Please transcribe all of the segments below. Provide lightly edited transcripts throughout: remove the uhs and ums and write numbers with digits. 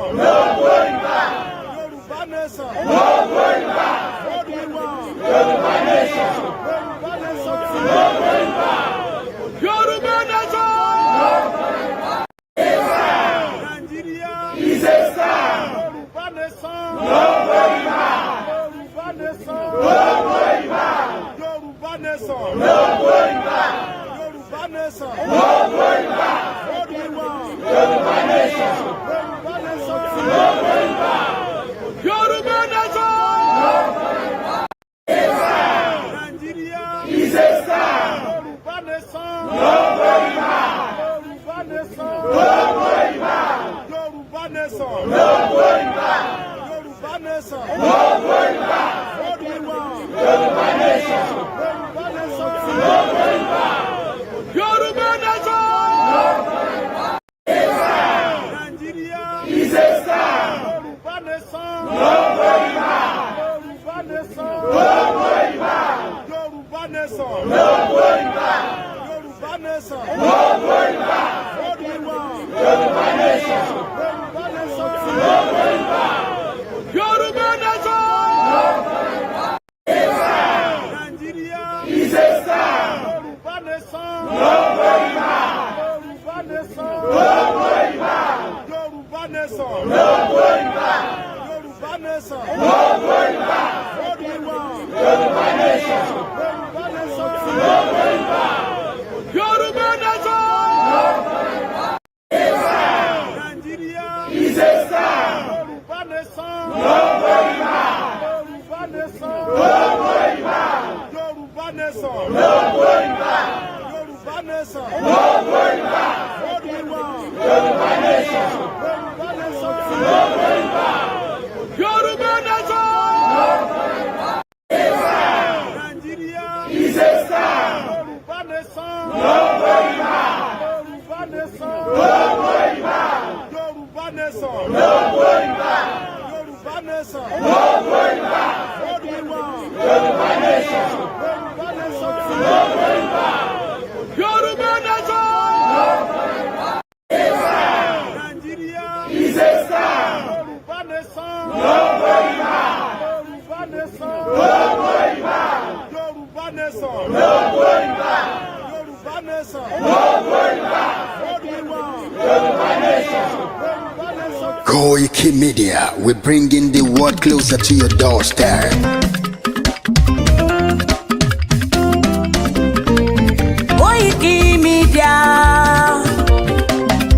nation. No going back. Yoruba nation. No going back. What do we want? Yoruba nation. Yoruba nation. No going back. Yoruba nation. No going back. Nigeria is a star. Yoruba nation. No going back. Yoruba nation. No going back. Yoruba nation. No going back. Yoruba nation. No going back. What do we want? Yoruba nation. Yoruba nation. No going back. Yoruba nation. No going back. Nigeria is a star. Yoruba nation. No going back. Yoruba nation. No going back. Yoruba nation. No going back. Yoruba nation. No going back. What do we want? Yoruba nation. Yoruba nation. No going back. Yoruba nation. No going back. Nigeria is a star. Yoruba nation. No going back. Yoruba nation. No going back. Yoruba nation. No going back. Yoruba nation. No going back. What do we want? Yoruba nation. Yoruba nation. No going back. Yoruba nation. No going back. Nigeria is a star. Yoruba nation. No going back. Yoruba nation. No going back. Yoruba nation. No going back. Yoruba nation. No going back. What do we want? Yoruba nation. Yoruba nation. No going back. Yoruba nation. No going back. Nigeria is a star. Yoruba nation. No going back. Yoruba nation. No going back. Yoruba nation. No going back. Yoruba nation. No going back. What do we want? Yoruba nation. Yoruba nation. No going back. Yoruba nation. No going back. Nigeria is a star. Yoruba nation. No going back. Yoruba nation. No going back. Yoruba nation. No going back. Yoruba nation. No going back. What do we want? Yoruba nation. Yoruba nation. No going back. Yoruba nation. No going back. Nigeria is a star. Yoruba nation. No going back. Yoruba nation. No going back. Yoruba nation. No going back. Yoruba nation. No going back. What do we want? Yoruba nation. Yoruba nation. Koikimedia, we're bringing the world closer to your doorstep. Koikimedia,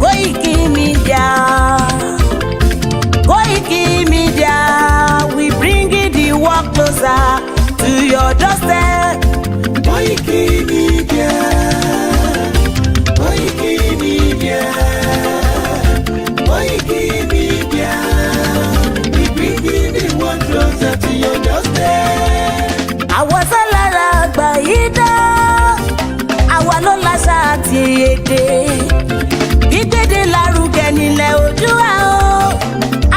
Koikimedia, Koikimedia, we bringing the world closer to your doorstep. Koikimedia, Koikimedia, Koikimedia, we bringing the world closer to your doorstep. Àwọn sálára àgbà yìí dá, àwa ló láṣà àti èdè. Gbígbédè lárugẹ nílẹ̀ Oòduà o,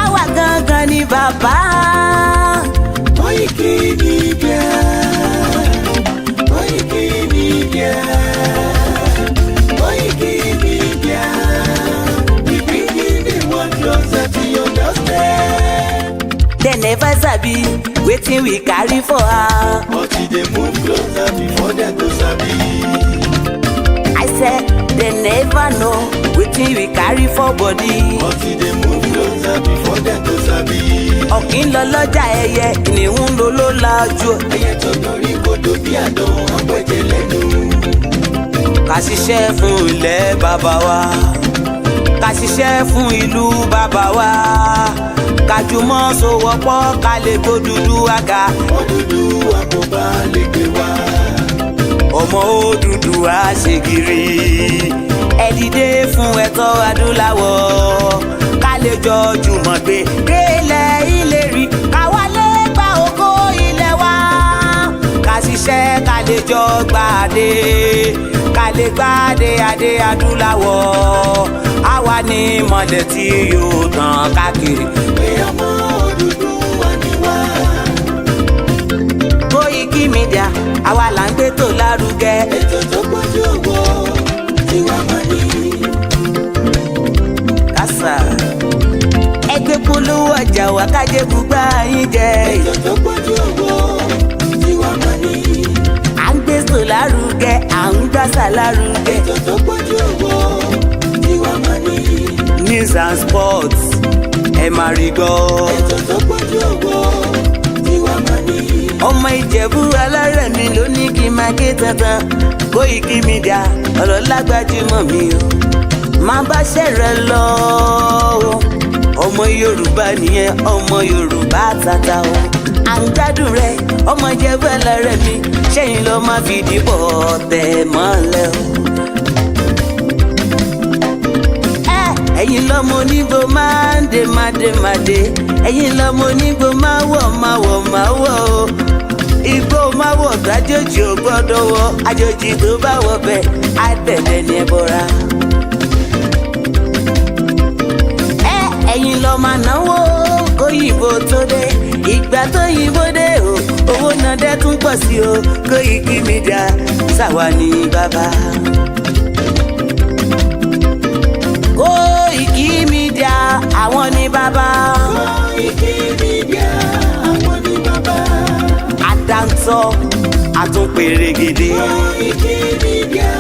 àwa gangan ni bàbá. Koikimedia, Koikimedia, Koikimedia, we bringing the world closer to your doorstep. They never sabi wetin we carry for her. But they move closer before they go sabi. I said they never know wetin we carry for body. But they move closer before they go sabi. Ọ̀kín lọ lọ́jà ẹyẹ, kìnìún ló ló lajú. Ẹyẹ tó dorí kodò bí àdán ọ̀pẹ̀jẹ̀ lẹ́nu. Ká ṣiṣẹ́ fún ilẹ̀ bàbá wa, ká ṣiṣẹ́ fún ìlú bàbá wa, ká jùmọ̀ sowọ́pọ̀ ká lè tó dúdú àga. Odùduwà kò bá lè gbé wá. Ọmọ Odùduwà ṣègìrì, ẹ dìde fún ẹ̀tọ́ adúláwọ̀, ká lè jọ jùmọ̀ gbé délẹ̀ ìlérí, ká wálé gba ògo ilẹ̀ wa, ká ṣiṣẹ́ ká lè jọ gbàdé, ká lè gbàdé adé adúláwọ̀, àwa ni mọ̀lẹ̀ tí yóò tàn káàkiri. Pé ọmọ Odùduwà ni wá. Koikimedia, àwa là ń gbé tó lárugẹ. Ètò tó pọ̀jù owó tí wọ́n máa ní. Kásá. Ẹgbẹ́ lárugẹ. ètò tó pójú owó tiwa máa ní. News and sports ẹ máa rí gbọ́. ètò tó pójú owó tiwa máa ní. ọmọ Ìjẹ̀bú alárẹ̀mí ló ní kí n máa ké tantan. Koiki Media ọlọ́lá gbajúmọ̀ mi o. máa bá ṣẹ̀rẹ̀ lọ o. ọmọ Yorùbá nìyẹn, ọmọ Yorùbá tata o. à ń gbádùn rẹ ọmọ Ìjẹ̀bú alárẹ̀mí, ṣẹ́yìn ló máa fi dìbò tẹ̀ mọ́lẹ̀ o. ẹ̀yin lọ́mọ onígbò máa ń dé mádémádé, ẹ̀yin lọ́mọ onígbò máa wọ̀ o. Igbó máa wọ̀ gbàjòjì ò gbọ́dọ̀ wọ̀, àjòjì tó bá wọ̀ bẹ́ẹ̀ á tẹ̀lé ní ẹbọra. ẹ̀yin lọ́ máa náwó kóyìnbó tó dé, ìgbà tó yìnbó dé o, owó náà dẹ́ tún pọ̀ sí o. Koiki Media ṣàwa ní bàbá. Koiki Media àwọn ní bàbá. Koiki Media àwọn ní bàbá. Àdáńtọ́ àtúnpèrègèdè. Koiki Media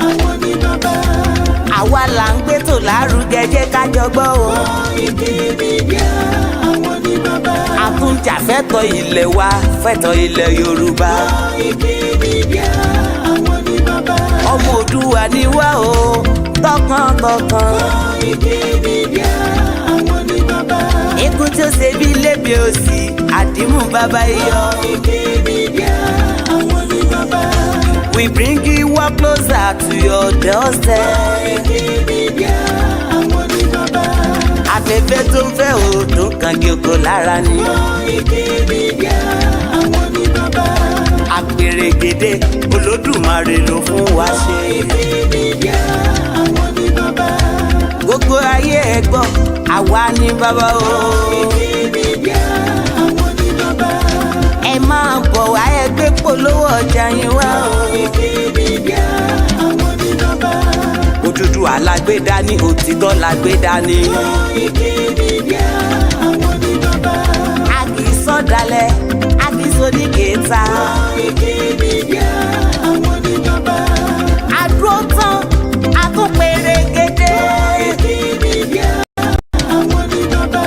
àwọn ní bàbá. àwa là ń gbé tò lárugẹ, jẹ́ ká jọ gbọ́ o. Koiki Media àwọn ní bàbá. àtúnjàfẹ́tọ̀ ilẹ̀ wa, fẹ́tọ̀ ilẹ̀ Yorùbá. Koiki Media àwọn ní bàbá. ọmọ Òdùwà ni wá o, tọkàntọkàn. Koiki Media àwọn ní bàbá. ikú tí ó ṣe bí lébi òsì, àdìmú bàbá iyọ̀. Koiki Media àwọn ní bàbá. We bring you up closer to your doorstep. Koiki Media àwọn ní bàbá. afẹ́fẹ́ tó ń fẹ́ o, tó ń kan kí oko lára ni. Koiki Media àwọn ní bàbá. àpèrègèdè Olódùmarè ló fún wa ṣe. Koiki Media àwọn ní bàbá. gbogbo ayé ẹ gbọ́, àwa ní bàbá o. Koiki Media àwọn ní bàbá. ẹ máa bọ̀ wá, ẹ gbé polówó ọjà yín wá o. Koiki Media àwọn ní bàbá. Odùduwà lágbédá ní, òtítọ́ lágbédá ní. Koiki Media àwọn ní bàbá. a kì í sọ̀dálẹ̀, a kì í sódìkẹta. Koiki Media àwọn ní bàbá. àdúró tán a tún pèrègèdè. Koiki Media àwọn ní bàbá.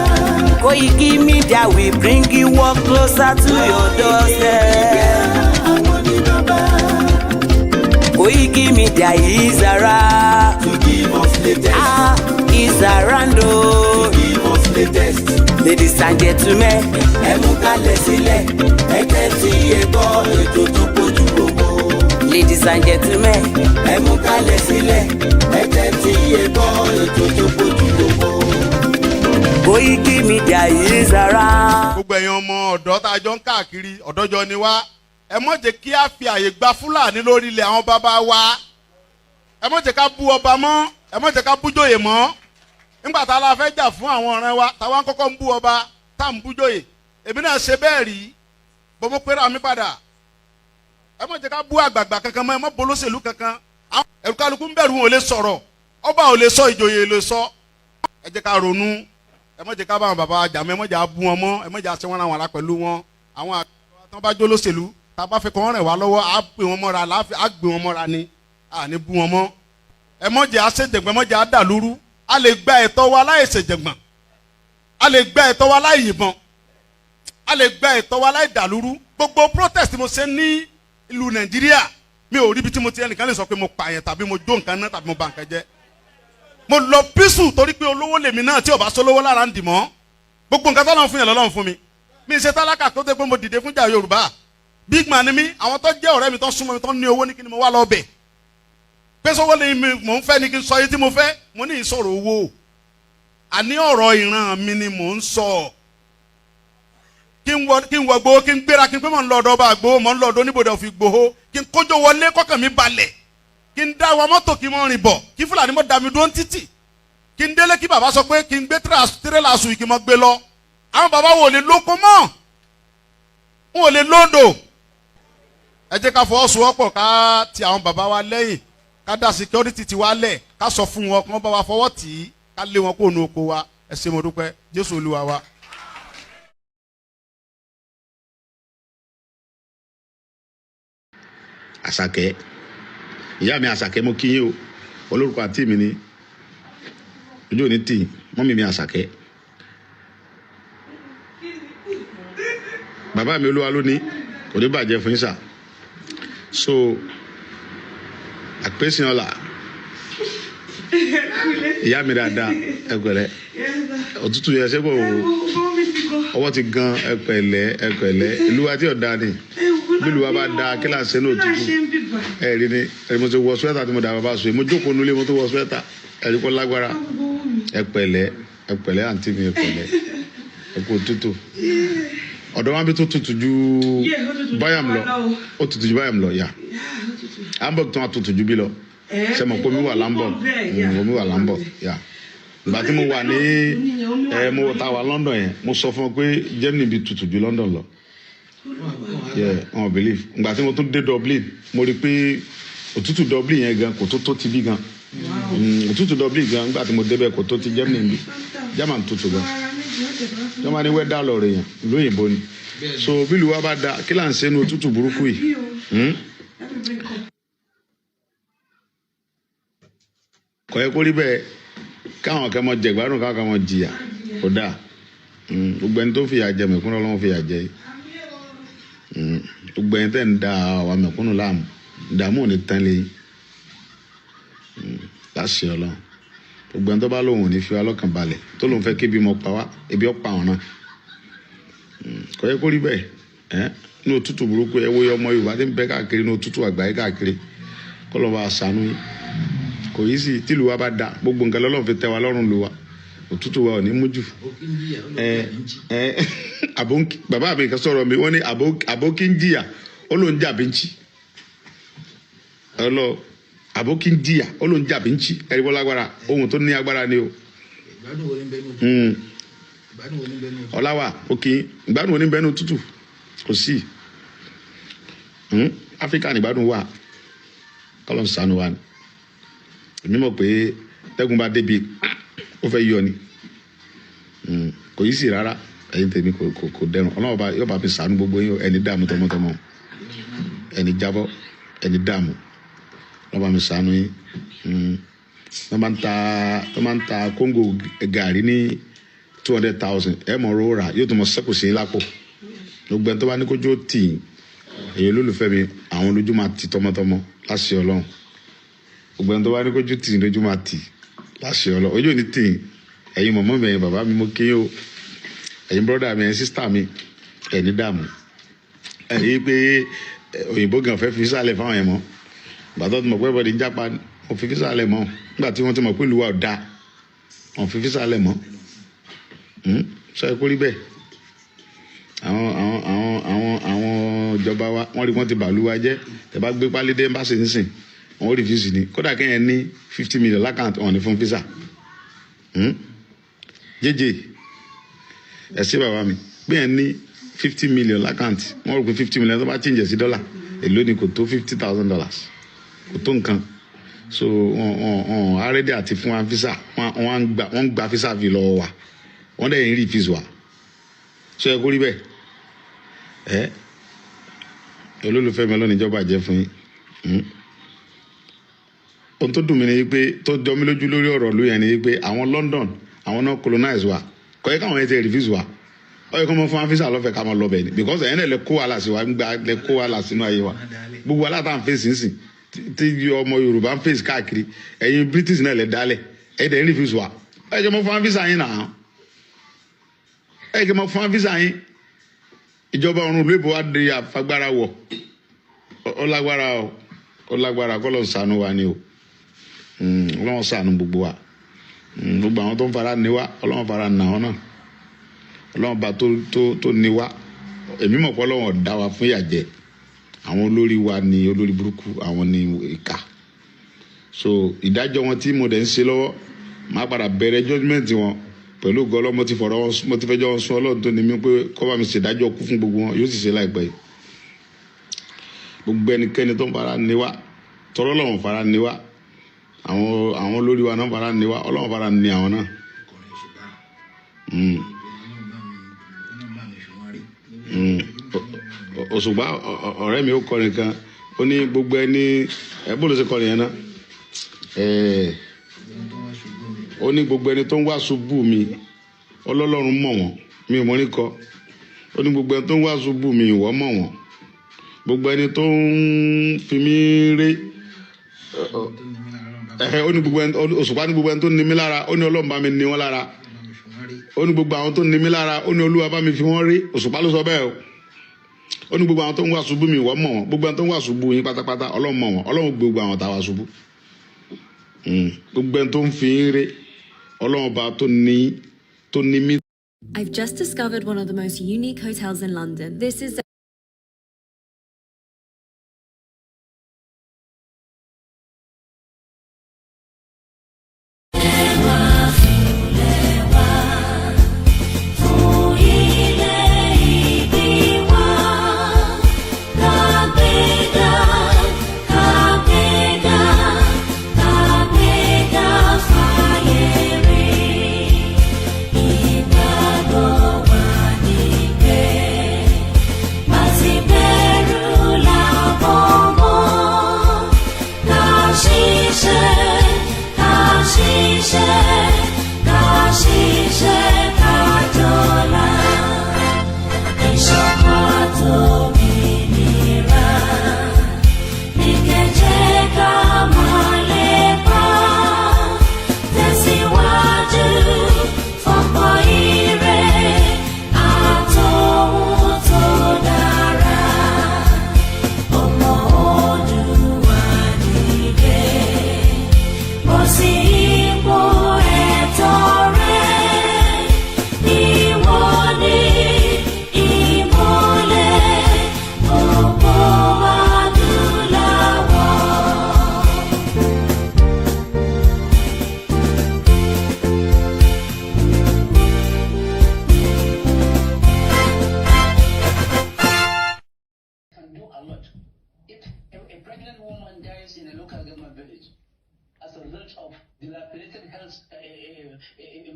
Koiki Media we bring you up closer to your doorstep. àwọn ní bàbá. Koiki Media is around. To give us latest. Is around o. Give us latest. Ladies and gentlemen, ẹ mú kalẹ̀ sílẹ̀. ẹ tẹ́tí ẹ gbọ́ ètò tó pójú owó. ladies and gentlemen, ẹ mú kalẹ̀ sílẹ̀. ẹ tẹ́tí ẹ gbọ́ ètò tó pójú owó. Koiki Media is around. gbogbo ẹ̀yin ọmọ ọ̀dọ́ tá a jọ ń káàkiri ọ̀dọ́jọ́ ni wá, ẹ mọ̀ jẹ́ kí a fi àyè gba Fúlàní lórí ilẹ̀ àwọn bàbá wa. ẹ mọ̀ jẹ́ ká bú ọba mọ́, ẹ mọ̀ jẹ́ ká bújòyè mọ́. nígbà tá a la fẹ́ jà fún àwọn ọ̀rẹ́ wa, táwa ń kọ́kọ́ ń bú ọba, tá à ń bújòyè. èmi náà ṣe bẹ́ẹ̀ rí, bọ́mọ pẹ́rẹ́ àmì padà. ẹ mọ̀ jẹ́ ká bú àgbààgbà kankan mọ́, ẹ mọ̀ bolóṣèlú kankan. ẹ̀rù kálukú ń bẹ̀rù wọn ò lè sọ̀rọ̀, ọba ò lè sọ, ìjòyè lè sọ. ẹ jẹ́ ká ronú, ẹ mọ̀ jẹ́ ká bá àwọn bàbá wa jà mọ́, ẹ mọ̀ jẹ́ bú wọn mọ́, ẹ mọ̀ jẹ́ àṣẹ wọn àwọn ará pẹ̀lú wọn. àwọn àgbà tó bá jó lóṣèlú, tá a bá fẹ́ kọ́ wọn rẹ̀ wá lọ́wọ́, á gbé wọn mọ́ra, á gbé wọn mọ́ra ni, à ní bú wọn mọ́. ẹ mọ̀ jẹ́ àṣejẹ̀gbọ́n, ẹ mọ̀ jẹ́ àdàlúrú. a lè gba ẹ̀tọ́ wa láì ṣèjẹ̀gbọ́n, a lè gba ẹ̀tọ́ wa láì yìnbọn, a lè gba ẹ̀tọ́ wa láì dàlúrú. gbogbo protest mo ṣe ní ìlú Nàìjíríà, mi ò rí ibi tí mo ti ẹnìkan lè sọ pé mo pààyàn tàbí mo jó nǹkan náà tàbí mo bà nǹkan jẹ́. mo lọ písù torí pé olówó lèmi náà, tí ò bá sólówó lára ń dì mọ́. gbogbo nǹkan tọ́lọ́run fún yẹn lọ́lọ́run fún mi. mi ṣe tálákà tó dé pé mo dìde fún jà Yorùbá. big man ni mí, àwọn tó jẹ́ ọ̀rẹ́ mi tó súnmọ́ mi tó ní owó ní kí ni mo wá lọ bẹ̀. pé sọ́wọ́ ni mò ń fẹ́ ni kí n sọ yìí tí mo fẹ́, mo ní ìsọ̀rọ̀ owó. àní ọ̀rọ̀ ìran mi ni mò ń sọ. kí n wọ gbowó, kí n gbéra, kí n pé mò ń lọ ọ̀dọ̀ ọba àgbowó, mò ń lọ ọ̀dọ̀ oníbodè òfin gbowó, kí n kójó wọlé kọ́kàn mi balẹ̀, kí n dá wa mọ́tò kí n mọ́ rìn bọ̀, kí Fúlàní mọ́ da mi dúró ń títì, kí n délé kí bàbá sọ pé kí n gbé tírélà sùn kí n mọ́ gbé lọ. àwọn bàbá wo lè lóko mọ́, wọn ò lè lóńdò. ẹ jẹ́ ká fọwọ́sowọ́pọ̀ ká ti àwọn bàbá wa lẹ́yìn, ká dá security ti wá lẹ̀, ká sọ fún wọn kí wọ́n bá wa fọwọ́ tì í, ká lé wọn kó nu oko wa. ẹ ṣé mo dúpẹ́, Jésù Olúwa wa. Àṣàkẹ́ ìyá mi Àṣàkẹ́ mo kí yín o olórúkọ àǹtí mi ni ojú òní tì mọ́mì mi Àṣàkẹ́ bàbá mi Olúwa ló ní kò ní bàjẹ́ fún yín sà so àpèsè ọ̀la ìyá mi dáadáa ẹgbẹ̀rẹ̀ òtútù yẹn ṣé kò ọwọ́ ti gan ẹpẹ̀lẹ́ ìlú wa tí ò dáa ni bí ìlú wa bá dáa kí láǹṣẹ ní òtútù ẹ̀rí ni ẹ̀rí mo ti wọ swẹ́tà tí mo dà bàbá sùn mo jókòó nulẹ̀ mo tó wọ swẹ́tà ẹ̀rí kó lágbára ẹpẹ̀lẹ́ àǹtí mi ẹpẹ̀lẹ́ ẹ̀kọ́ òtútù ọ̀dọ̀ wa bí tó tutù ju báyàm lọ ó tutù ju báyàm lọ yà Hamburg tó wà tutù ju bí lọ ṣe mọ̀ pé mi wà Hamburg yà ìgbà tí mo wà ní mo ta wà London yẹn mo sọ fún ọ pé Germany bí tutù ju London lọ wọn believe ìgbà tí mo tún dé Dublin mo rí pé òtútù Dublin yẹn gan kò tó ti bí gan òtútù Dublin gan nígbà tí mo débẹ̀ kò tó ti Germany bí German tutù gan wọ́n máa ní wẹ́dà lọ rẹ̀ yẹn lóyìnbó ni so bí ìlú wa bá da kí là ń ṣe ní òtútù burúkú yìí kò yẹ kó rí bẹ́ẹ̀ káwọn kan mọ jẹgbádùn káwọn kan mọ jìyà kò dáa gbogbo ẹni tó fìyà jẹ mẹ̀kúnnù Ọlọ́run fìyà jẹ gbogbo ẹni tẹ́ ń da àwọn mẹ̀kúnnù láàmú ìdààmú ò ní tán lé láṣẹ Ọlọ́run gbogbo ẹni tó bá lóun ò ní fi wá lọ́kàn balẹ̀ tó lóun fẹ́ kébi mọ pa wá ebi ọ̀pá wọn náà kò yẹ kó rí bẹ́ẹ̀ ní òtútù burúkú ẹ wo ọmọ Yorùbá tí ń bẹ káàkiri ní òtútù àgbáyé káàkiri kọ́ lọ́ bá aṣàánú yín kò yí sí tìlú wa bá da gbogbo nǹkan lọ́lọ́run fi tẹ́ wa lọ́rùn lu wa òtútù wa ò ní mójú bàbá mi kan sọ̀rọ̀ mi wọ́n ní àbókí ń jìyà ó ló ń jà bí ń chí àbókí ń jìyà ó ló ń jà bí ń chí ẹ̀rí bọ́ lágbára ohun tó ní agbára ni o ọ̀làwà òkè ìgbádùn oníbẹ̀ẹ́nu tútù kò sí Áfíríkà ní ìgbádùn wà kọ́lọ̀ ń sànù wa ni èmi mọ̀ pé tẹ́gun bá débi ó fẹ́ yọ ni kò yí sí rárá ẹ̀yin tèmi kò dẹrùn Ọlọ́run bá yóò bá fi sànù gbogbo yín ẹni dààmú tọmọtọmọ ẹni jábọ́ ẹni dààmú Ọlọ́run bá mi sànù yín wọ́n máa ń ta kóńgò gàrí ní 200,000 ẹ̀ mọ̀ ọ́ rà yóò tún mọ̀ sẹ́kù sí lápò gbogbo ẹni tó bá ní kójú ó tì í èyí olólùfẹ́ mi àwọn olójú máa ti tọmọtọmọ láṣẹ Ọlọ́run gbogbo ẹni tó bá ní kójú tì í lójú máa tì láṣẹ Ọlọ́run ojú ò ní tì í ẹ̀yin mọ̀mọ́ mi ẹ̀yin bàbá mi mo kí o ẹ̀yin brọ́dà mi ẹ̀yin sísítà mi ẹ̀ní dààmú ẹ̀yin pé òyìnbó gan fẹ́ fi sálẹ̀ fáwọn ẹ̀ mọ́ gbàtọ́ tí mo pẹ́ bọ́dí ń jápa mo fi sálẹ̀ mọ́ nígbà tí wọ́n ti mọ̀ pé ìlú wa ò dáa wọ́n fi sálẹ̀ mọ́ sọ ẹ kó rí bẹ́ẹ̀ àwọn ìjọba wa wọ́n rí wọ́n ti bàálù wa jẹ́ tẹ́ bá gbé pálídé ń bá ṣe ń sìn wọ́n rí fíìsì ni kódà kẹ́yìn ní 50 million lákàntì wọ́n ní fún físà jẹ́jẹ́ ẹ ṣé bàbá mi bẹ́ẹ̀ ní 50 million lákàntì wọ́n rò pé 50 million tó bá chíǹjẹ̀ sí dọ́là èló ni kò tó $50,000 kò tó nǹkan so wọ́n arẹ́dẹ̀ àti fún wa físà wọ́n gba físà fi lọ́wọ́ wa wọ́n dẹ̀ ń rí fíìsì wa ṣé ẹ kó rí bẹ́ẹ̀ olólùfẹ́ mi ọlọ́ni ìjọba jẹ́ fún yín ohun tó dùn mí ni pé tó jọ mí lójú lórí ọ̀rọ̀ lóyè ni pé àwọn London àwọn náà colonize wa kọ́ yẹ káwọn yẹn ti refuse wa ọ yẹ kó mọ fún afisa lọ́fẹ̀ẹ́ ká mọ lọ bẹ́ẹ̀ ni because ẹ̀yìn lẹ kó wàhálà sí wa lẹ kó wàhálà sínú ayé wa gbogbo wàhálà tá à ń fèsì nsìn tí ọmọ Yorùbá ń fèsì káàkiri ẹ̀yin British náà lẹ dálẹ̀ ẹ̀yin dẹ̀ ń refuse wa ọ yẹ kó mọ fún afisa yín náà ọ yẹ kó mọ fún afisa yín ìjọba ọ̀run lóòbó wa di àfagbára wọ̀ ọlágbára kọ́ ló ń ṣàánú wa ni o ọlọ́wọ́n ṣàánú gbogbo wa gbogbo àwọn tó ń fara ní wa ọlọ́wọ́n fara nà wọn náà ọlọ́wọ́n bá tó ní wa èmi mọ̀ pé ọlọ́wọ́n dá wa fún ìyàjẹ́ àwọn olórí wa ni olórí burúkú àwọn ni ìkà so ìdájọ́ wọn tí mo dẹ̀ ń ṣe lọ́wọ́ máa padà bẹ̀rẹ̀ judgement wọn pẹ̀lú gọlọ́ mo ti fẹjọ́ wọn sún Ọlọ́run tó ní mi pé kó bá mi ṣèdájọ́ kú fún gbogbo wọn yóò sì ṣe láìpẹ́ yìí gbogbo ẹnikẹ́ni tó ń fara ní wa tọrọ lọ́wọ́n fara ní wa àwọn olórí wa náà fara ní wa Ọlọ́run fara ní àwọn náà. Òṣùpá ọ̀rẹ́ mi ó kọrin kan ó ní gbogbo ẹni bó ló ṣe kọ nìyẹn náà ó ní gbogbo ẹni tó ń wá ṣubú mi ọlọ́lọ́run mọ̀ wọ́n mi ò mọ̀ ní kọ ó ní gbogbo ẹni tó ń wá ṣubú mi ìwọ mọ̀ wọ́n gbogbo ẹni tó ń fi mí ré ó ní gbogbo ẹni òṣùpá ní gbogbo ẹni tó ní mí lára ó ní Ọlọ́run bá mi ní wọn lára ó ní gbogbo àwọn tó ní mí lára ó ní Olúwa bá mi fi wọn rí òṣùpá ló sọ bẹ́ẹ̀ o ó ní gbogbo àwọn tó ń wá ṣubú mi ìwọ mọ̀ wọ́n gbogbo ẹni tó ń wá ṣubú yín pátápátá Ọlọ́run mọ̀ wọ́n Ọlọ́run gbogbo àwọn tá a wá ṣubú gbogbo ẹni tó ń fi ń ré Ọlọ́run bá tó ní mí. I've just discovered one of the most unique hotels in London. This is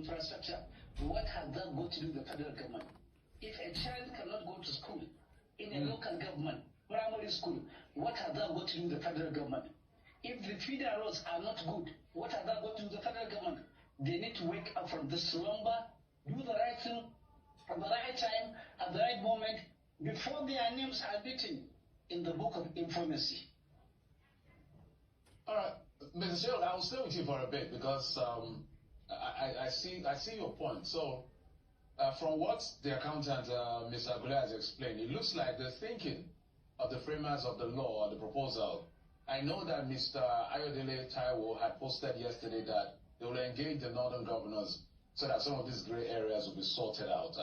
infrastructure, what has that got to do with the federal government? If a child cannot go to school in a local government, primary school, what has that got to do with the federal government? If the feeder roads are not good, what has that got to do with the federal government? They need to wake up from this slumber, do the right thing at the right time, at the right moment, before their names are written in the book of infamy. All right, Mr. Sheryl, I will stay with you for a bit because I see your point. So, from what the accountant, Mr. Agule, has explained, it looks like the thinking of the framers of the law or the proposal. I know that Mr. Ayodele Taiwo had posted yesterday that they will engage the northern governors so that some of these gray areas will be sorted out.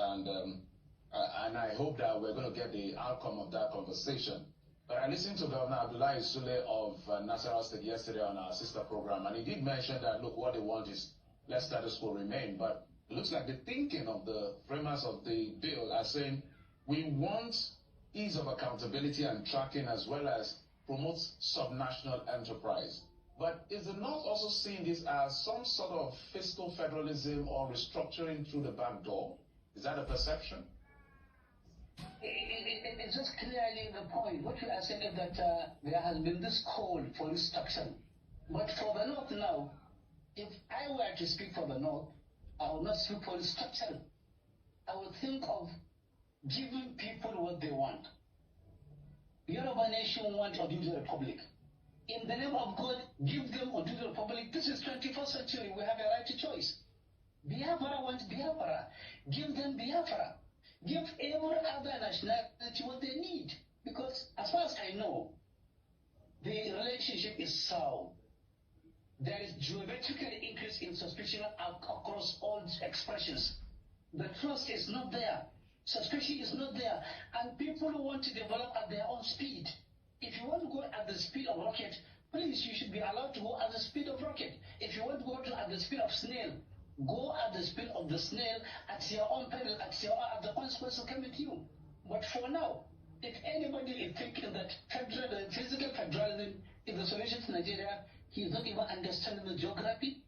And I hope that we're going to get the outcome of that conversation. But I listened to Governor Abdullahi Sule of Nasarawa State yesterday on our sister program, and he did mention that, look, what they want is let status quo remain. But it looks like the thinking of the framers of the bill are saying we want ease of accountability and tracking as well as promote subnational enterprise. But is the North also seeing this as some sort of fiscal federalism or restructuring through the back door? Is that a perception? It's just clearly the point. What you are saying is that there has been this call for restructuring. But for the North now, if I were to speak for the North, I would not speak for restructuring. I would think of giving people what they want. Yoruba nation wants a Duty Republic. In the name of God, give them a Duty Republic. This is 21st century. We have a right to choice. Biafra wants Biafra. Give them Biafra. Give every other nationality what they need. Because as far as I know, the relationship is sound. There is geometrical increase in suspicion across all expressions. The trust is not there. Suspicion is not there. And people want to develop at their own speed. If you want to go at the speed of rocket, please, you should be allowed to go at the speed of rocket. If you want to go at the speed of snail, go at the speed of the snail at your own peril, at the consequences coming to you. But for now, if anybody is thinking that physical federalism is the solution to Nigeria, he is not even understanding the geography,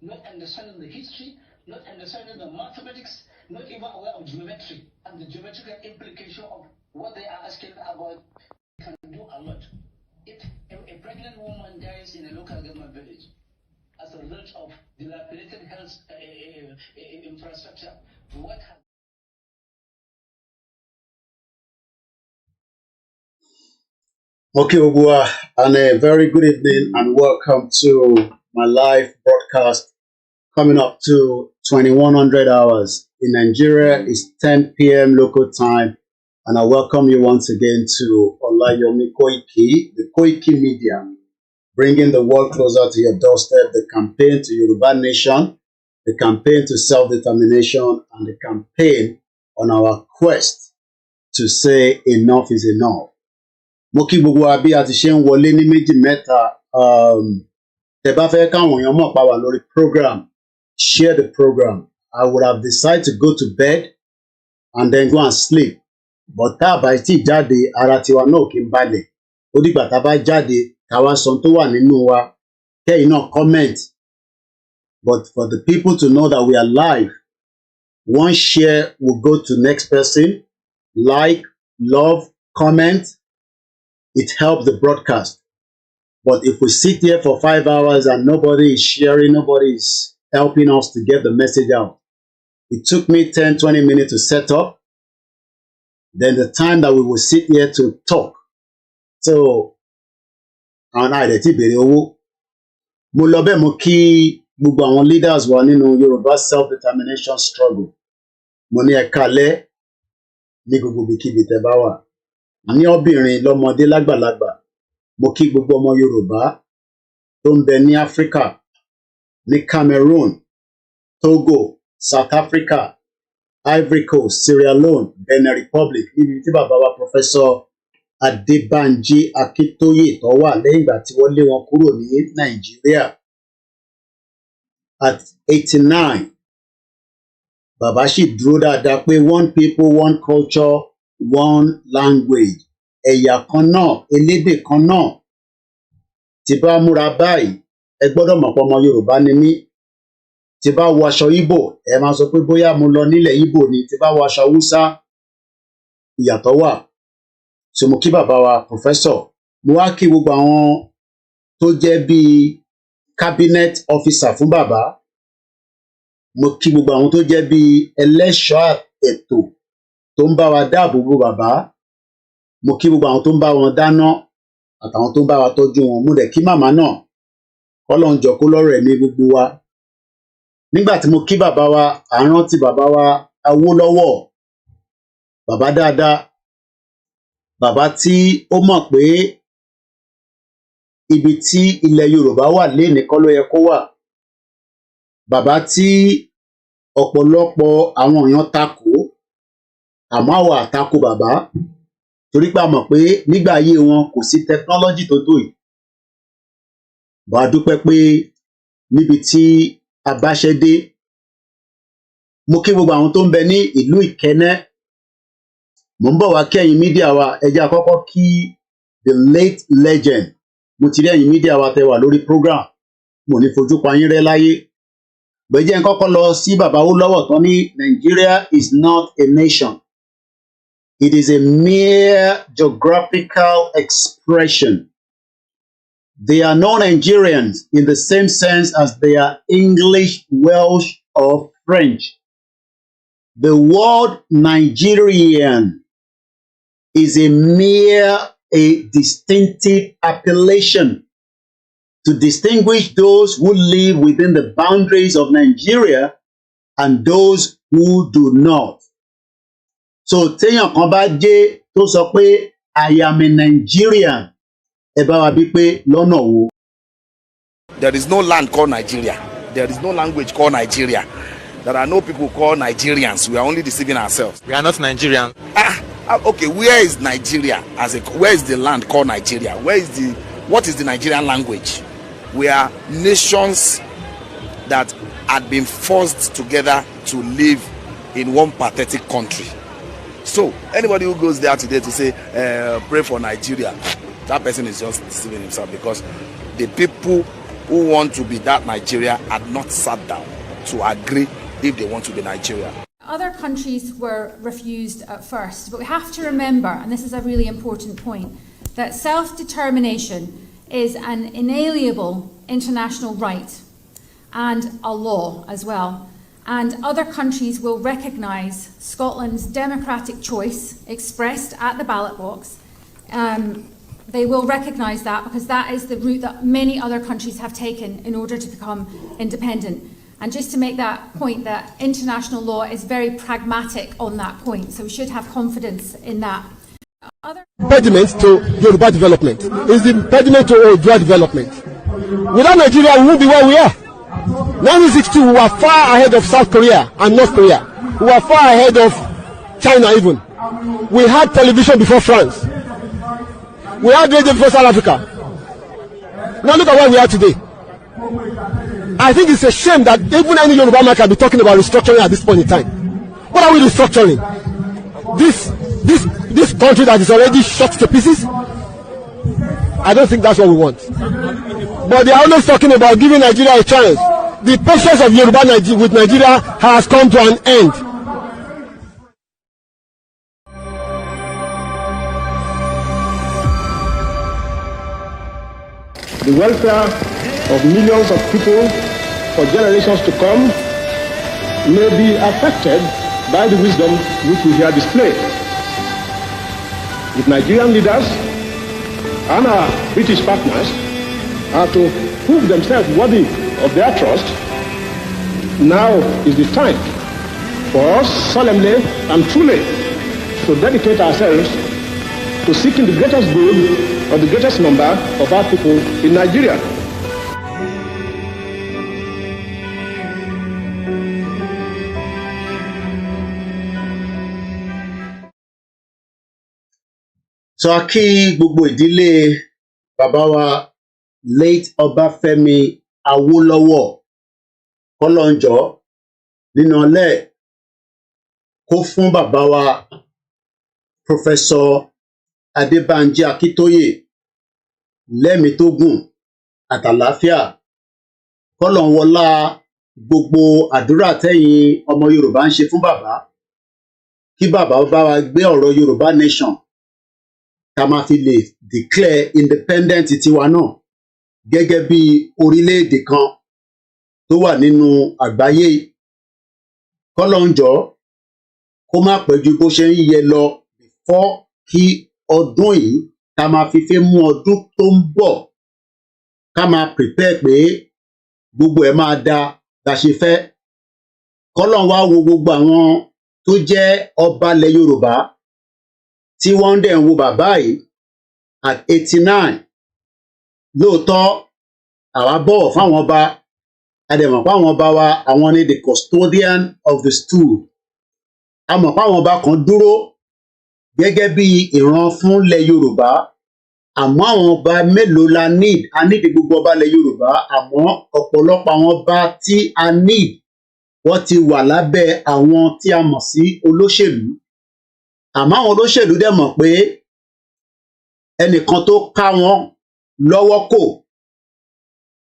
not understanding the history, not understanding the mathematics, not even aware of geometry and the geometrical implication of what they are asking about. Can do a lot. in a local government village as a result of dilapidated health infrastructure. What has Okay, Ogua, and a very good evening and welcome to my live broadcast coming up to 2100 hours. In Nigeria, it's 10 p.m. local time, and I welcome you once again to Koiki, the Koikimedia, bringing the world closer to your doorstep, the campaign to Yoruba nation, the campaign to self-determination, and the campaign on our quest to say enough is enough. Mo kí gbogbo wa bí a ti ṣe ń wọlé ní méjì mẹ́ta, tẹ́ bá fẹ́ káwọn èèyàn mọ̀ pa wà lórí program, share the program. I would have decided to go to bed and then go and sleep, but tá a bá tí jáde ara tiwa náà kì í balẹ̀. Ó dìgbà tá a bá jáde káwa sọ tó wà nínú wa, kẹ́yìn náà comment. But for the people to know that we are live, one share will go to next person, like, love, comment. It helps the broadcast. But if we sit here for 5 hours and nobody is sharing, nobody is helping us to get the message out. It took me 10-20 minutes to set up. Then the time that we will sit here to talk. So, àwọn àìrètí béèrè owó. Mo lọ bẹ́ẹ̀ mo kí gbogbo àwọn leaders wa nínú Yoruba self-determination struggle. Mo ní ẹ káalẹ́ ní gbogbo ibikíbi tẹ́ bá wà. Ní obìnrin lọ́mọdé lágbàlagbà, mo kí gbogbo ọmọ Yorùbá tó ń bẹ ní Africa, ní Cameroon, Togo, South Africa, Ivory Coast, Sierra Leone, Benin Republic, níbi tí bàbá wa Professor ADEBANJI Akintoye tó wà lẹ́yìn ìgbà tí wọ́n lé wọn kúrò ní Nàìjíríà. At 89, bàbá sì dúró dáadáa pé one people, one culture, one language, ẹ̀yà kan náà, elédè kan náà. Tí bá múra báyìí, ẹ gbọ́dọ̀ mọ̀ pé ọmọ Yorùbá ni mí. Tí bá wọ aṣọ Ìgbò, ẹ máa sọ pé bóyá mo lọ nílẹ̀ Ìgbò ni. Tí bá wọ aṣọ Hausa, ìyàtọ̀ wà. So mo kí bàbá wa Professor. Mo wá kí gbogbo àwọn tó jẹ́ bíi cabinet officer fún bàbá. Mo kí gbogbo àwọn tó jẹ́ bíi ẹlẹ́ṣọ́ ètò tó ń bá wa dáàbò bo bàbá. Mo kí gbogbo àwọn tó ń bá wọn dáná àtàwọn tó ń bá wa tọ́jú wọn. Mo dẹ̀ kí màmá náà, Ọlọ́run jọ̀ọ́ kó lọ́rọ̀ ẹ̀mí gbogbo wa. Nígbà tí mo kí bàbá wa, à ń rántí bàbá wa Awólọ́wọ̀, bàbá dáadáa, bàbá tí ó mọ̀ pé ibi tí ilẹ̀ Yorùbá wà lénìí kọ́ ló yẹ kó wà. Bàbá tí ọ̀pọ̀lọpọ̀ àwọn èèyàn takò, àmọ́ àwa àtakò bàbá torí pé a mọ̀ pé nígbà ayé wọn kò sí technology tó tó yìí. Bá a dúpẹ́ pé níbi tí a bá ṣẹ́ dé. Mo kí gbogbo àwọn tó ń bẹ ní ìlú Ìkẹ́nẹ́. Mo ń bọ̀ wá kí ẹ̀yin mídíà wa, ẹ jẹ́ àkọ́kọ́ kí the late legend. Mo ti rí ẹ̀yin mídíà wa tẹ́ wà lórí program. Mo ní fojú pa yín rẹ́ láyé. Bẹ́ẹ̀ jẹ́ n kọ́kọ́ lọ sí bàbá Awólọ́wọ̀ tán ní Nigeria is not a nation. It is a mere geographical expression. They are no Nigerians in the same sense as they are English, Welsh, or French. The word Nigerian is a distinctive appellation to distinguish those who live within the boundaries of Nigeria and those who do not. So téèyàn kan bá jẹ́ tó sọ pé I am a Nigerian, ẹ bá wa bí pé lọ́nà wo. There is no land called Nigeria. There is no language called Nigeria. There are no people called Nigerians. We are only deceiving ourselves. We are not Nigerian. Okay, where is Nigeria where is the land called Nigeria? What is the Nigerian language? We are nations that had been forced together to live in one pathetic country. So anybody who goes there today to say pray for Nigeria, that person is just deceiving himself, because the people who want to be that Nigeria had not sat down to agree if they want to be Nigeria. Other countries were refused at first, but we have to remember, and this is a really important point, that self-determination is an inalienable international right and a law as well. And other countries will recognise Scotland's democratic choice expressed at the ballot box. They will recognise that because that is the route that many other countries have taken in order to become independent. And just to make that point, that international law is very pragmatic on that point, so we should have confidence in that. Impediment to Yoruba development is the impediment to Odua development. Without Nigeria, we won't be where we are. 1962, we were far ahead of South Korea and North Korea. We were far ahead of China even. We had television before France. We had radio before South Africa. Now look at where we are today. I think it's a shame that even any Yoruba man can be talking about restructuring at this point in time. What are we restructuring? This country that is already shot to pieces? I don't think that's what we want. But they are always talking about giving Nigeria a chance. The patience of Yoruba with Nigeria has come to an end. The welfare of millions of people for generations to come may be affected by the wisdom which we here display. If Nigerian leaders and our British partners are to prove themselves worthy of their trust, now is the time for us solemnly and truly to dedicate ourselves to seeking the greatest good of the greatest number of our people in Nigeria. So a kí gbogbo ìdílé bàbá wa late Ọbáfẹ́mi Awólọ́wọ̀ kọ́lọ́njọ́ nínú ọlẹ́ kó fún bàbá wa Professor ADEBANJI Akintoye lẹ́mìí tó gùn àtàlàáfíà kọ́lọ́n wọlá gbogbo àdúrà tẹ́yin ọmọ Yorùbá ń ṣe fún bàbá kí bàbá bá wa gbé ọ̀rọ̀ Yorùbá nation ká máa fi lè declare independent tiwa náà gẹ́gẹ́ bí orílẹ̀-èdè kan tó wà nínú àgbáyé kọ́lọ́njọ́ kó má pẹ́ ju bó ṣe ń yẹ lọ before kí ọdún yìí ká máa fi fẹ́ mú ọdún tó ń bọ̀ ká máa prepare pé gbogbo ẹ̀ máa da bá ṣe fẹ́ kọ́lọ́n wá wo gbogbo àwọn tó jẹ́ ọba ilẹ̀ Yorùbá tí wọ́n dẹ̀ ń wo bàbá yìí at 89 lóòótọ́ àwa bọ̀wọ̀ fáwọn ọba adẹ̀mọ̀ fáwọn ọba wa àwọn ni the custodian of the stool a mọ̀ fáwọn ọba kan dúró gẹ́gẹ́ bí ìran fún ilẹ̀ Yorùbá àmọ́ àwọn ọba mélòó la need a need gbogbo ọba ilẹ̀ Yorùbá àmọ́ ọ̀pọ̀lọpọ̀ àwọn ọba tí a need wọ́n ti wà lábẹ́ àwọn tí a mọ̀ sí olóṣèlú àmọ́ àwọn olóṣèlú dẹ̀ mọ̀ pé ẹnìkan tó ká wọn lọ́wọ́ kò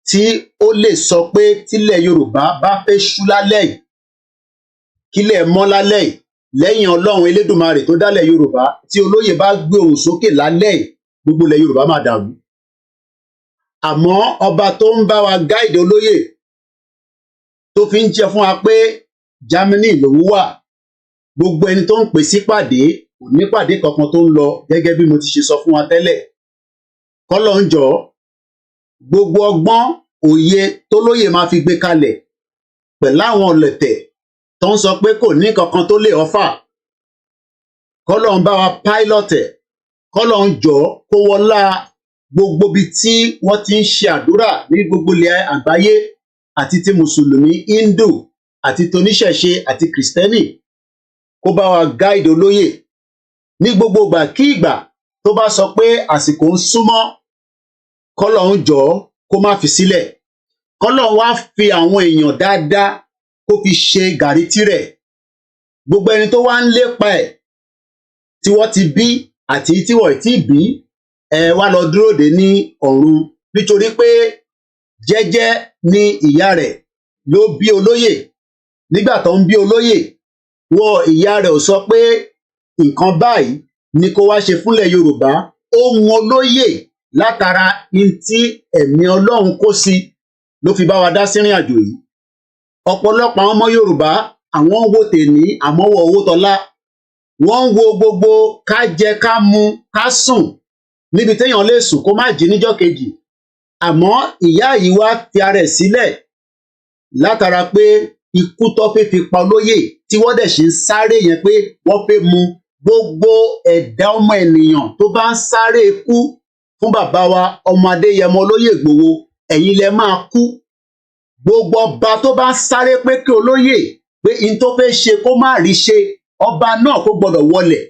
tí ó lè sọ pé tílẹ̀ Yorùbá bá fẹ́ ṣú lálẹ́ yìí kílẹ̀ mọ́ lálẹ́ yìí lẹ́yìn Ọlọ́run Elédùmarè tó dálẹ̀ Yorùbá tí olóyè bá gbé ohùn sókè lálẹ́ yìí gbogbo ilẹ̀ Yorùbá máa dàrú àmọ́ ọba tó ń bá wa gáìdì olóyè tó fi ń jẹ fún wa pé Germany lòún wà gbogbo ẹni tó ń pè sí pàdé kò ní pàdé kankan tó ń lọ gẹ́gẹ́ bí mo ti ṣe sọ fún wa tẹ́lẹ̀ kọ́lọ́njọ́ gbogbo ọgbọ́n òye tólóyè máa fi gbé kalẹ̀ pẹ̀lú àwọn ọ̀lẹ̀tẹ̀ tó ń sọ pé kò ní kankan tó lè ọ́fà kọ́lọ́n bá wa pilọ̀tẹ̀ kọ́lọ́njọ́ kó wọlá gbogbo ibi tí wọ́n ti ń ṣe àdúrà ní gbogbo ilẹ̀ àgbáyé àti ti mùsùlùmí Hindu àti toníṣẹ̀ṣe àti kìrìsìtẹ́nì kó bá wa gáìdì olóyè ní gbogbo ìgbà kí ìgbà tó bá sọ pé àsìkò ń súnmọ́ kọ́lọ́hún jọ̀ọ́ kó má fi sílẹ̀ kọ́lọ́hún wá fi àwọn èèyàn dáadáa kó fi ṣe gàrí tirẹ̀ gbogbo ẹni tó wá ń lépa ẹ̀ tí wọ́n ti bí àti tí wọ́n ti bí ẹ wá lọ dúró dè ní ọ̀run nítorí pé jẹ́jẹ́ ni ìyá rẹ̀ ló bí olóyè nígbà tó ń bí olóyè wọ ìyá rẹ̀ ò sọ pé nǹkan báyìí ni kó wá ṣe fúnlẹ̀ Yorùbá ohun olóyè látara ntí ẹ̀mí Ọlọ́run kó sí ló fi bá wa dá sírìn àjò yìí. Ọ̀pọ̀lọpọ̀ àwọn ọmọ Yorùbá àwọn ń wo tèní àmọ́wọ́ owó tọ́lá, wọ́n ń wo gbogbo ká jẹ ká mu ká sùn níbi téèyàn lè sùn kó má jí níjọ́ kejì. Àmọ́ ìyá yìí wá fi ara ẹ̀ sílẹ̀ látara pé ikú tó fẹ́ fi pa olóyè tí wọ́n dẹ̀ ṣe ń sáré yẹn pé wọ́n fẹ́ mu gbogbo ẹ̀dá ọmọ ènìyàn tó bá ń sáré ikú fún bàbá wa ọmọ Adéyẹmọ olóyè Ìgbòho, ẹ̀yin lẹ máa kú. Gbogbo ọba tó bá ń sáré pé kí olóyè pé in tó fẹ́ ṣe kó má rí ṣe, ọba náà kó gbọ́dọ̀ wọlẹ̀.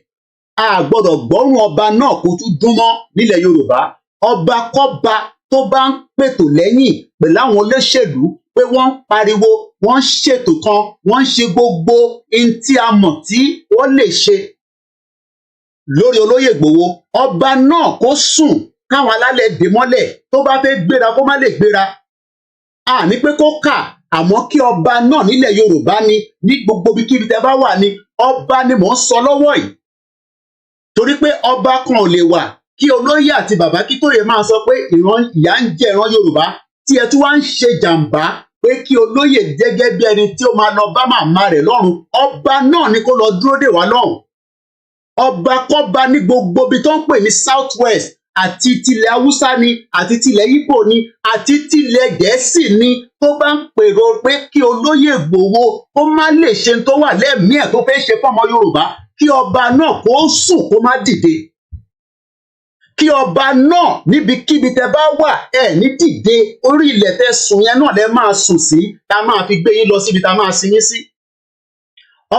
A gbọ́dọ̀ gbọ́rùn ọba náà kó tún dún mọ́ nílẹ̀ Yorùbá. Ọba kọ́ba tó bá ń pètò lẹ́yìn pẹ̀lú àwọn olóṣèlú pé wọ́n ń pariwo, wọ́n ń ṣètò kan, wọ́n ń ṣe gbogbo in tí a mọ̀ tí wọ́n lè ṣe lórí olóyè Ìgbòho, ọba náà kó sùn káwọn alálẹ̀ dè mọ́lẹ̀, tó bá fẹ́ gbéra kó má lè gbéra. A ní pé kó kà, àmọ́ kí ọba náà nílẹ̀ Yorùbá ni ní gbogbo ibikíbi tẹ́ bá wà ní ọba ni mò ń sọ lọ́wọ́ yìí. Torí pé ọba kan ò lè wà kí olóyè àti bàbá Akíntóyè máa sọ pé ìran ìyà ń jẹ ìran Yorùbá, tí ẹ tún wá ń ṣe jàǹbá pé kí olóyè gẹ́gẹ́ bí ẹni tí ó máa lọ bá màmá rẹ̀ lọ́run, ọba náà ni kó lọ dúró dè wá lọ́hùn. Ọba kọ́ba ní gbogbo ibi tó ń pè ní South West, àti tilẹ̀ Haúsá ni, àti tilẹ̀ Ìgbò ni, àti tilẹ̀ Gẹ̀ẹ́sì ni, tó bá ń pèrò pé kí olóyè Ìgbòho ó má lè ṣe tó wà lẹ́mìí ẹ̀ tó fẹ́ ṣe fọ́mọ Yorùbá, kí ọba náà kó sùn kó má dìde. Kí ọba náà níbikíbi tẹ́ bá wà ẹ̀ ní dìde, orí ilẹ̀ tẹ́ sùn yẹn náà lẹ máa sùn sí, tá máa fi gbé yín lọ síbi tá máa sin yín sí.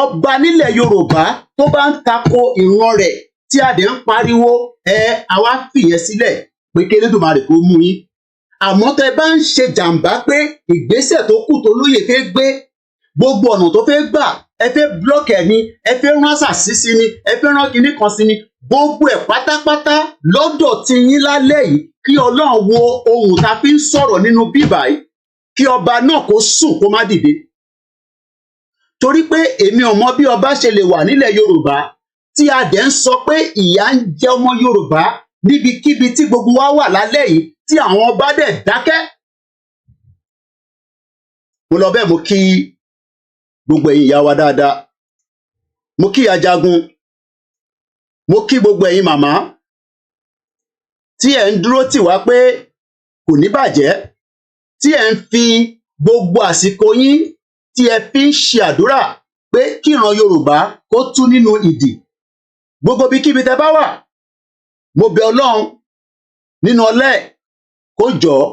Ọba nílẹ̀ Yorùbá tó bá ń tako ìran rẹ̀ tí a dẹ̀ ń pariwo àwa fìyẹn sílẹ̀ pé kí Elédùmarè kó mú yín. Àmọ́ tẹ́ bá ń ṣe jàǹbá pé ìgbésẹ̀ tó kù tó lóye fẹ́ gbé, gbogbo ọ̀nà tó fẹ́ gbà, ẹ fẹ́ blọọkì ẹ̀ ni, ẹ fẹ́ rán àṣàṣì sí ni, ẹ fẹ́ rán kinní kan sí ni, gbogbo ẹ̀ pátápátá lọ́dọ̀ ti yín lálẹ́ yìí, kí Ọlọ́run wo ohun tá fi ń sọ̀rọ̀ nínú bíbà yìí, kí ọba náà kó sùn kó má dìde. Torí pé èmi ò mọ bí ọba ṣe lè wà nílẹ̀ Yorùbá tí a dẹ̀ ń sọ pé ìyà ń jẹ ọmọ Yorùbá níbikíbi tí gbogbo wa wà lálẹ́ yìí, tí àwọn ọba dẹ̀ dákẹ́. Mo lọ bẹ́ẹ̀ mo kí gbogbo ẹ̀yin ìyá wa dáadáa, mo kí Ajagun, mo kí gbogbo ẹ̀yin màmá tí ẹ̀ ń dúró tì wá pé kò ní bàjẹ́, tí ẹ̀ ń fi gbogbo àsìkò yín tí ẹ fi ń ṣe àdúrà pé kí ìran Yorùbá kó tú nínú ìdì. Gbogbo ibikíbi tẹ́ bá wà, mo bẹ̀ Ọlọ́run nínú ọlá ẹ̀ kó jọ̀ọ́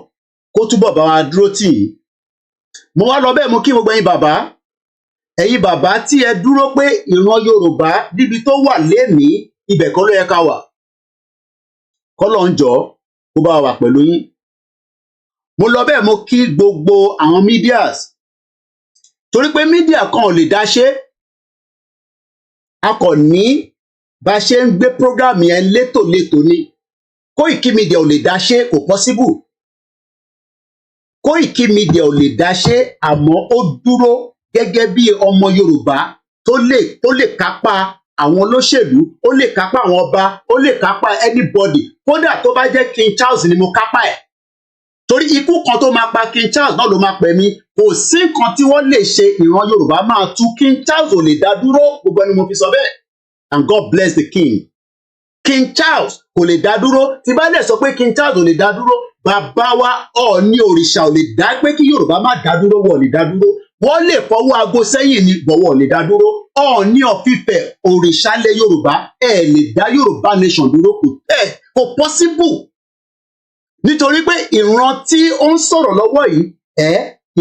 kó túbọ̀ bá wa dúró tì yín. Mo wá lọ bẹ́ẹ̀ mo kí gbogbo ẹ̀yin bàbá, ẹ̀yin bàbá tí ẹ dúró pé ìran Yorùbá níbi tó wà lénìí ibẹ̀ kọ́ ló yẹ ká wà. K'Ọlọ́run jọ̀ọ́ kó bá wà pẹ̀lú yín. Mo lọ bẹ́ẹ̀ mo kí gbogbo àwọn medias, torí pé mídíà kan ò lè dá ṣe. A kò ní bá ṣe ń gbé program yẹn létòlétò ni. Koiki Media ò lè dá ṣe, kò possible. Koiki Media ò lè dá ṣe, àmọ́ ó dúró gẹ́gẹ́ bí ọmọ Yorùbá tó lè kápá àwọn olóṣèlú, ó lè kápá àwọn ọba, ó lè kápá anybody. Kódà tó bá jẹ́ King Charles ni mo kápá ẹ̀. Torí ikú kan tó máa pa King Charles náà ló máa pẹ̀ mí. Kò sí nǹkan tí wọ́n lè ṣe ìran Yorùbá máa tú. King Charles ò lè dá dúró, gbogbo ẹni mo fi sọ bẹ́ẹ̀. And God bless the king. King Charles kò lè dá dúró. Tí bá lè sọ pé King Charles ò lè dá dúró, bàbá wa Ọọ̀ni òrìṣà ò lè dá pé kí Yorùbá má dá dúró, wọ́n lè dá dúró. Wọ́n lè fọwọ́ aago sẹ́yìn ni, bọ̀wọ̀ lè dá dúró. Ọọ̀ni of Ifẹ̀ òrìṣà lẹ̀ Yorùbá, lè dá Yorùbá nation dúró, kò possible. Nítorí pé ìran tí ó ń sọ̀rọ̀ lọ́wọ́ yìí,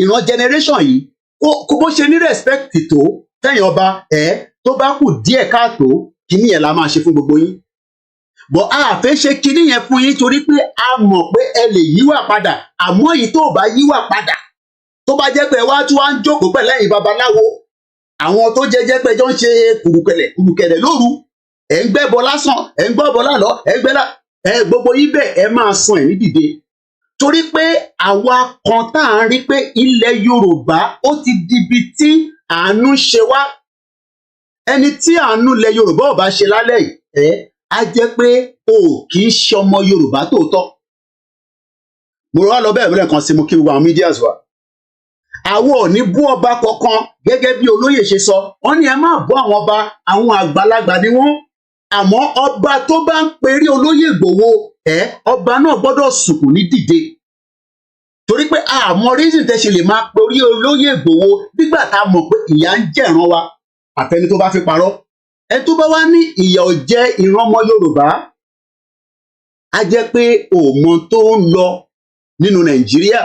ìran generation yìí, kò bó ṣe ní respect tó tẹ̀yìn ọba, tó bá kù díẹ̀ káàtó, kíní yẹn la máa ṣe fún gbogbo yín. Bọ̀ a fẹ́ ṣe kíní yẹn fún yín torí pé a mọ̀ pé ẹ lè yíwà padà, àmọ́ èyí tó bá yíwà padà, tó bá jẹ́ pé wá tún wá ń jókòó pẹ̀lú ẹ̀yin babaláwo, àwọn tó jẹ́ pé jọ ń ṣe kùrùkẹ̀lẹ̀ lóru, ẹ̀ ń gbẹ́bọ lásán, ẹ̀ ń gbọ́bọ lálọ́, ẹ̀ ń gbẹ́lá, gbogbo yín bẹ́ẹ̀ ẹ máa san ẹ̀mí dìde. Torí pé àwa kan tá à ń rí pé ilẹ̀ Yorùbá ó ti di ibi tí àánú ṣe wá. Ẹni tí àánú ilẹ̀ Yorùbá ò bá ṣe lálẹ́ yìí, á jẹ́ pé o kì í ṣe ọmọ Yorùbá tòótọ́. mo rọ́ lọ bẹ́ẹ̀ lọ́lẹ̀ kan sí mo kí gbogbo àwọn medias wa. Àwọn ò ní bú ọba kankan gẹ́gẹ́ bí olóyè ṣe sọ wọ́n ní ẹ má bú àwọn ọba àwọn àgbàlagbà ni wọ́n àmọ́ ọba tó bá ń perí olóyè Ìgbòho ọba náà gbọ́dọ̀ sùnkùn ní dìde torí pé àmọ́ reason tẹ́ ṣe lè máa perí olóyè Ìgbòho nígbà tá a mọ̀ pé ìyà ń jẹ̀ràn wa àfẹni tó bá fi parọ́ ẹ tó bá wá ní ìyà ò jẹ ìran ọmọ Yorùbá á jẹ́ pé òmọ tó ń lọ nínú Nàìjíríà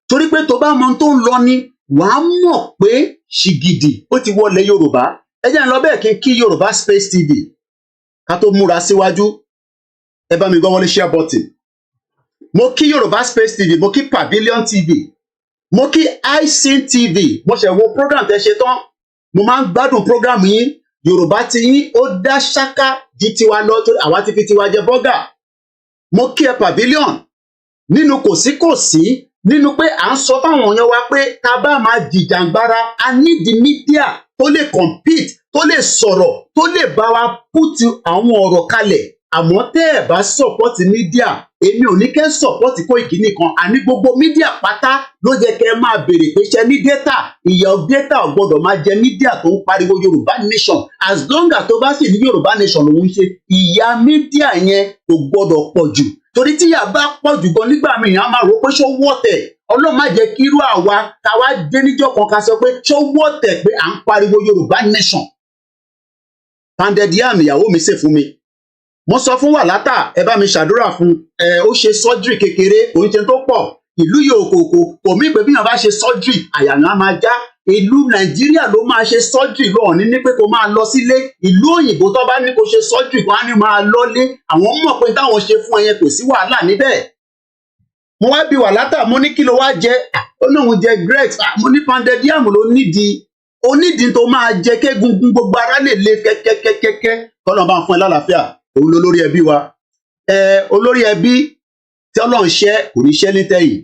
torí pé tó bá mọ tó ń lọ ní wàá mọ̀ pé ṣìgìdì ó ti wọlé Yorùbá ẹ jẹ́ ń lọ bẹ́ẹ̀ kí Yorùbá Space TV ká tó múra síwájú ẹ bá mi gbọ́ wọlé share button mo kí Yorùbá Space TV mo kí Pavilion TV mo kí iSeen TV mo ṣe wo program tẹ́ ṣe tán mo máa ń gbádùn program yín Yorùbá ti yín ó dá ṣáká di tiwa lọ torí àwa ti fi tiwa jẹ bọ́gà mo kí ẹ Pavilion nínú kòsíkòsí nínú pé à ń sọ fáwọn èèyàn wa pé ká bá máa jìjàngbara a need the media tó lè compete tó lè sọ̀rọ̀ tó lè bá wa put àwọn ọ̀rọ̀ kalẹ̀ àmọ́ tẹ́ ẹ̀ bá support media èmi ò ní kẹ́ support Koiki nìkan àní gbogbo media pátá ló jẹ́ kẹ́ máa béèrè pé ṣe ní data ìyà data ò gbọ́dọ̀ máa jẹ media tó ń pariwo Yorùbá nation as long as tó bá sì ní Yorùbá nation lòun ṣe ìyà media yẹn kò gbọ́dọ̀ pọ̀ jù torí tí ìyà bá pọ̀ jù gan nígbà míì á máa rò pé ṣó wọ́tẹ̀ Ọlọ́run má jẹ́ kí irú àwa ká wá dé níjọ́ kan ká sọ pé ṣó wọ́tẹ̀ pé à ń pariwo Yorùbá nation pounded yam ìyàwó mi ṣe fún mi mo sọ fún Wàlátà ẹ bá mi ṣàdúrà fún ó ṣe surgery kékeré kò ń ṣe tó pọ̀ ìlú yòókòkò kò mí pé bí wọn bá ṣe surgery àyànà máa já ìlú Nàìjíríà ló máa ṣe surgery lọ ní pé kó máa lọ sílé ìlú òyìnbó tó bá ní kó ṣe surgery kó á ní máa lọlé àwọn mọ̀ pé táwọn ṣe fún ẹyẹ kò sí wàhálà níbẹ̀ mo wá bi Wàlátà mo ní kí ló wá jẹ ó lóun jẹ great mo ní pounded yam ló nídìí onídìí tó máa jẹ kégungun gbogbo ara lè le kẹkẹkẹkẹ kọlọ bá ń fún ẹ lálàáfíà òun lolórí ẹbí wa olórí ẹbí tí Ọlọ́run ṣẹ́ kò ní ṣẹ́ nítẹ̀yìn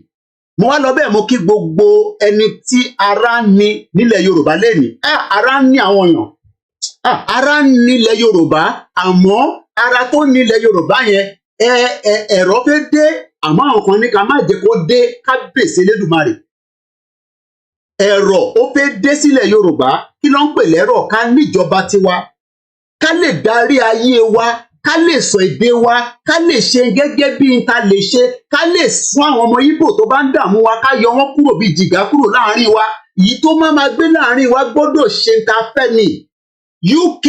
mo wá lọ bẹ́ẹ̀ mo kí gbogbo ẹni tí ara ní nílẹ̀ Yorùbá lẹ́nìí ara ní àwọn èèyàn ara nílẹ̀ Yorùbá àmọ́ ara tó nílẹ̀ Yorùbá yẹn ẹ̀rọ fẹ́ dé àmọ́ àwọn kan ní ká má jẹ́ kó dé kábíyèsí Elédùmarè ẹ̀rọ ó fẹ́ dé sílẹ̀ Yorùbá kí ló ń pè lẹ́rọ̀ ká níjọba tiwa ká lè darí ayé wa ká lè sọ èdè wa ká lè ṣe gẹ́gẹ́ bí n ta lè ṣe ká lè fún àwọn ọmọ Ìgbò tó bá ń dààmú wa ká yọ wọ́n kúrò bí jìgá kúrò láàrin wa èyí tó máa gbé láàrin wa gbọ́dọ̀ ṣe ta fẹ́ ni UK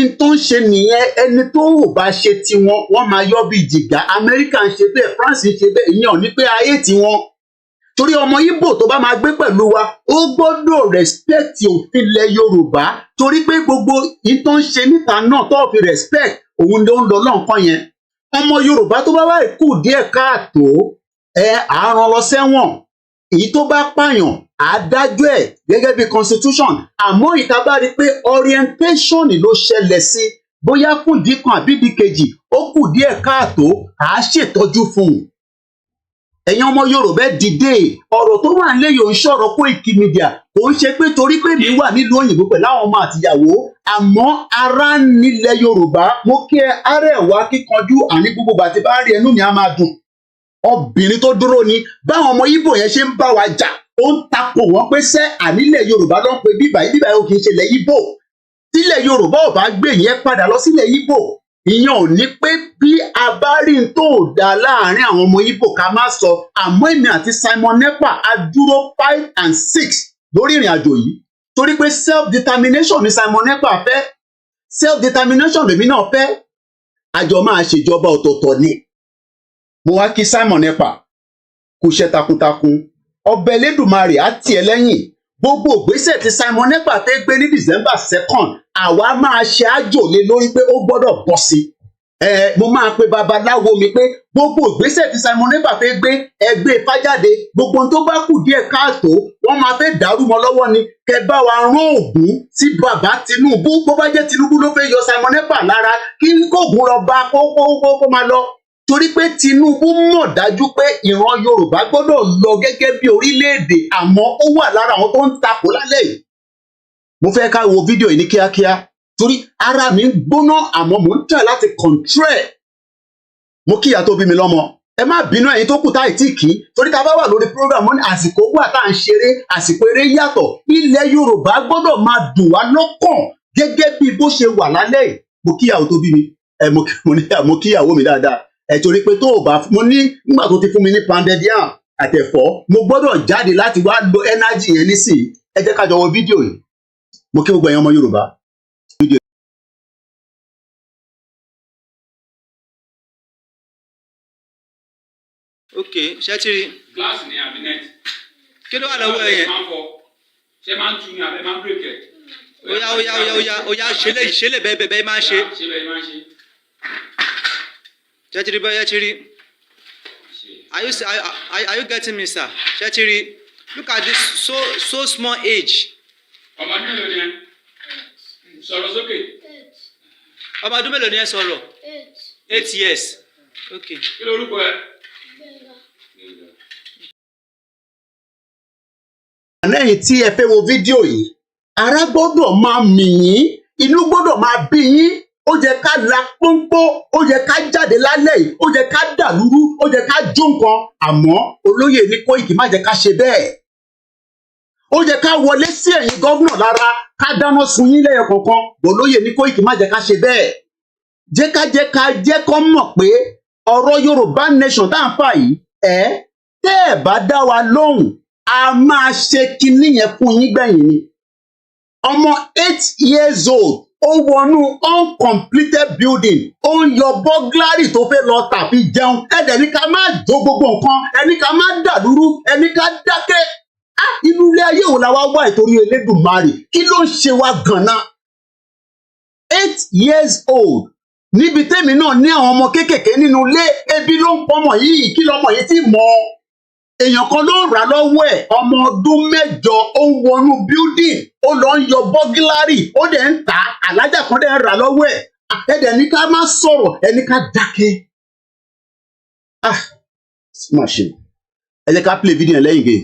n tó ń ṣe nìyẹn ẹni tó ò bá ṣe tiwọn wọ́n máa yọ bí jìgá Amẹ́ríkà ń ṣe bẹ́ẹ̀ France ń ṣe bẹ́ẹ̀ ìyẹn ò ní pé ayé tiwọn torí ọmọ Ìgbò tó bá máa gbé pẹ̀lú wa ó gbọ́dọ̀ respect òfin ilẹ̀ Yorùbá torí pé gbogbo ìtàn ń ṣe níta náà tó fi respect òun ló ń lọ lọ́nkàn yẹn ọmọ Yorùbá tó bá wà kù díẹ̀ káàtó àárọ̀ lọ sẹ́wọ̀n èyí tó bá pààyàn àádájọ́ ẹ̀ gẹ́gẹ́ bí constitution àmọ́ ìta bá rí i pé orientation ló ṣẹlẹ̀ sí bóyá fún díkan àbí díkejì ó kù díẹ̀ káàtó àá ṣètọ́jú fún un ẹ̀yin ọmọ Yorùbá dìde ọ̀rọ̀ tó wà nílẹ̀ yóò ń ṣọ̀rọ̀ koikimedia kò ń ṣe pé torí pé mi wà nílùú òyìnbó pẹ̀lú àwọn ọmọ àtìyàwó àmọ́ ara nílẹ̀ Yorùbá mo kí ẹ ara ẹ̀ wá kíkanjú àní gbogbo àti bá rí ẹnu mi á máa dùn obìnrin tó dúró ni báwọn ọmọ Ìgbò yẹn ṣe ń bá wa jà ó ń takò wọ́n pé sẹ́ ànílẹ̀ Yorùbá ló ń pe bíbà yìí kì í ṣe ilẹ̀ Ìgbò tílẹ̀ Yorùbá ò bá gbé yẹn padà lọ sílẹ̀ Ìgbò ìyẹn ò ní pé bí a bá rí n tó dá láàrin àwọn ọmọ Ìgbò ká má sọ àmọ́ èmi àti Simon Nepa a dúró 5 and 6 lórí ìrìn àjò yìí torí pé self determination ni Simon Nepa fẹ́ self determination lèmi náà fẹ́ àjọ máa ṣèjọba ọ̀tọ̀ọ̀tọ̀ ni mo wá kí Simon Nepa kú iṣẹ́ takuntakun ọbẹ̀ Elédùmarè á tì ẹ́ lẹ́yìn gbogbo ìgbésẹ̀ tí Simon Nepa fẹ́ gbé ní December 2nd àwa máa ṣe àjò lé lórí pé ó gbọ́dọ̀ bọ́ sí mo máa pe babaláwo mi pé gbogbo ìgbésẹ̀ tí Simon Nepa fẹ́ gbé ẹgbẹ́ fájáde gbogbo tó bá kù díẹ̀ káàtó wọ́n máa fẹ́ dàrú mọ́ lọ́wọ́ ni kẹ bá wa rán Ògún sí bàbá Tinubu bó bá jẹ́ Tinubu ló fẹ́ yọ Simon Nepa lára kí kóògùn lọ bá kó máa lọ torí pé Tinubu mọ̀ dájú pé ìran Yorùbá gbọ́dọ̀ lọ gẹ́gẹ́ bí orílẹ̀-èdè àmọ́ ó wà lára àwọn tó ń takò lálẹ́ yìí mo fẹ́ ká wo fídíò yìí ní kíákíá torí ara mi ń gbóná àmọ́ mò ń tẹ̀ láti control mo kíyà tó bí mi lọ́mọ ẹ má bínú ẹ̀yin tó kù táì tí kì í torí ká bá wà lórí program wọn ní àsìkò wà tá à ń ṣeré àsìkò eré yàtọ̀ ilẹ̀ Yorùbá gbọ́dọ̀ máa dùn wá lọ́kàn gẹ́gẹ́ bí bó ṣe wà lálẹ́ yìí mo kíyàwó tó bí mi mo kíyàwó mi dáadáa torí pé tó o bá mo ní nígbà tó ti fún mi ní pounded yam àtẹ̀fọ́ mo gbọ́dọ̀ jáde láti wá lo energy yẹn nísìnyí ẹ jẹ́ ká jọ wo fídíò yìí mo kí gbogbo ẹ̀yin ọmọ Yorùbá. ok ṣé ti rí. glass ni àbí net. kí ló wà lọ́wọ́ ẹ yẹn. ṣé máa ń tu ni àbẹ máa ń break ẹ. oya ṣe lè bẹ́ẹ̀ máa ń ṣe. ṣe bẹ́ẹ̀ máa ń ṣe. ṣé ti rí bẹ́ẹ̀ ti rí. Are you getting me, sir? ṣé ti rí. Look at this so small age. ọmọ ọdún mélòó ni ẹ sọ̀rọ̀ sókè. ọmọ ọdún mélòó ni ẹ sọ̀rọ̀. 8 years. ok. kí ló orúkọ ẹ. lẹ́yìn tí ẹ fẹ́ wo fídíò yìí ara gbọ́dọ̀ máa mì yín inú gbọ́dọ̀ máa bí yín ó yẹ ká la pọ́npọ́ ó yẹ ká jáde lálẹ́ yìí ó yẹ ká dàlúrú ó yẹ ká jó nǹkan àmọ́ olóyè ní Koiki má jẹ́ ká ṣe bẹ́ẹ̀ ó yẹ ká wọlé sí ẹ̀yìn gọ́vnà lára ká dáná sun yín lẹ́yọ kọ̀ọ̀kan olóyè ní Koiki má jẹ́ ká ṣe bẹ́ẹ̀ jẹ́ kó mọ̀ pé ọ̀rọ̀ Yorùbá nation tá à ń fà yìí tẹ́ ẹ̀ bá dá wa lóhùn a máa ṣe kinní yẹn fún yín gbẹ̀yìn ni ọmọ 8 years old ó wọnú uncompleted building ó ń yọ burglary tó fẹ́ lọ tàbí jẹun ẹ̀dẹ̀ ní ká má jó gbogbo nǹkan ẹni ká má dàlúrú ẹni ká dákẹ́ inú ilé ayé wo la wá wá ìtorí Elédùmarè kí ló ń ṣe wá ganan 8 years old níbi tẹ́mi náà ní àwọn ọmọ kéékèèké nínú ilé ebi ló ń pọmọ yìí kí lọmọ yìí ti mọ̀ èèyàn kan ló rà lọ́wọ́ ẹ̀ ọmọ ọdún 8 ó ń wọnú building ó lọ ń yọ bọ́gílárì ó dẹ̀ ń tà alájà kan dẹ̀ ń rà lọ́wọ́ ẹ̀ ẹ̀dẹ̀ ní ká má sọ̀rọ̀ ẹni ká dákẹ́. má ṣe ẹ jẹ́ ká play video yẹn lẹ́yìn gẹ̀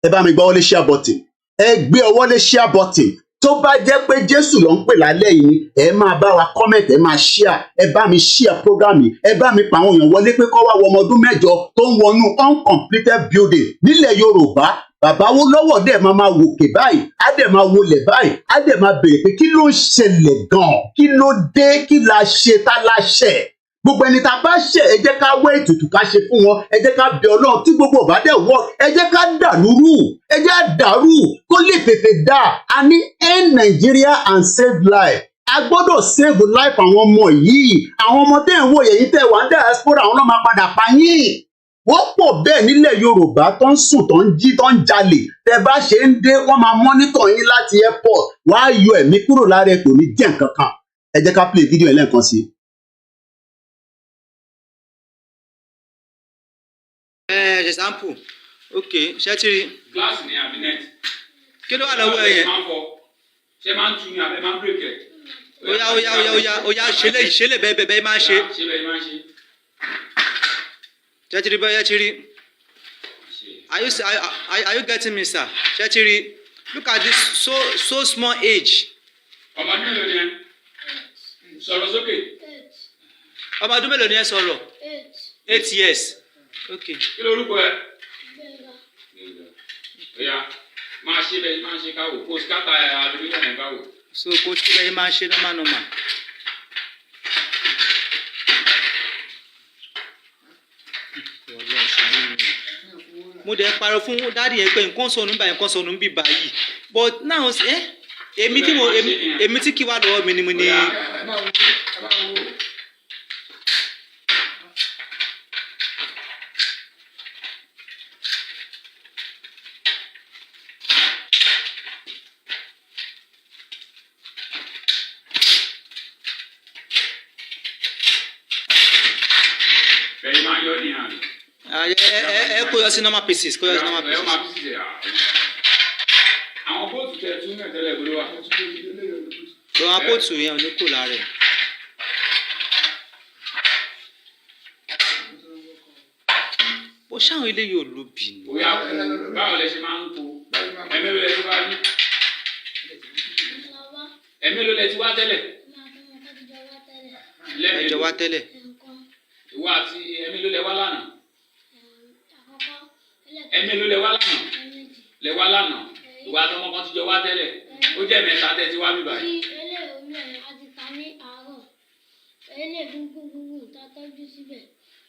ẹ bá mi gbọ́ wọlé share button ẹ gbé ọwọ́ lé share button tó bá jẹ́ pé Jésù ló ń pè lálẹ́ yìí ni ẹ máa bá wa comment ẹ máa share ẹ bá mi share program yìí ẹ bá mi pa àwọn èèyàn wọlé pé kó wá wọ ọmọ ọdún 8 tó ń wọnú uncompleted building nílẹ̀ Yorùbá bàbá wo lọ́wọ́ dẹ̀ máa wòkè báyìí á dẹ̀ máa wọlé báyìí á dẹ̀ máa béèrè pé kí ló ń ṣẹlẹ̀ gan-an kí ló dé kí la ṣe tá la ṣẹ̀ gbogbo ẹni tá a bá ṣẹ̀ ẹ jẹ́ ká wé ètùtù ká ṣe fún wọn ẹ jẹ́ ká bẹ Ọlọ́run tí gbogbo ọba dẹ̀ wọ ẹ jẹ́ ká dàlúrú ẹ jẹ́ dàrú kó lè tètè dà á ní end Nigeria and save life a gbọ́dọ̀ save life àwọn ọmọ yìí àwọn ọmọ tẹ́ ń wò yẹ̀yìn tẹ́ wà ń diaspora àwọn náà máa padà pa yín wọ́n pọ̀ bẹ́ẹ̀ nílẹ̀ Yorùbá tó ń sùn tó ń jí tó ń jalè tẹ́ bá ṣe ń dé wọ́n máa mọ́nítọ̀ yín láti airport wọ́n á yọ ẹ̀mí kúrò lára ẹ̀ kò ní jẹ́ nǹkan kan ẹ jẹ́ ká play video yẹn lẹ́ẹ̀kan sí i. example ok ṣé ti rí. glass ni àbí net. kí ló wà lọ́wọ́ ẹ yẹn. ṣé máa ń tu ni àbẹ máa ń break ẹ. oya ṣe lè bẹ́ẹ̀ máa ń ṣe. ṣe bẹ́ẹ̀ máa ń ṣe. ṣé ti rí bẹ́ẹ̀ ti rí. Are you getting me, sir? ṣé ti rí. Look at this so small age. ọmọ ọdún mélòó ni ẹ sọ̀rọ̀ sókè. ọmọ ọdún mélòó ni ẹ sọ̀rọ̀. 8 years. ok. kí ló orúkọ ẹ. oya máa ṣe bẹ́ẹ̀ máa ṣe káwò kó scatter aluminium ẹ̀ káwò. so kó tí bẹ́ẹ̀ máa ṣe normal. mo dẹ̀ parọ́ fún dáàdì yẹn pé nǹkan sọnù ń bí báyìí but now èmi tí kí wá lọ́wọ́ mi ni mo ní. kó yọ sí normal pieces kó yọ sí normal pieces. àwọn bóòtù tẹ tún náà tẹ́lẹ̀ gbóló wa. àwọn bóòtù yẹn ò ní kó lára ẹ̀. bó ṣáwọn ilé yóò lò bí ni. bóyá báwo lẹ ṣe máa ń kó ẹ̀mí ló lẹ ti wá ní. ẹ̀mí ló lẹ ti wá tẹ́lẹ̀. ẹjọ wá tẹ́lẹ̀. ìwọ àti ẹ̀mí ló lẹ wá lánàá. ẹ̀mí ló lẹ wá lánàá lẹ wá lánàá ìwà àtọmọ kan ti jọ wá tẹ́lẹ̀ ó jẹ́ mẹ́ta tẹ́ ti wá bí báyìí. àti ta ní àárọ̀ gbúngbùngbùngbùn tá a tọ́jú síbẹ̀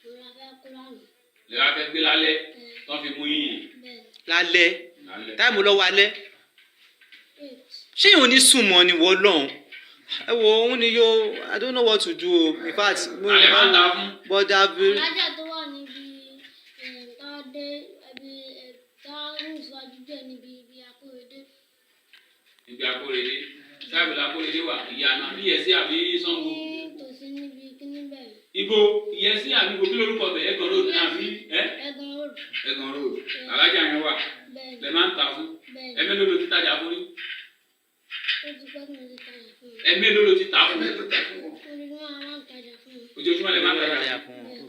ló la fẹ́ kó lánàá. lè wá fẹ́ gbé lálẹ́ tó fi mú yín. lálẹ́ táìmù lọ́wọ́ alẹ́ ṣé ìwọ̀n ní sùn mọ́ ni wọ́n lọ́hùn ẹ wo òun ni yóò I don't know what to do in fact mo ní bá wù but I've. alájà tó wà níbi tá a dé ẹbí tá a ń ṣáájú díẹ̀ níbi akóredé. ibi akóredé sáàbì lakóredé wà ìyànà bí yẹsí àbí Ṣàngó. tòsí níbi kíní bẹ́ẹ̀. ibo ìyẹsí àbí ibo kí lórúkọ bẹ Ẹ̀gàn road àbí ẹ. Ẹ̀gàn road. Ẹ̀gàn road alájà yẹn wà lẹ máa ń ta fún ẹmẹ ló ti tajà fún yín. ó ti pẹ́ kí mo ti tajà fún un. ẹmẹ ló ti ta fún yín. ojoojúmọ́ a máa ń tajà fún un. ojoojúmọ́ lè máa ń tajà fún un.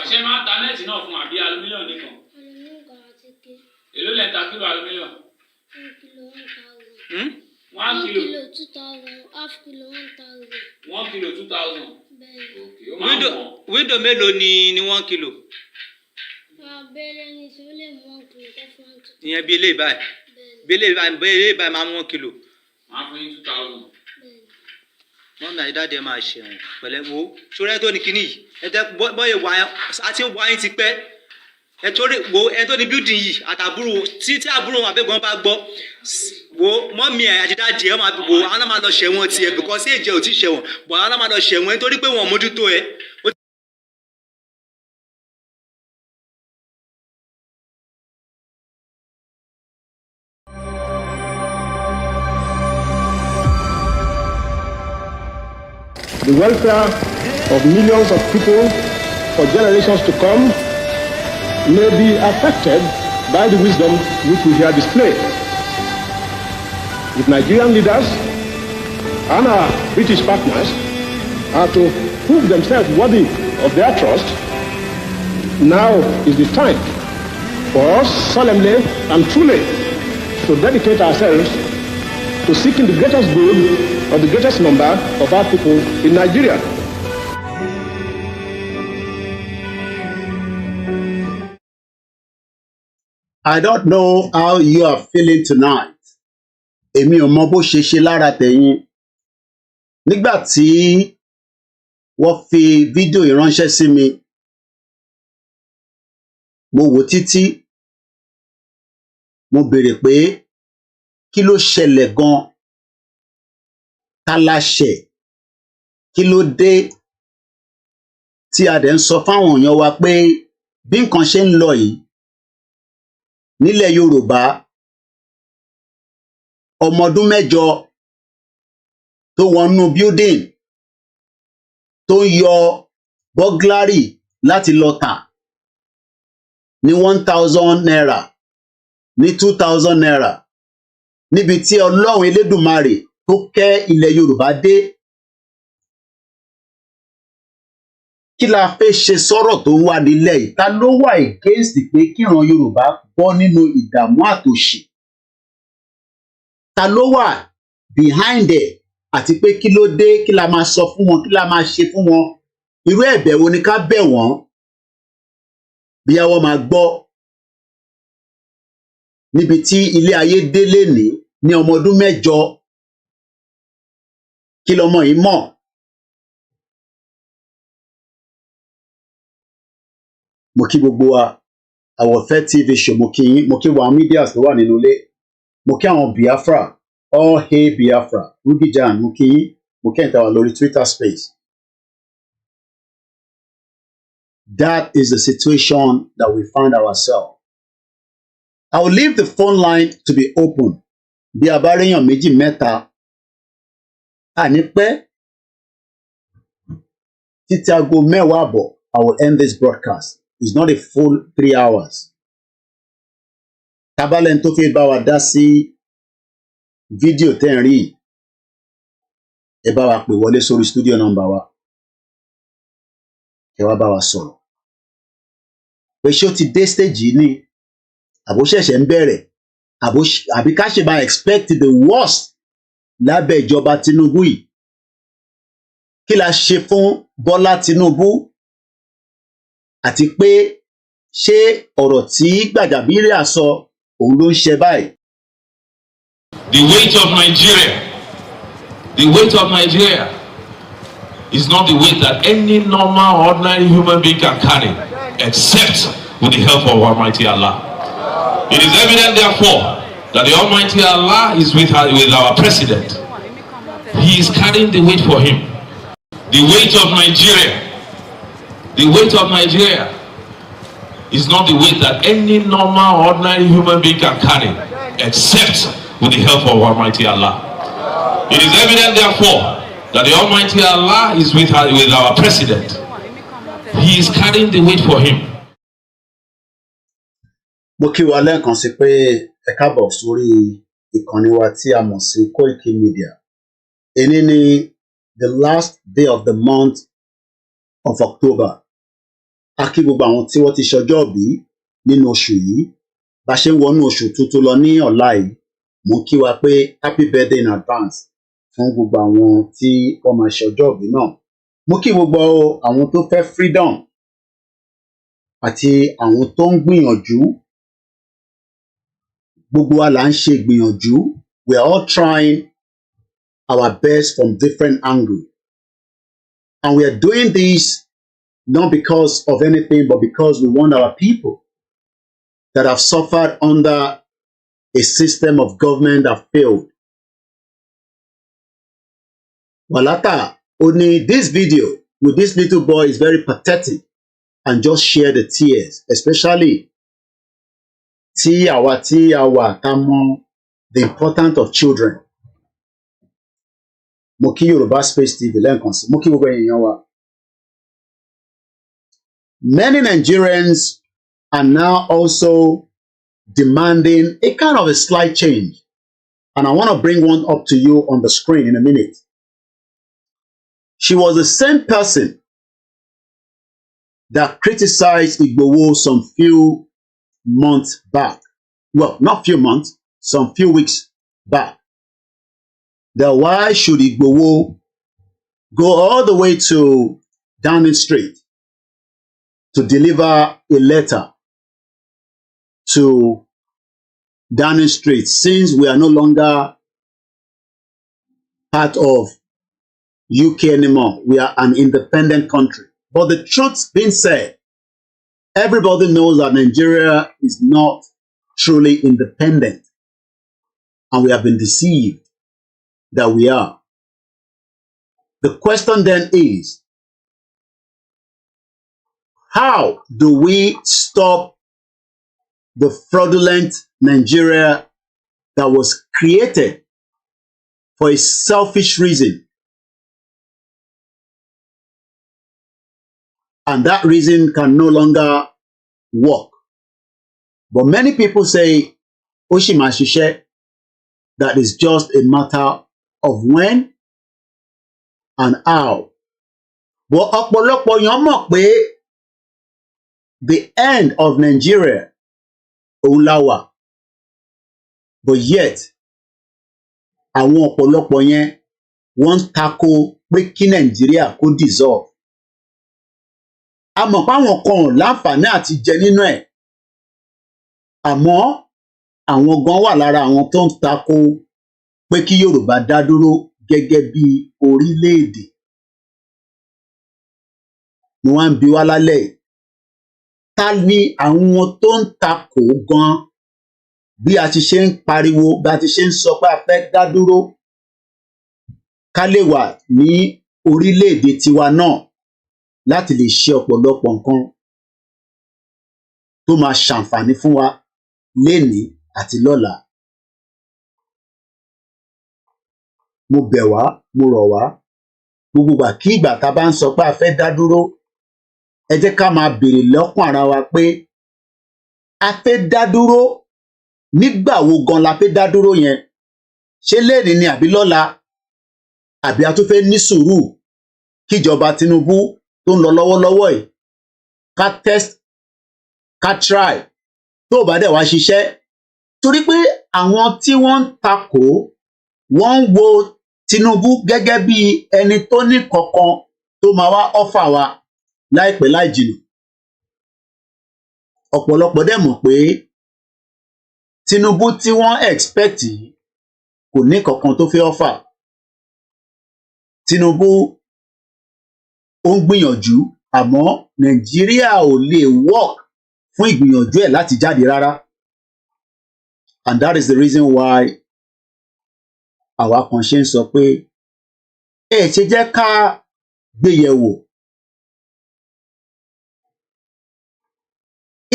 ṣé máa ń ta nẹ́ẹ̀tì náà fún àbí alumílíọ̀nù nìkan. alumílíọ̀nù kan àti ké. èló lẹ ń ta kílò alumílíọ̀nù. 1 kilo 1,000. 1 kilo 2,000. Half kilo 1,000. 1 kilo 2,000. bẹ́ẹ̀ni. window mélòó ni 1 kilo. abẹ́rẹ́ ni tí ó lè mú 1 kilo kó fún 1 kilo. ìyẹn bí eléyìí báyìí bí eléyìí báyìí máa mú 1 kilo. máa fún yín 2,000. wọ́n mi àyídáde máa ṣe ẹ̀wọ̀n pẹ̀lẹ́ wo ṣọ́rẹ́ tó ní kinní yìí ẹ tẹ́ bọ́yẹ̀ wá àti wáyé ti pẹ́ ẹ torí wo ẹ tó ní building yìí àtàbúrò tí àbúrò wọn àbẹ̀gbọ́n bá gbọ́ wo mọ́mí ẹ̀ àti dáàdì ẹ̀ máa wo àwọn náà máa lọ ṣẹ̀wọ̀n tiẹ̀ because èjì ò tí ṣẹ̀wọ̀n bọ̀ àwọn náà máa lọ ṣẹ̀wọ̀n nítorí pé wọ́n mójútó ẹ. The welfare of millions of people for generations to come may be affected by the wisdom which we here display. If Nigerian leaders and our British partners are to prove themselves worthy of their trust, now is the time for us solemnly and truly to dedicate ourselves to seeking the greatest good of the greatest number of our people in Nigeria. I don't know how you are feeling tonight. Èmi ò mọ bó ṣe ṣe lára tẹ̀yin. Nígbà tí wọ́n fi fídíò ìránṣẹ́ sí mi, mo wò títí, mo béèrè pé kí ló ṣẹlẹ̀ gan? Ta la ṣẹ̀? Kí ló dé tí a dẹ̀ ń sọ fáwọn èèyàn wa pé bí nǹkan ṣe ń lọ yìí nílẹ̀ Yorùbá ọmọ ọdún 8 tó wọnú building tó ń yọ burglary láti lọ tà ní 1,000 naira ní 2,000 naira níbi tí Ọlọ́run Elédùmarè tó kẹ́ ilẹ̀ Yorùbá dé. Kí la fẹ́ ṣe sọ́rọ̀ tó wà nílẹ̀ yìí? Ta ló wà against pé kíran Yorùbá bọ́ nínú ìdààmú àtòṣì? Ta ló wà behind ẹ̀? Àti pé kí ló dé? Kí la máa sọ fún wọn? Kí la máa ṣe fún wọn? Irú ẹ̀bẹ̀ wo ni ká bẹ̀ wọ́n? Bí àwọn máa gbọ́ níbi tí ilé ayé dé lénìí ní ọmọ ọdún 8 kí lọmọ yìí mọ̀? Mo kí gbogbo wa Àwọ̀fẹ́ TV show, mo kí yín, mo kí wa media tó wà nínú ilé, mo kí àwọn Biafra, all hail Biafra, Rugijan, mo kí yín, mo kí ẹ̀yin tá wà lórí Twitter space. That is the situation that we find ourselves. I will leave the phone line to be open. Bí a bá réyàn méjì mẹ́ta, àní pẹ́ títí aago 10:00 I will end this broadcast. It's not a full 3 hours. Tabalẹ̀ tó fi bá wa dá sí fídíò tẹ́ ń rí, ẹ bá wa pè wọlé sórí studio number wa. Ẹ wá bá wa sọ̀rọ̀. Pé ṣé ó ti dé stage yìí ni? Àbó ṣẹ̀ṣẹ̀ ń bẹ̀rẹ̀? Àbí ká ṣe máa expect the worst lábẹ́ ìjọba Tinubu yìí? Kí la ṣe fún Bọ́lá Tinubu? Àti pé ṣé ọ̀rọ̀ tí Gbàjàbíàmílà sọ òun ló ń ṣe báyìí. The weight of Nigeria is not the weight that any normal, ordinary human being can carry, except with the help of Almighty Allah. It is evident, therefore, that the Almighty Allah is with our president. He is carrying the weight for him. The weight of Nigeria is not the weight that any normal, ordinary human being can carry, except with the help of Almighty Allah. It is evident, therefore, that the Almighty Allah is with our president. He is carrying the weight for him. Mo kí wa lẹ́ẹ̀kan sí pé ẹ káàbọ̀ sórí ìkànnì wa tí a mọ̀ sí Koiki Media. Èní ni the last day of the month of October. A kí gbogbo àwọn tí wọ́n ti ṣọjọ́ ìbí nínú oṣù yìí. Bá ṣe ń wọnú oṣù tuntun lọ ní ọ̀la yìí, mo kí wa pé happy birthday in advance fún gbogbo àwọn tí wọ́n máa ṣọjọ́ ìbí náà. Mo kí gbogbo àwọn tó fẹ́ freedom àti àwọn tó ń gbìyànjú. Gbogbo wa là ń ṣe gbìyànjú. We are all trying our best from different angles. And we are doing this not because of anything, but because we want our people that have suffered under a system of government that failed. Walata, only this video with this little boy is very pathetic, and just share the tears, especially the importance of children. Mo kí Yoruba Space TV lẹ́ẹ̀kan sí, mo kí gbogbo èèyàn wa. Many Nigerians are now also demanding a kind of a slight change. And I want to bring one up to you on the screen in a minute. She was the same person that criticized Igboho some few months back. Well, not few months, some few weeks back. That why should Igboho go all the way to Downing Street to deliver a letter to Downing Street, since we are no longer part of UK anymore. We are an independent country. But the truth being said, everybody knows that Nigeria is not truly independent. And we have been deceived that we are. The question then is, how do we stop the fraudulent Nigeria that was created for a selfish reason? And that reason can no longer work. But many people say, Oshimashishe, that is just a matter of when and how. But ọ̀pọ̀lọpọ̀ èèyàn mọ̀ pé the end of Nigeria òun la wà. But yet, àwọn ọ̀pọ̀lọpọ̀ yẹn wọ́n ń tako pé kí Nàìjíríà kó dissolve. A mọ̀ páwọn kan ò láǹfààní àti jẹ nínú ẹ̀. Àmọ́ àwọn gan wà lára àwọn tó ń tako pé kí Yorùbá dá dúró gẹ́gẹ́ bí orílẹ̀-èdè. Mo wá ń bi wá lálẹ́ yìí. Ta ni àwọn tó ń tako gan bí a ti ṣe ń pariwo, bí a ti ṣe ń sọ pé a fẹ́ dá dúró ká lè wà ní orílẹ̀-èdè tiwa náà láti lè ṣe ọ̀pọ̀lọpọ̀ nǹkan tó máa ṣàǹfààní fún wa lénìí àti lọ́la. Mo bẹ̀ wá, mo rọ̀ wá, gbogbo ìgbà kí ìgbà tá a bá ń sọ pé a fẹ́ dá dúró, ẹ jẹ́ ká máa béèrè lọ́kàn ara wa pé a fẹ́ dá dúró nígbà wo gan la fẹ́ dá dúró yẹn? Ṣé lénìí ni àbí lọ́la? Àbí a tún fẹ́ ní sùúrù kíjọba Tinubu tó ń lọ lọ́wọ́lọ́wọ́ yìí ká test, ká try, tó bá dẹ̀ wá ṣiṣẹ́? Torí pé àwọn tí wọ́n ń takò wọ́n ń wo Tinubu gẹ́gẹ́ bí ẹni tó ní kankan tó máa wá ọ́fà wa láìpẹ́ láì jìnnà. ọ̀pọ̀lọpọ̀ dẹ̀ mọ̀ pé Tinubu tí wọ́n expect yìí kò ní kankan tó fẹ́ offer. Tinubu ó ń gbìyànjú àmọ́ Nàìjíríà ò lè work fún ìgbìyànjú ẹ̀ láti jáde rárá, and that is the reason why àwa kan ṣe ń sọ pé ṣe jẹ́ ká gbé yẹ̀wò.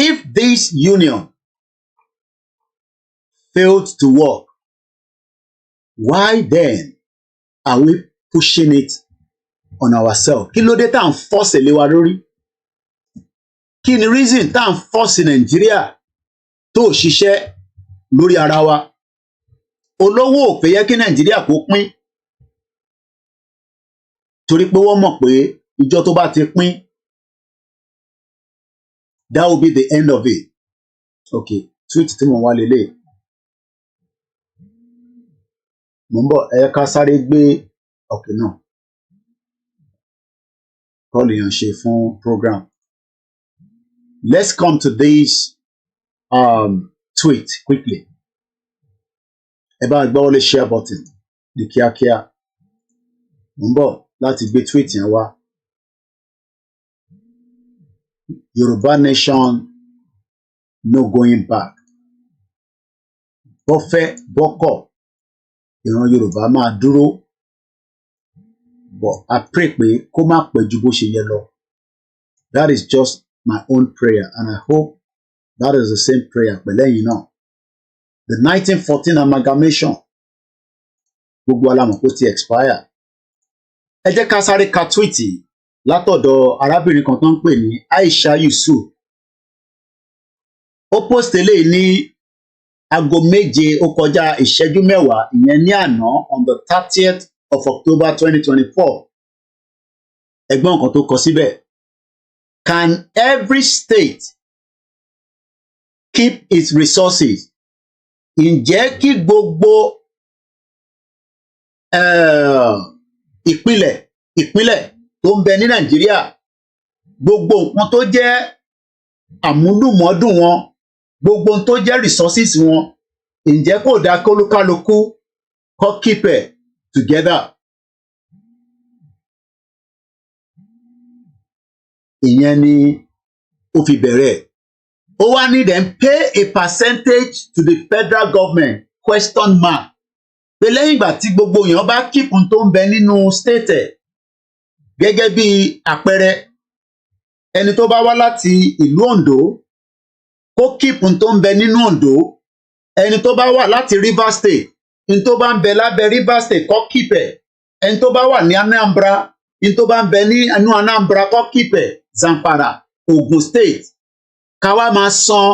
If this union failed to work, why then are we pushing it on ourselves? Kí ló dé tá à ń force lé wa lórí? Kí ni reason tá à ń force Nàìjíríà tó ṣiṣẹ́ lórí ara wa? Olówó ò fẹ́ yẹ kí Nàìjíríà kó pín, torí pé wọ́n mọ̀ pé ìjọ tó bá ti pín, that will be the end of it. Okay, tweet tí mo wá lélẹ̀. Mo ń bọ̀ ká sáré gbé okay náà. Call èèyàn ṣe fún program. Let's come to this tweet quickly. Ẹ bá gbọ́ wọlé share button ní kíákíá. Mo ń bọ̀ láti gbé tweet yẹn wá. Yoruba nation no going back. Bọ́fẹ́ bọ́kọ̀ ìran Yorùbá máa dúró. But I pray pé kó má pẹ́ ju bó ṣe yẹ lọ. That is just my own prayer, and I hope that is the same prayer pẹ̀lẹ́yìn náà. The 1914 amalgamation, gbogbo alamọ̀ kó ti expire. Ẹ jẹ́ ká sáré ka túwìtì látọ̀dọ̀ arábìnrin kan tó ń pè ní Aisha Yusuf. Ó post eléyìí ní aago 7 ó kọjá ìṣẹ́jú 10 ìyẹn ní àná on the 30th of October 2024. Ẹgbọ́n nǹkan tó kọ síbẹ̀. Can every state keep its resources? Ǹjẹ́ kí gbogbo ìpínlẹ̀ tó ń bẹ ní Nàìjíríà, gbogbo nǹkan tó jẹ́ àmúlùmọ́dùn wọn, gbogbo nǹkan tó jẹ́ resources wọn, ǹjẹ́ kò dá kólúkálukú kó keep it together? Ìyẹn ni ó fi bẹ̀rẹ̀. Ó wá ní dem pay a percentage to the federal government ? Pé lẹ́yìn ìgbà tí gbogbo èèyàn bá keep n tó ń bẹ nínú state ẹ̀, gẹ́gẹ́ bí àpẹẹrẹ ẹni tó bá wá láti ìlú Ondo kó keep n tó ń bẹ nínú Ondo, ẹni tó bá wà láti Rivers State n tó bá ń bẹ lábẹ́ Rivers State kó keep ẹ̀, ẹni tó bá wà ní Anambra n tó bá ń bẹ ní inú Anambra kó keep ẹ̀, Zamfara, Ogun State, ká wá máa san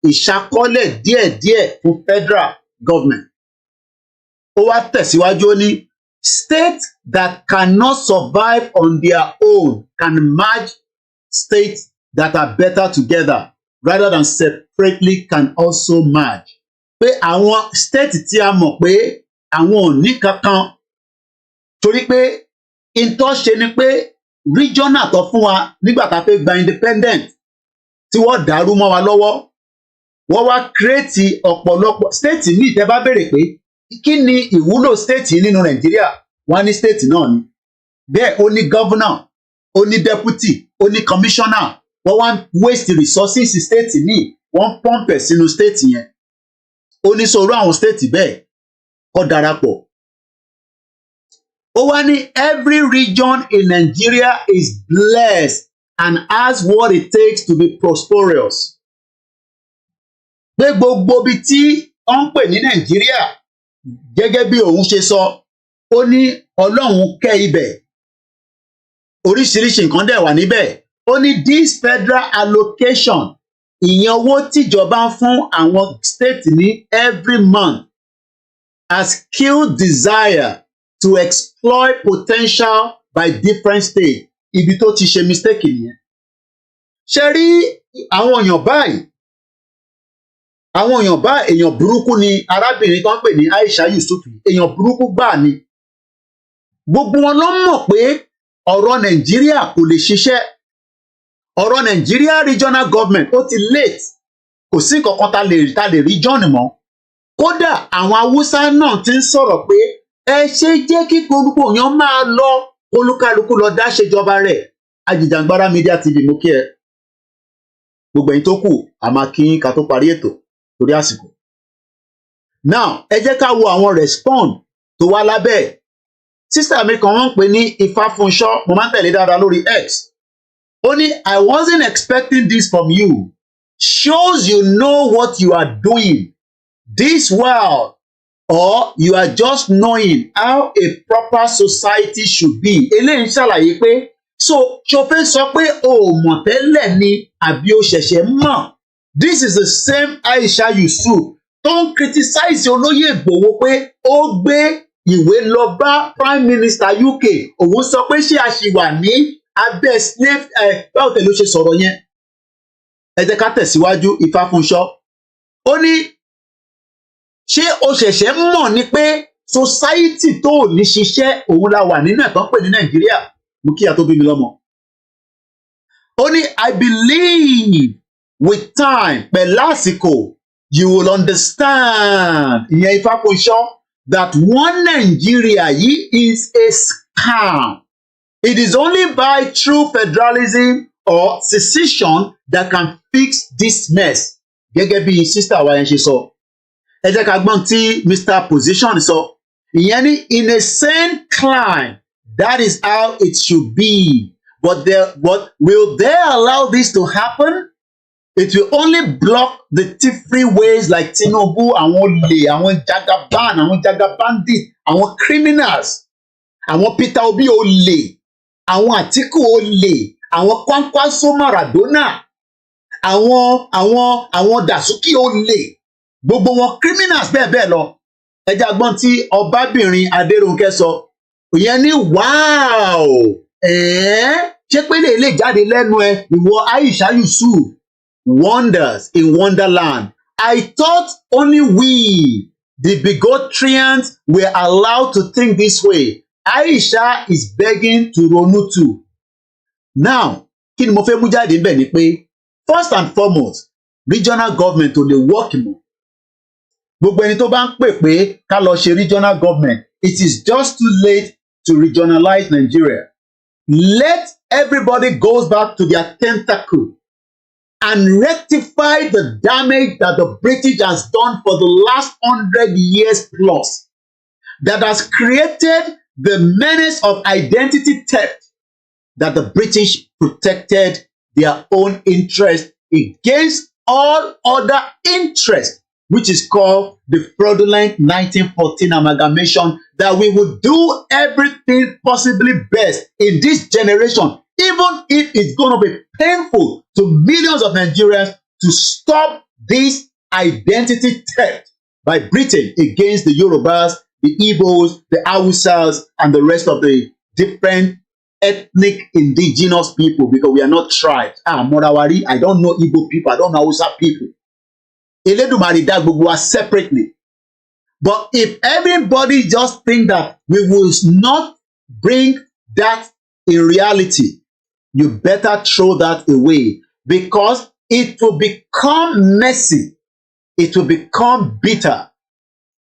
ìṣàkọọ́lẹ̀ díẹ̀díẹ̀ fún federal government. Ó wá tẹ̀síwájú ó ní states that cannot survive on their own can merge states that are better together rather than separately can also merge. Pé àwọn state tí a mọ̀ pé àwọn ò ní kankan, torí pé ìtọ́ ṣe ni pé regional tó fún wa nígbà tá a fẹ́ gba independent tí wọ́n dàrú mọ́ wa lọ́wọ́, wọ́n wá create ọ̀pọ̀lọpọ̀ state míì. Tẹ́ bá béèrè pé kí ni ìwúlò state yìí nínú Nàìjíríà, wọ́n ní state náà ni. Bẹ́ẹ̀ ó ní governor, ó ní deputy, ó ní commissioner, wọ́n wá waste resources state míì, wọ́n pump ẹ̀ sínú state yẹn. Ó ní sọ̀rọ̀ àwọn state bẹ́ẹ̀ kó darapọ̀. Ó wá ní every region in Nigeria is blessed and has what it takes to be prosperous. Pé gbogbo ibi tí wọ́n ń pè ní Nàìjíríà, gẹ́gẹ́ bí òun ṣe sọ, ó ní Ọlọ́run kẹ́ ibẹ̀, oríṣiríṣi nǹkan dẹ̀ wà níbẹ̀. Ó ní this federal allocation, ìyẹn owó tíjọba ń fún àwọn state ní every month, has killed desire to exploit potential by different states. Ibi tó ti ṣe mistake nìyẹn. Ṣé rí àwọn èèyàn bá èèyàn burúkú ni arábìnrin tó ń pè ní Aisha Yusuf, èèyàn burúkú gbà ni. Gbogbo wọn ló mọ̀ pé ọ̀rọ̀ Nàìjíríà kò lè ṣiṣẹ́. Ọ̀rọ̀ Nàìjíríà regional government ó ti late kò sí nǹkan kan tá lè rí John mọ́. Kódà àwọn Haúsá náà ti ń sọ̀rọ̀ pé ẹ ṣe jẹ́ kí gbogbo èèyàn máa lọ olúkálukú lọ dá ṣèjọba rẹ̀. Ajìjàngbara Media TV mo kí ẹ. Gbogbo ẹ̀yin tó kù a máa kí yín ká tó parí ètò torí àsìkò. Now ẹ jẹ́ ká wo àwọn respond tó wá lábẹ́. Sísá mi kan wọ́n ń pè ní Ifáfúnṣọ́, mo máa ń tẹ̀lé dáadáa lórí X. Ó ní I wasn't expecting this from you. Shows you know what you are doing this well, or you are just knowing how a proper society should be. Eléyìí ń ṣàlàyé pé so ṣòfin sọ pé o ò mọ̀ tẹ́lẹ̀ ni àbí o ṣẹ̀ṣẹ̀ mọ̀. This is the same Aisha Yusuf tó ń criticize olóyè Ìgbòho pé ó gbé ìwé lọ bá Prime Minister UK. Òun sọ pé ṣé a ṣì wà ní abẹ́ slave báwo tẹ̀lé ó ṣe sọ̀rọ̀ yẹn. Ẹ jẹ́ ká tẹ̀síwájú. Ifáfúnṣọ́ ó ní ṣé o ṣẹ̀ṣẹ̀ mọ̀ ni pé society tó ò ní ṣiṣẹ́ òun la wà nínú ẹ̀ tán pè ní Nàìjíríà. Mo kíyà tó bí mi lọ́mọ. Ó ní I believe with time pẹ̀lú àsìkò you will understand ìyẹn Ifáfúnṣọ́ that one Nigeria yìí is a scam. It is only by true federalism or secession that can fix this mess. Gẹ́gẹ́ bí sister wa yẹn ṣe sọ. Ẹ jẹ́ ká gbọ́n tí Mr. Position sọ. Ìyẹn ní in a sane climb, that is how it should be. But will they allow this to happen? It will only block the thief-free ways like Tinubu, àwọn olè, àwọn jagaban, àwọn jagabandit, àwọn criminals, àwọn Peter Obi olè, àwọn Atiku olè, àwọn Kwankwaso Maradona, àwọn Dasuki olè, gbogbo wọn criminals bẹ́ẹ̀ bẹ́ẹ̀ lọ. Ẹ jẹ́ agbọ́n tí ọbabìnrin Adérónkẹ́ sọ. Ìyẹn ní wow ṣé pé lè jáde lẹ́nu ẹ ìwọ Aisha Yusuf. Wonders in Wonderland. I thought only we, the bigotrians, were allowed to think this way. Aisha is begging to ronú too. Now, kí ni mo fẹ́ mú jáde níbẹ̀ ni pé first and foremost, regional government ò lè work mọ́. Gbogbo ẹni tó bá ń pè pé ká lọ ṣe regional government, it is just too late to regionalize Nigeria. Let everybody go back to their tentacle and rectify the damage that the British has done for the last 100 years plus, that has created the menace of identity theft, that the British protected their own interest against all other interests, which is called the fraudulent 1914 amalgamation, that we would do everything possibly best in this generation, even if it's going to be painful to millions of Nigerians, to stop this identity theft by Britain against the Yorubas, the Igbos, the Hausas, and the rest of the different ethnic indigenous people, because we are not tribes. Morawari, I don't know Igbo people, I don't know Hausa people. Eledumare dá gbogbo wa separately. But if everybody just think that we will not bring that in reality, you better throw that away, because it will become messy. It will become bitter,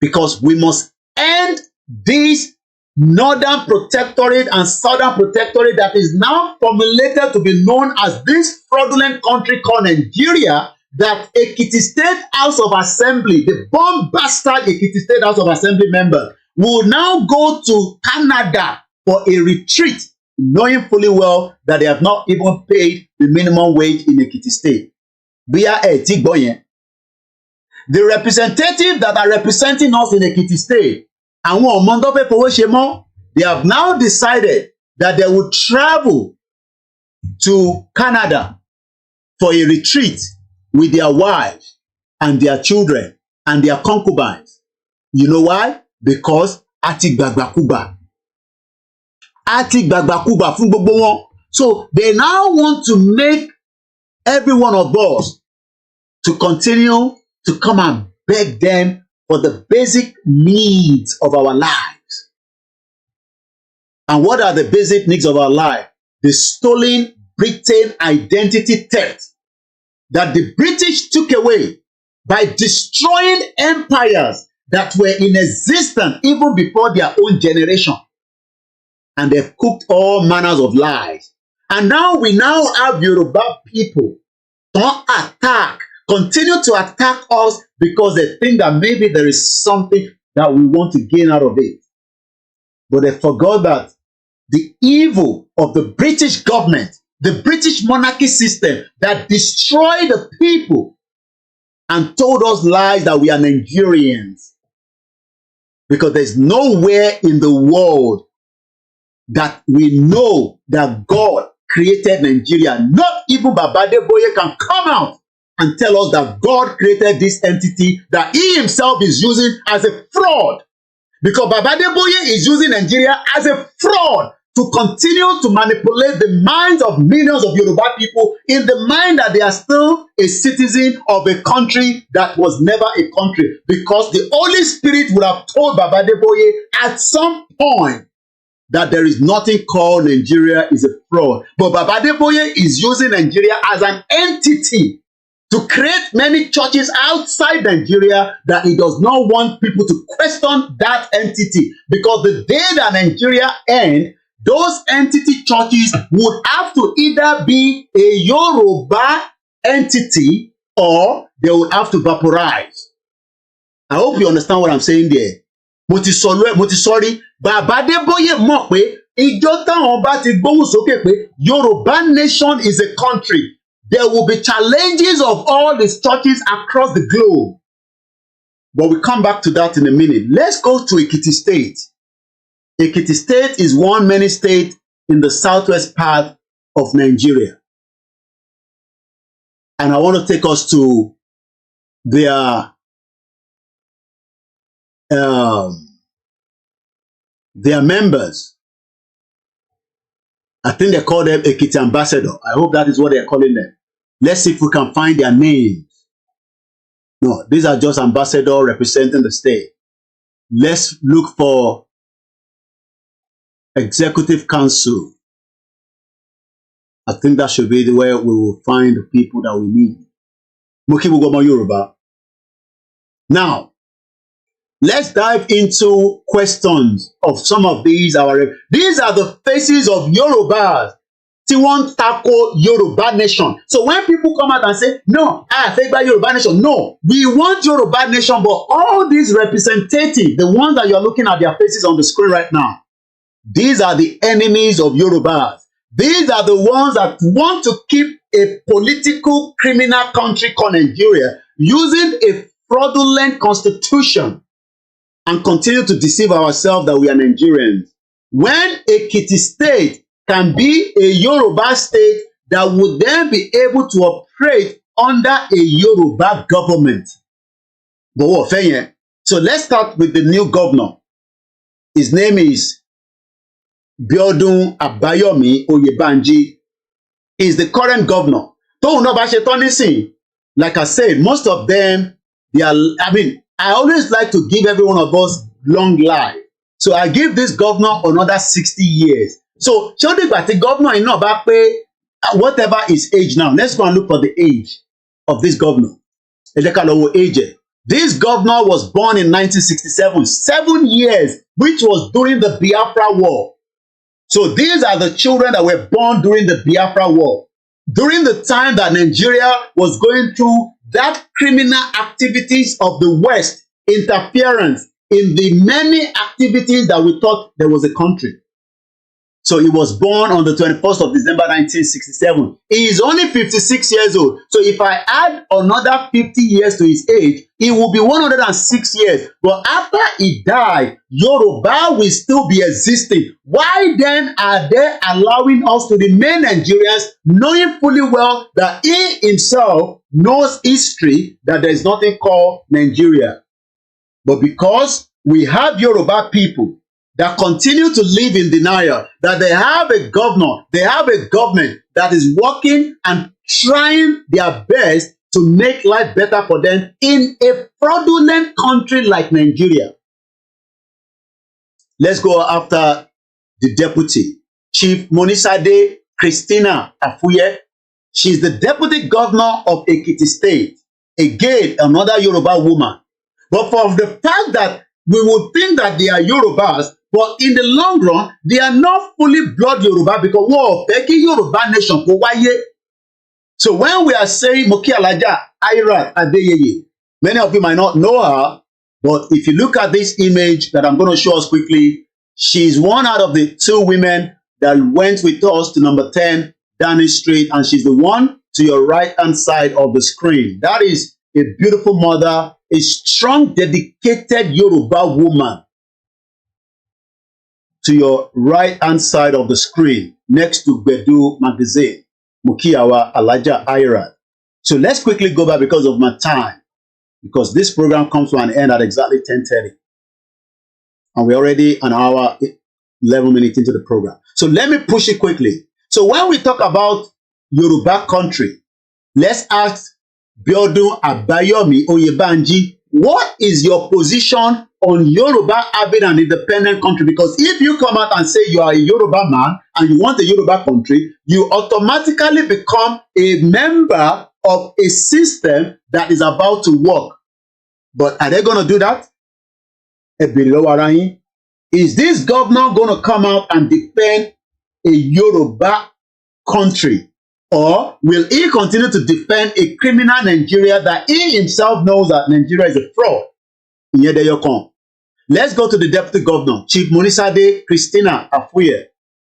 because we must end this Northern Protectorate and Southern Protectorate that is now formulated to be known as this fraudulent country called Nigeria, that Ekiti State House of Assembly, the bomb bastard Ekiti State House of Assembly member, will now go to Canada for a retreat, knowing fully well that they have not even paid the minimum wage in Ekiti State. The representatives that are representing us in Ekiti State, they have now decided that they will travel to Canada for a retreat with their wives and their children and their concubines. You know why? Because ati gbagbakuba fún gbogbo wọn. So they now want to make every one of us to continue to come and beg them for the basic needs of our lives. And what are the basic needs of our life? The stolen Britain identity theft that the British took away by destroying empires that were in existence even before their own generation. And they've cooked all manners of lies. And now we have Yoruba people don't continue to attack us because they think that maybe there is something that we want to gain out of it. But they forgot that the evil of the British government, the British monarchy system that destroyed the people and told us lies that we are Nigerians. Because there's nowhere in the world that we know that God created Nigeria. Not even Baba Adeboye can come out and tell us that God created this entity that he himself is using as a fraud. Because Baba Adeboye is using Nigeria as a fraud to continue to manipulate the minds of millions of Yoruba people in the mind that they are still a citizen of a country that was never a country. Because the Holy Spirit would have told Baba Adeboye at some point that there is nothing called Nigeria is a fraud. But Baba Adeboye is using Nigeria as an entity to create many churches outside Nigeria that he does not want people to question that entity. Because the day that Nigeria ends, those entity churches would have to either be a Yoruba entity or they would have to vaporize. I hope you understand what I'm saying there. Mo ti sorry, Baba Adeboye mọ̀ pé ìjọ táwọn bá ti gbóhùn sókè pé Yoruba nation is a country, there will be challenges of all these churches across the globe. But we'll come back to that in a minute. Let's go to Ekiti State. Ekiti State is one many state in the southwest part of Nigeria. And I want to take us to their members. I think they call them Ekiti ambassador. I hope that is what they're calling them. Let's see if we can find their names. No, these are just ambassadors representing the state. Let's look for executive council. I think that should be the way we will find the people that we need. Mukibugomo Yoruba. Now, let's dive into questions of some of these. These are the faces of Yorubas. Tiwon Tako Yoruba nation. So when people come out and say, no, I think by Yoruba nation. No, we want Yoruba nation, but all these representatives, the ones that you're looking at their faces on the screen right now, these are the enemies of Yorubas. These are the ones that want to keep a political criminal country called Nigeria using a fraudulent constitution and continue to deceive ourselves that we are Nigerians. When Ekiti State can be a Yoruba state that would then be able to operate under a Yoruba government. So let's start with the new governor. His name is Biodun Abayomi Oyebanji. Is the current governor. Like I said, most of them, I always like to give every one of us long life. So I give this governor another 60 years. So, the governor is not back pay whatever his age now. Let's go and look for the age of this governor. This governor was born in 1967, 7 years, which was during the Biafra War. So these are the children that were born during the Biafra War. During the time that Nigeria was going through that criminal activities of the West, interference in the many activities that we thought there was a country. So he was born on the 21st of December 1967. He is only 56 years old. So if I add another 50 years to his age, he will be 106 years. But after he died, Yoruba will still be existing. Why then are they allowing us to remain Nigerians, knowing fully well that he himself knows history, that there is nothing called Nigeria? But because we have Yoruba people that continue to live in denial, that they have a governor, they have a government that is working and trying their best to make life better for them in a fraudulent country like Nigeria. Let's go after the deputy, Chief Monisade Christina Afuye. She's the deputy governor of Ekiti State. Again, another Yoruba woman. But for the fact that we would think that they are Yorubas, but in the long run, they are not fully blood Yoruba because we're begging Yoruba nation for why. So when we are saying Moki Alaja Irat Adeyeye, many of you might not know her, but if you look at this image that I'm going to show us quickly, she's one out of the two women that went with us to number 10 Downing Street, and she's the one to your right-hand side of the screen. That is a beautiful mother, a strong, dedicated Yoruba woman to your right-hand side of the screen, next to Bedu magazine, Mukiawa Alaja Irat. So let's quickly go back because of my time, because this program comes to an end at exactly 10:30. And we're already an hour, 11 minutes into the program. So let me push it quickly. So when we talk about Yoruba country, let's ask Biodun Abayomi Oyebanji, what is your position on Yoruba having an independent country? Because if you come out and say you are a Yoruba man and you want a Yoruba country, you automatically become a member of a system that is about to work. But are they going to do that? Is this governor going to come out and defend a Yoruba country? Or will he continue to defend a criminal Nigeria that he himself knows that Nigeria is a fraud? Let's go to the deputy governor, Chief Monisade Christina Afuye.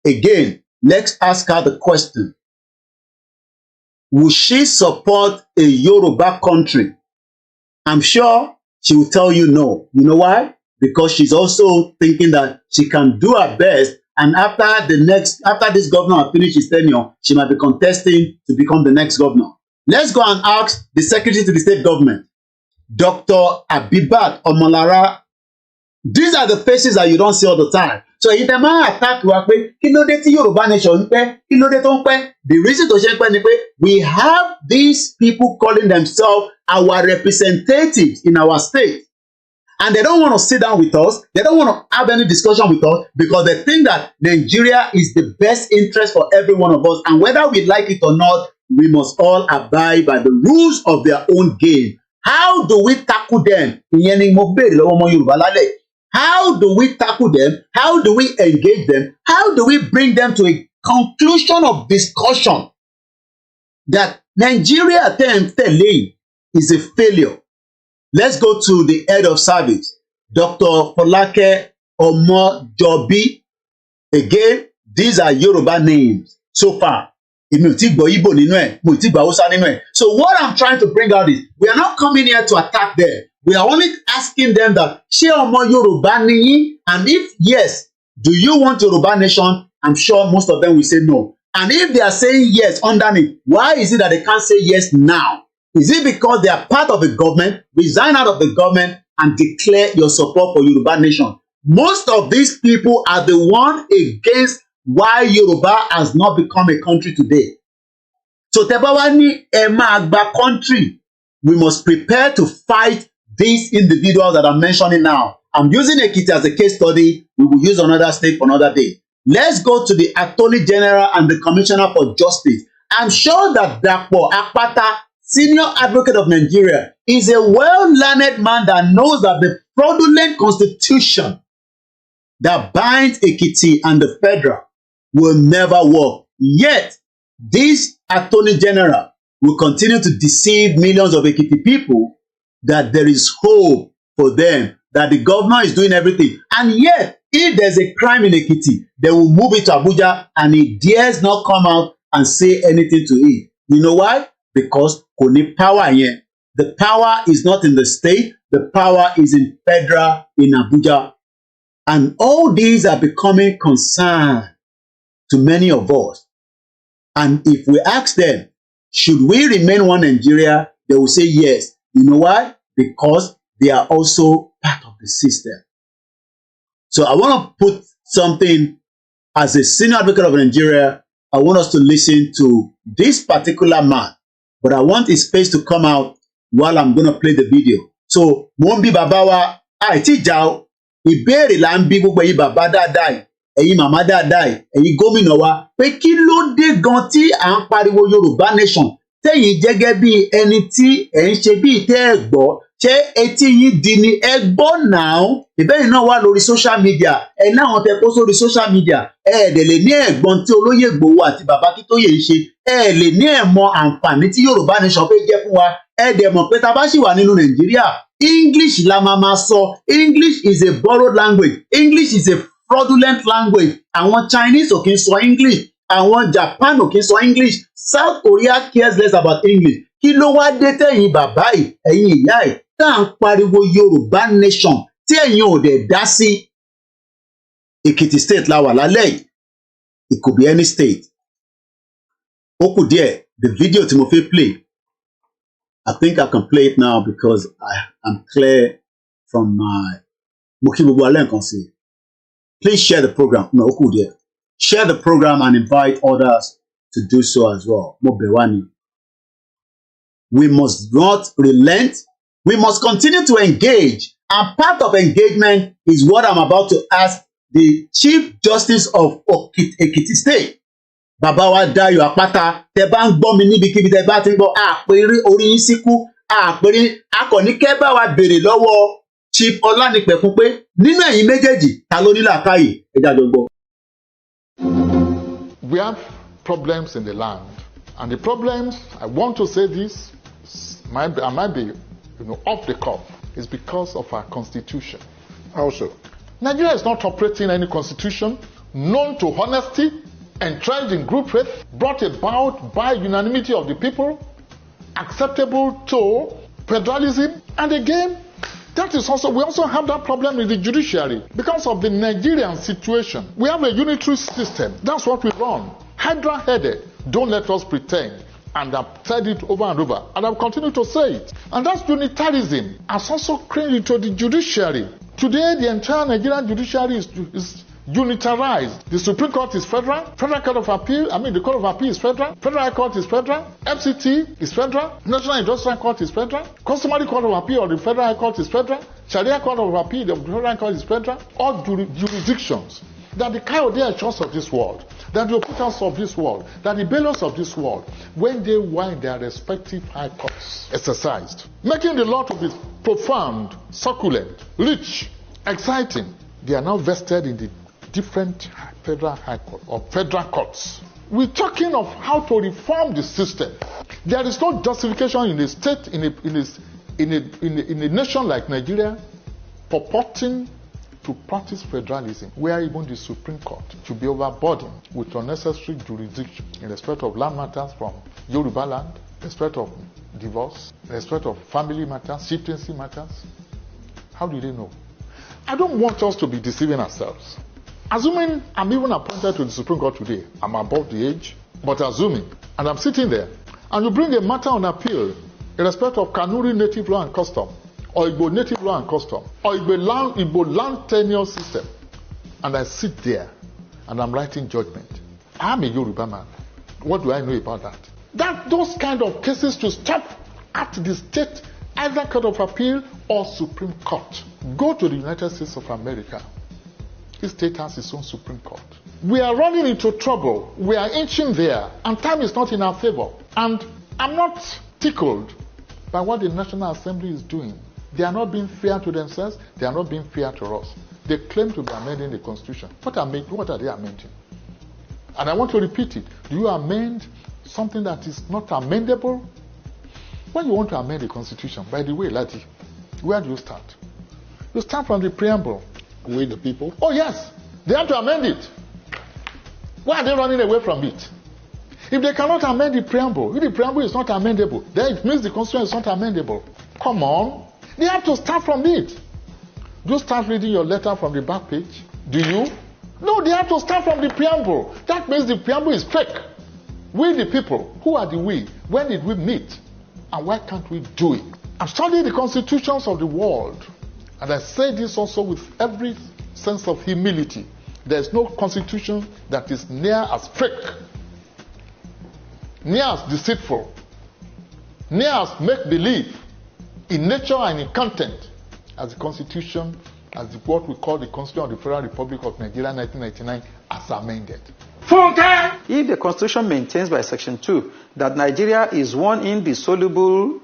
Again, let's ask her the question. Will she support a Yoruba country? I'm sure she will tell you no. You know why? Because she's also thinking that she can do her best, and after this governor has finished his tenure, she might be contesting to become the next governor. Let's go and ask the secretary to the state government, Dr. Abibat Omolara. These are the faces that you don't see all the time. So if the man attack wa pe kilo de ti Yoruba nation pe kilo de ton pe, the reason to say pe ni pe we have these people calling themselves our representatives in our state. And they don't want to sit down with us. They don't want to have any discussion with us because they think that Nigeria is the best interest for every one of us. And whether we like it or not, we must all abide by the rules of their own game. How do we tackle them? How do we tackle them? How do we engage them? How do we bring them to a conclusion of discussion that Nigeria is a failure? Let's go to the head of service, Dr. Folake Omojobi. Again, these are Yoruba names so far. So what I'm trying to bring out is, we are not coming here to attack them. We are only asking them that, ṣé ọmọ Yoruba ni yín? And if yes, do you want Yoruba nation? I'm sure most of them will say no. And if they are saying yes underneath, why is it that they can't say yes now? Is it because they are part of the government, resign out of the government, and declare your support for Yoruba nation? Most of these people are the one against why Yoruba has not become a country today. So Tebawani Emagba country, we must prepare to fight these individuals that I'm mentioning now. I'm using Ekiti as a case study. We will use another state for another day. Let's go to the Attorney General and the Commissioner for Justice. I'm sure that Dapo Akpata, Senior Advocate of Nigeria, is a well-learned man that knows that the fraudulent constitution that binds Ekiti and the federal will never work. Yet, this Attorney General will continue to deceive millions of Ekiti people that there is hope for them, that the governor is doing everything. And yet, if there's a crime in Ekiti, they will move it to Abuja, and he dares not come out and say anything to it. You know why? Because kò ní power yẹn. The power is not in the state. The power is in federal, in Abuja. And all these are becoming concern to many of us. And if we ask them, should we remain one Nigeria? They will say yes. You know why? Because they are also part of the system. So I want to put something as a senior advocate of Nigeria. I want us to listen to this particular man, but I want his face to come out while I'm going to play the video. So, Mombi Babawa, Aiti Jao, Iberi Lambi Bugbayi Baba Dadai. ẹ̀yin màmá dáadáa ẹ̀yin gómìnà wa pé kí ló dé gan tí à ń pariwo Yorùbá nation tẹ̀yin jẹ́gẹ́ bí ẹni tí ẹ̀ ń ṣe bí ìtẹ́ ẹ̀ gbọ́ ṣé etí yín di ni ẹ gbọ́ náà ìbẹ́yìn náà wà lórí social media ẹ náwọn tẹ kó sórí social media ẹ dẹ̀ lè ní ẹ̀gbọ́n tí olóyè Ìgbòho àti bàbá Akíntóyè ń ṣe ẹ lè ní ẹ̀mọ àǹfààní tí Yorùbá nation fẹ́ jẹ́ fún wa ẹ dẹ̀ mọ̀ pé tá a bá ṣì wà nínú Nàìjíríà English la máa sọ English is a borrowed language English is a fraudulent language àwọn Chinese ò kí ń sọ English àwọn Japan ò kí ń sọ English South Korea cares less about English kí ló wá dé tẹ̀yin bàbá yìí ẹ̀yin ìyá yìí tá à ń pariwo Yorùbá nation tí ẹ̀yin ò dẹ̀ dá sí Èkìtì state la wà lálẹ́ yìí it could be any state ó kù díẹ̀ the video tí mo fẹ́ play I think I can play it now because I am clear from my mo kí gbogbo alẹ́ nǹkan sí please share the program no ó kù díẹ̀ share the program and invite others to do so as well mo bẹ̀ wá ni. We must not relent. We must continue to engage. And part of engagement is what I'm about to ask the Chief Justice of Ekiti State. Bàbá wa Dayọ̀ Àpáta, tẹ́ bá ń gbọ́ mi níbikíbi tẹ́ bá ti ń gbọ́, àpèrí orí yín síkú, àpèrí akọ̀ní kẹ́ bá wa béèrè lọ́wọ́ Chief Ọlánìpẹ̀kun pé nínú ẹ̀yin méjèèjì ta ló ní làákàyè ẹja jọ gbọ́. We have problems in the land. And the problems, I want to say this, I might be off the cuff, is because of our constitution. Also, Nigeria is not operating any constitution known to honesty, entrenched in group faith, brought about by unanimity of the people, acceptable to federalism. And again, that is also, we also have that problem in the judiciary. Because of the Nigerian situation, we have a unitary system. That's what we run. Hydra-headed. Don't let us pretend. And I've said it over and over. And I'll continue to say it. And that's unitarism. Has also crept into the judiciary. Today, the entire Nigerian judiciary is unitarized. The Supreme Court is federal. Federal Court of Appeal, the Court of Appeal is federal. Federal High Court is federal. FCT is federal. National Industrial Court is federal. Customary Court of Appeal of the Federal High Court is federal. Sharia Court of Appeal of the Federal High Court is federal. All jurisdictions. That the Coyote chants of this world, that the Oputans of this world, that the Bellows of this world, when they were in their respective high courts, exercised, making the law to be profound, succulent, rich, exciting, they are now vested in the different federal high court or federal courts. We're talking of how to reform the system. There is no justification in a state, in a nation like Nigeria, purporting to practice federalism, where even the Supreme Court should be overburdened with unnecessary jurisdiction in respect of land matters from Yoruba land, respect of divorce, respect of family matters, chieftaincy matters. How do they know? I don't want us to be deceiving ourselves. Assuming I'm even appointed to the Supreme Court today, I'm above the age, but assuming, and I'm sitting there, and you bring a matter on appeal in respect of Kanuri native law and custom, or Igbo native law and custom, or Igbo land tenure system, and I sit there and I'm writing judgment. I'm a Yoruba man. What do I know about that? Those kind of cases to stop at the state, either Court of Appeal or Supreme Court. Go to the United States of America. Each state has its own Supreme Court. We are running into trouble. We are inching there, and time is not in our favor. And I'm not tickled by what the National Assembly is doing. They are not being fair to themselves. They are not being fair to us. They claim to be amending the Constitution. What are they amending? And I want to repeat it. Do you amend something that is not amendable? When you want to amend the Constitution, by the way, Lati, where do you start? You start from the preamble. With the people? Oh, yes. They have to amend it. Why are they running away from it? If they cannot amend the preamble, if the preamble is not amendable, then it means the Constitution is not amendable. Come on. They have to start from it. Do you start reading your letter from the back page? Do you? No, they have to start from the preamble. That means the preamble is fake. We the people, who are the we? When did we meet? And why can't we do it? I've studied the constitutions of the world. And I say this also with every sense of humility. There's no constitution that is near as fake, near as deceitful, near as make-believe in nature and in content as the constitution as what we call the Constitution of the Federal Republic of Nigeria 1999 as amended. If the Constitution maintains by Section 2 that Nigeria is one indissoluble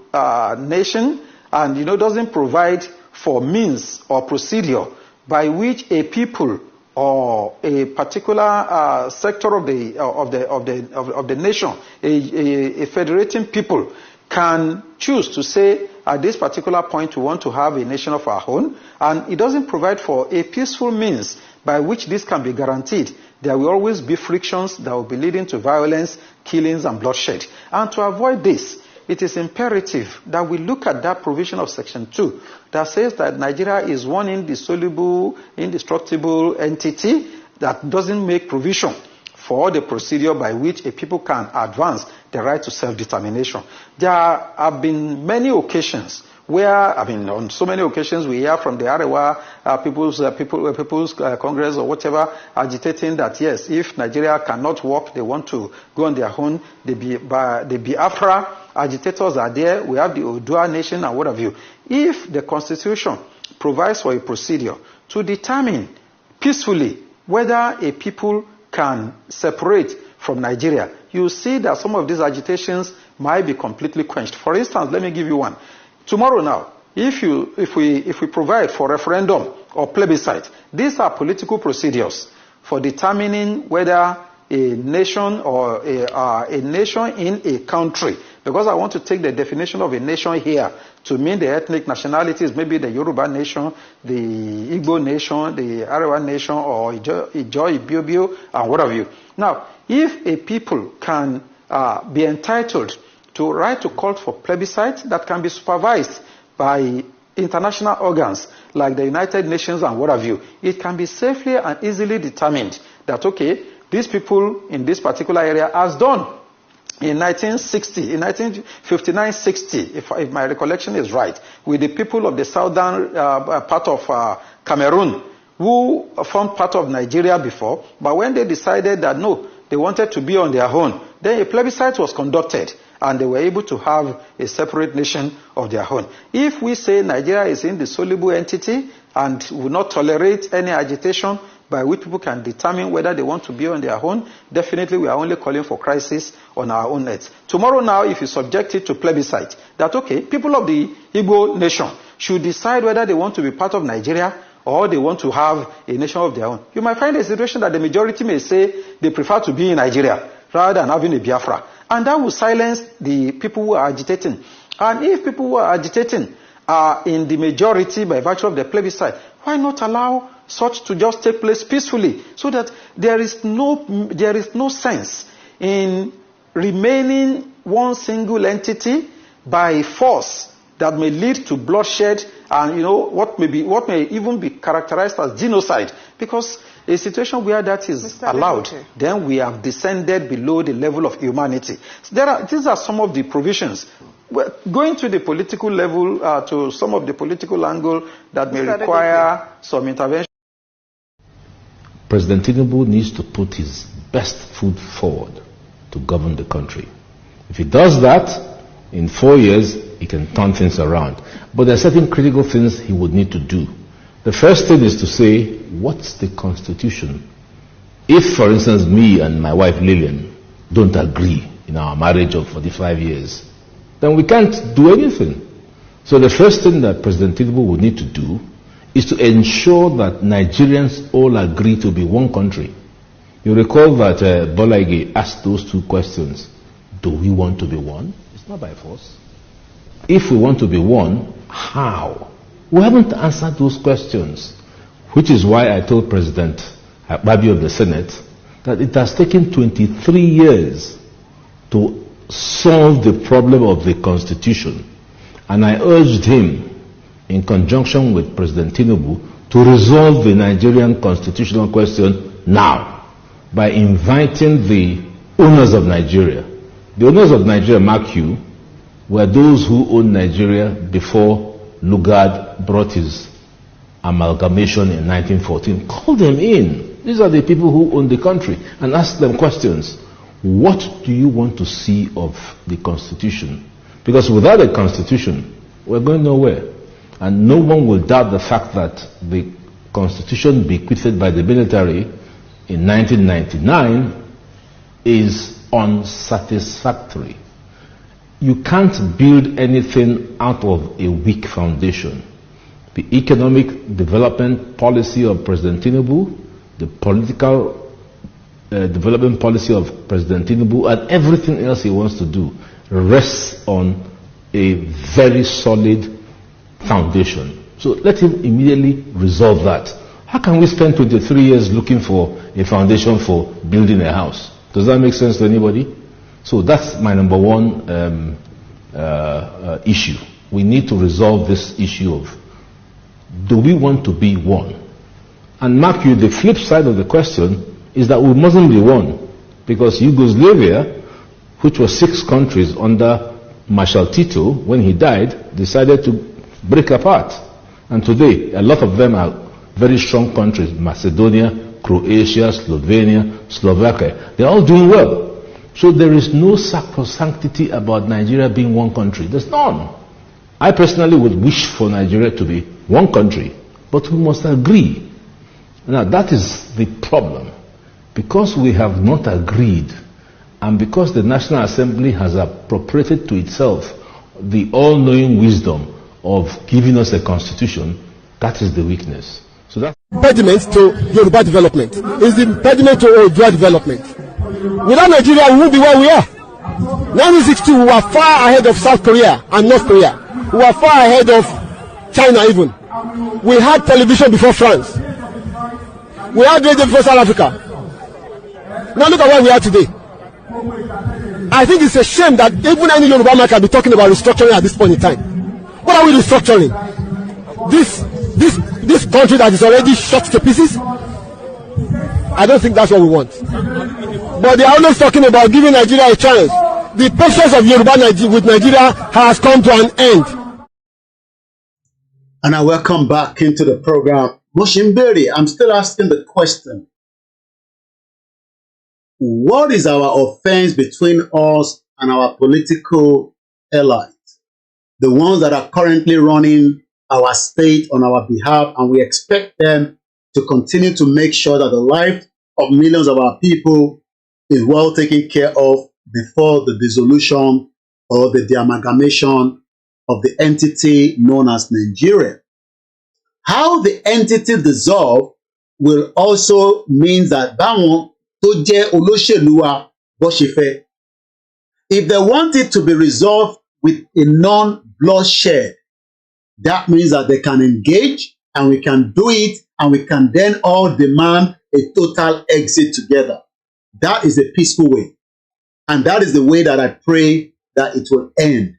nation and doesn't provide for means or procedure by which a people or a particular sector of the nation, a federating people, can choose to say at this particular point we want to have a nation of our own, and it doesn't provide for a peaceful means by which this can be guaranteed, there will always be frictions that will be leading to violence, killings, and bloodshed. And to avoid this, it is imperative that we look at that provision of Section 2 that says that Nigeria is one indissoluble, indestructible entity that doesn't make provision for the procedure by which a people can advance the right to self-determination. There have been many occasions where, on so many occasions we hear from the Arewa People's Congress or whatever agitating that yes, if Nigeria cannot work, they want to go on their own. The Biafra agitators are there. We have the Odua nation and what have you. If the Constitution provides for a procedure to determine peacefully whether a people can separate from Nigeria, you see that some of these agitations might be completely quenched. For instance, let me give you one. Tomorrow now, if we provide for referendum or plebiscite, these are political procedures for determining whether a nation or a nation in a country, because I want to take the definition of a nation here to mean the ethnic nationalities, maybe the Yoruba nation, the Igbo nation, the Arewa nation, or Ijo, Ibiobio, and what have you. Now, if a people can be entitled to right to call for plebiscite that can be supervised by international organs like the United Nations and what have you, it can be safely and easily determined that, okay, these people in this particular area has done in 1960, in 1959-60, if my recollection is right, with the people of the southern part of Cameroon who formed part of Nigeria before, but when they decided that no, they wanted to be on their own, then a plebiscite was conducted and they were able to have a separate nation of their own. If we say Nigeria is an indissoluble entity and will not tolerate any agitation by which people can determine whether they want to be on their own, definitely we are only calling for crisis on our own net. Tomorrow now, if you subject it to plebiscite, that okay, people of the Igbo nation should decide whether they want to be part of Nigeria or they want to have a nation of their own. You might find a situation that the majority may say they prefer to be in Nigeria rather than having a Biafra. And that will silence the people who are agitating. And if people who are agitating are in the majority by virtue of the plebiscite, why not allow such to just take place peacefully so that there is no sense in remaining one single entity by force that may lead to bloodshed and what may even be characterized as genocide, because a situation where that is allowed, then we have descended below the level of humanity. So these are some of the provisions. Going to the political level, to some of the political angle that may require some intervention. President Tinubu needs to put his best foot forward to govern the country. If he does that, in 4 years, he can turn things around. But there are certain critical things he would need to do. The first thing is to say, what's the Constitution? If, for instance, me and my wife Lillian don't agree in our marriage of 45 years, then we can't do anything. So the first thing that President Tinubu would need to do is to ensure that Nigerians all agree to be one country. You recall that Bola Ige asked those two questions. Do we want to be one? It's not by force. If we want to be one, how? We haven't answered those questions, which is why I told President Babi of the Senate that it has taken 23 years to solve the problem of the Constitution. And I urged him, in conjunction with President Tinubu, to resolve the Nigerian constitutional question now by inviting the owners of Nigeria. The owners of Nigeria, mark you, were those who owned Nigeria before Lugard brought his amalgamation in 1914. Call them in. These are the people who own the country, and ask them questions. What do you want to see of the Constitution? Because without a Constitution, we're going nowhere. And no one will doubt the fact that the constitution bequeathed by the military in 1999 is unsatisfactory. You can't build anything out of a weak foundation. The economic development policy of President Tinubu, the political development policy of President Tinubu, and everything else he wants to do rests on a very solid foundation. So let him immediately resolve that. How can we spend 23 years looking for a foundation for building a house? Does that make sense to anybody? So that's my number one issue. We need to resolve this issue of, do we want to be one? And mark you, the flip side of the question is that we mustn't be one, because Yugoslavia, which was 6 countries under Marshal Tito, when he died, decided to break apart. And today, a lot of them are very strong countries: Macedonia, Croatia, Slovenia, Slovakia. They're all doing well. So there is no sacrosanctity about Nigeria being one country. There's none. I personally would wish for Nigeria to be one country, but we must agree. Now that is the problem. Because we have not agreed, and because the National Assembly has appropriated to itself the all-knowing wisdom of giving us a constitution, that is the weakness. So that impediment to Yoruba development. Is the impediment to Odua development. Without Nigeria, we won't be where we are. 1962, we were far ahead of South Korea and North Korea. We were far ahead of China even. We had television before France. We had radio before South Africa. Now look at where we are today. I think it's a shame that even any Yoruba man can be talking about restructuring at this point in time. What are we restructuring? This country that is already shot to pieces? I don't think that's what we want. But they are always talking about giving Nigeria a chance. The patience of Yoruba with Nigeria has come to an end. And I welcome back into the program. Moshimberi, I'm still asking the question. What is our offense between us and our political allies? The ones that are currently running our state on our behalf, and we expect them to continue to make sure that the life of millions of our people is well taken care of before the dissolution or the amalgamation of the entity known as Nigeria. How the entity dissolve will also mean that báwọn tó jẹ́ olóṣèlú wa bó ṣe fẹ́. If they want it to be resolved with a non-bloodshed, that means that they can engage and we can do it, and we can then all demand a total exit together. That is a peaceful way. And that is the way that I pray that it will end.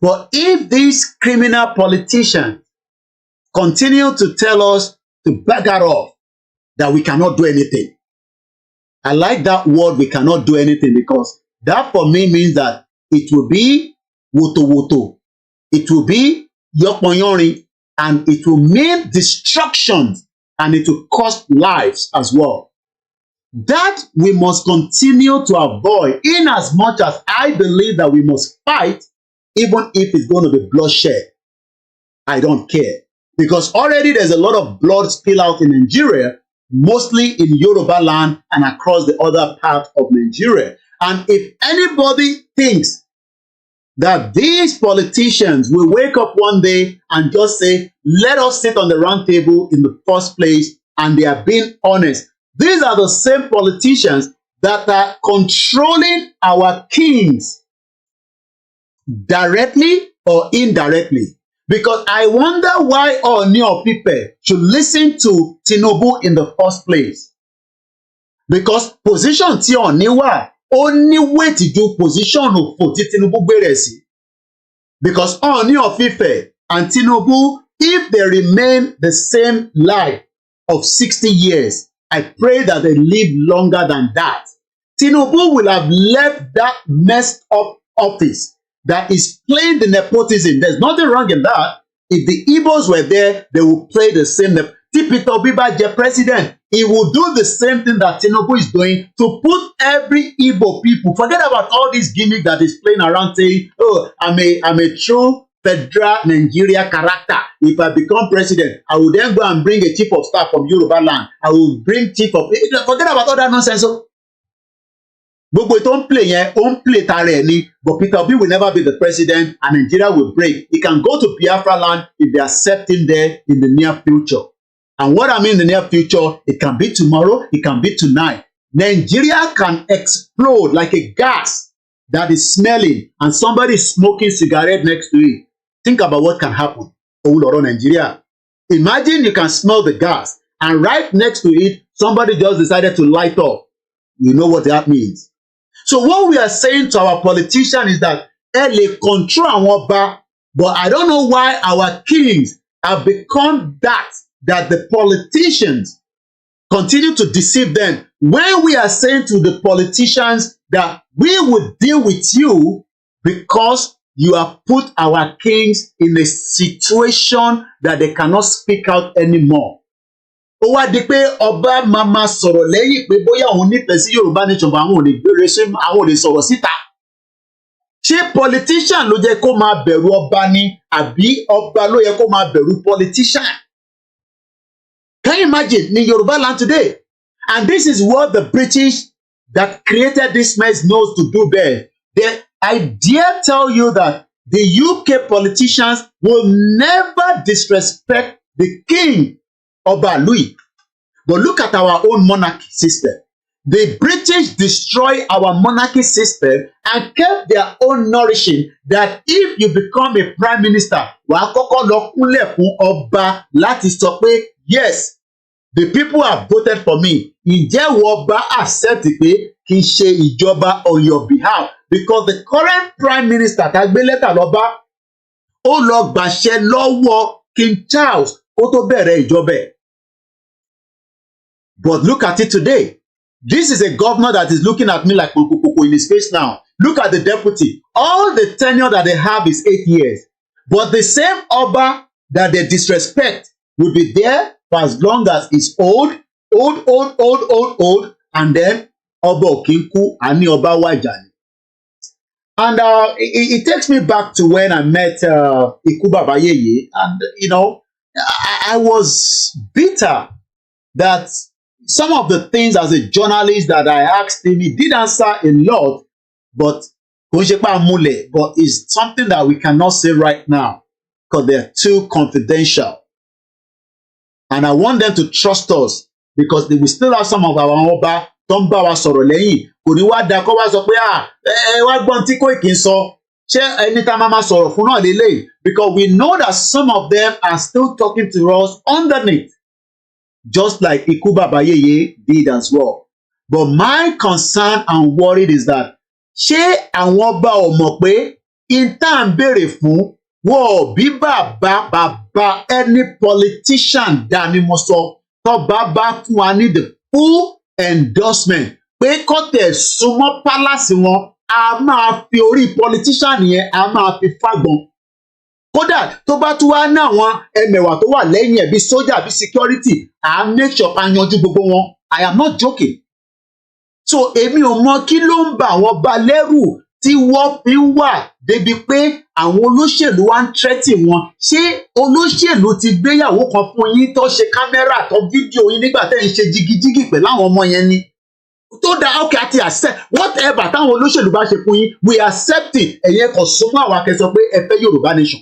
But if these criminal politicians continue to tell us to back that off, that we cannot do anything. I like that word, we cannot do anything, because that for me means that it will be woto woto. It will be yoponyori, and it will mean destruction, and it will cost lives as well. That we must continue to avoid, in as much as I believe that we must fight, even if it's going to be bloodshed. I don't care. Because already there's a lot of blood spill out in Nigeria, mostly in Yoruba land and across the other part of Nigeria. And if anybody thinks that these politicians will wake up one day and just say, let us sit on the round table in the first place, and they are being honest. These are the same politicians that are controlling our kings directly or indirectly. Because I wonder why Ooni of Ife should listen to Tinubu in the first place. Because position tí Ooni wà, ó ní weight ju position òfò tí Tinubu gbé sí. Because Ooni of Ife and Tinubu, if they remain the same life of 60 years, I pray that they live longer than that. Tinubu will have left that messed up office that is playing the nepotism. There's nothing wrong in that. If the Igbos were there, they will play the same. Peter Obi jẹ president, he will do the same thing that Tinubu is doing to put every Igbo people. Forget about all this gimmick that is playing around saying, "Oh, I'm a true federal Nigeria character. If I become president, I will then go and bring a chief of staff from Yoruba land. I will bring chief of... Forget about all that nonsense. So, gbogbo tó ń play yẹn, ó ń play tara ẹ̀ ni, but Peter Obi will never be the president and Nigeria will break. He can go to Biafra land if they accept him there in the near future. And what I mean in the near future, it can be tomorrow, it can be tonight. Nigeria can explode like a gas that is smelling and somebody is smoking cigarette next to it. Think about what can happen. Oh, Nigeria. Imagine you can smell the gas and right next to it, somebody just decided to light up. You know what that means. So what we are saying to our politicians is that they control our ọba, but I don't know why our kings have become that the politicians continue to deceive them. When we are saying to the politicians that we will deal with you because you have put our kings in a situation that they cannot speak out anymore. Ó wá di pé ọba máa sọ̀rọ̀ lẹ́yìn pé bóyá òun nífẹ̀ẹ́ sí Yorùbá nation bá àwọn ò lè gbére ṣé àwọn ò lè sọ̀rọ̀ síta. Ṣé politician ló yẹ kó máa bẹ̀rù ọba ni àbí ọba ló yẹ kó máa bẹ̀rù politician? Can you imagine in Yoruba land today? And this is what the British that created this mess knows to do best. I dare tell you that the UK politicians will never disrespect the king Oba Louis. But look at our own monarchy system. The British destroyed our monarchy system and kept their own nourishing that if you become a prime minister, wàá kọ́kọ́ lọ kúnlẹ̀ fún ọba láti sọ pé yes, the people have voted for me. Ǹjẹ́ wo ọba accept pé kí n ṣe ìjọba on your behalf? Because the current prime minister tá gbé lẹ́tà lọ́ba, ó lọ gbàṣẹ lọ́wọ́ King Charles kó tó bẹ̀rẹ̀ ìjọba ẹ̀. But look at it today. This is a governor that is looking at me like Pokopoko in his face now. Look at the deputy. All the tenure that they have is 8 years. But the same Oba that they disrespect will be there for as long as he's old, and then Oba Okinku and Oba Wajani. And it takes me back to when I met Iku Babayeye, and you know, I was bitter that some of the things as a journalist that I asked him, he did answer a lot, but it's something that we cannot say right now because they're too confidential. And I want them to trust us because we still have some of our Oba tó ń bá wa sọ̀rọ̀ lẹ́yìn. Kò ní wá da kó wá sọ pé wá gbọ́n tí Koiki ń sọ. Ṣé ẹni tá máa sọ̀rọ̀ fún náà lélẹ̀? Because we know that some of them are still talking to us underneath. Just like Iku Babayeye did as well. But my concern and worry is that ṣé àwọn ọba ò mọ̀ pé in tá à ń béèrè fún wọ́n bí bàbá any politician dání mo sọ tó bá fún wa ní the full endorsement pé kọ́tẹ̀ súnmọ́ palace wọn a máa fi orí politician yẹn a máa fi fágbọn. Kódà tó bá tún wá ní àwọn ẹmẹ̀wà tó wà lẹ́yìn ẹ̀ bí sójà bí security à make sure ká yanjú gbogbo wọn. I am not joking. So èmi ò mọ kí ló ń bà àwọn ba lẹ́rù tí wọ́n fi ń wà débi pé àwọn olóṣèlú wá ń tẹ́tì wọn. Ṣé olóṣèlú ti gbéyàwó kan fún yín tó ṣe kámẹ́rà tó fídíò yín nígbà tẹ́ ń ṣe jigijigi pẹ̀lú àwọn ọmọ yẹn ni? Tó dáa okay àti accept whatever táwọn olóṣèlú bá ṣe fún yín we accept it. Ẹ̀yẹ kan súnmọ́ àwọn akẹ́sọ pé ẹ fẹ́ Yorùbá nation.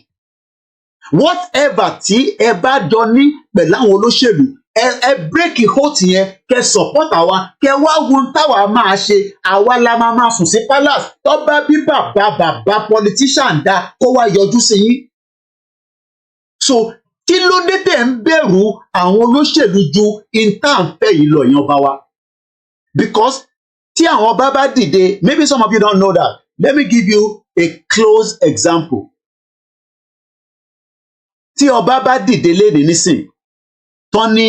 Whatever tí ẹ bá jọ ní pẹ̀lú àwọn olóṣèlú ẹ break hold yẹn kẹ́ support àwa kẹ́ wá wo táwa máa ṣe àwa la máa sùn sí palace tó bá bí bàbá politician dá kó wá yọjú sí yín. So kí ló dé tẹ̀ ń bẹ̀rù àwọn olóṣèlú ju intanfẹ́ yìí lọ yan ọba wa? Because tí àwọn ọba bá dìde, maybe some of you don't know that. Let me give you a close example. Tí ọba bá dìde léde nísìn tán ní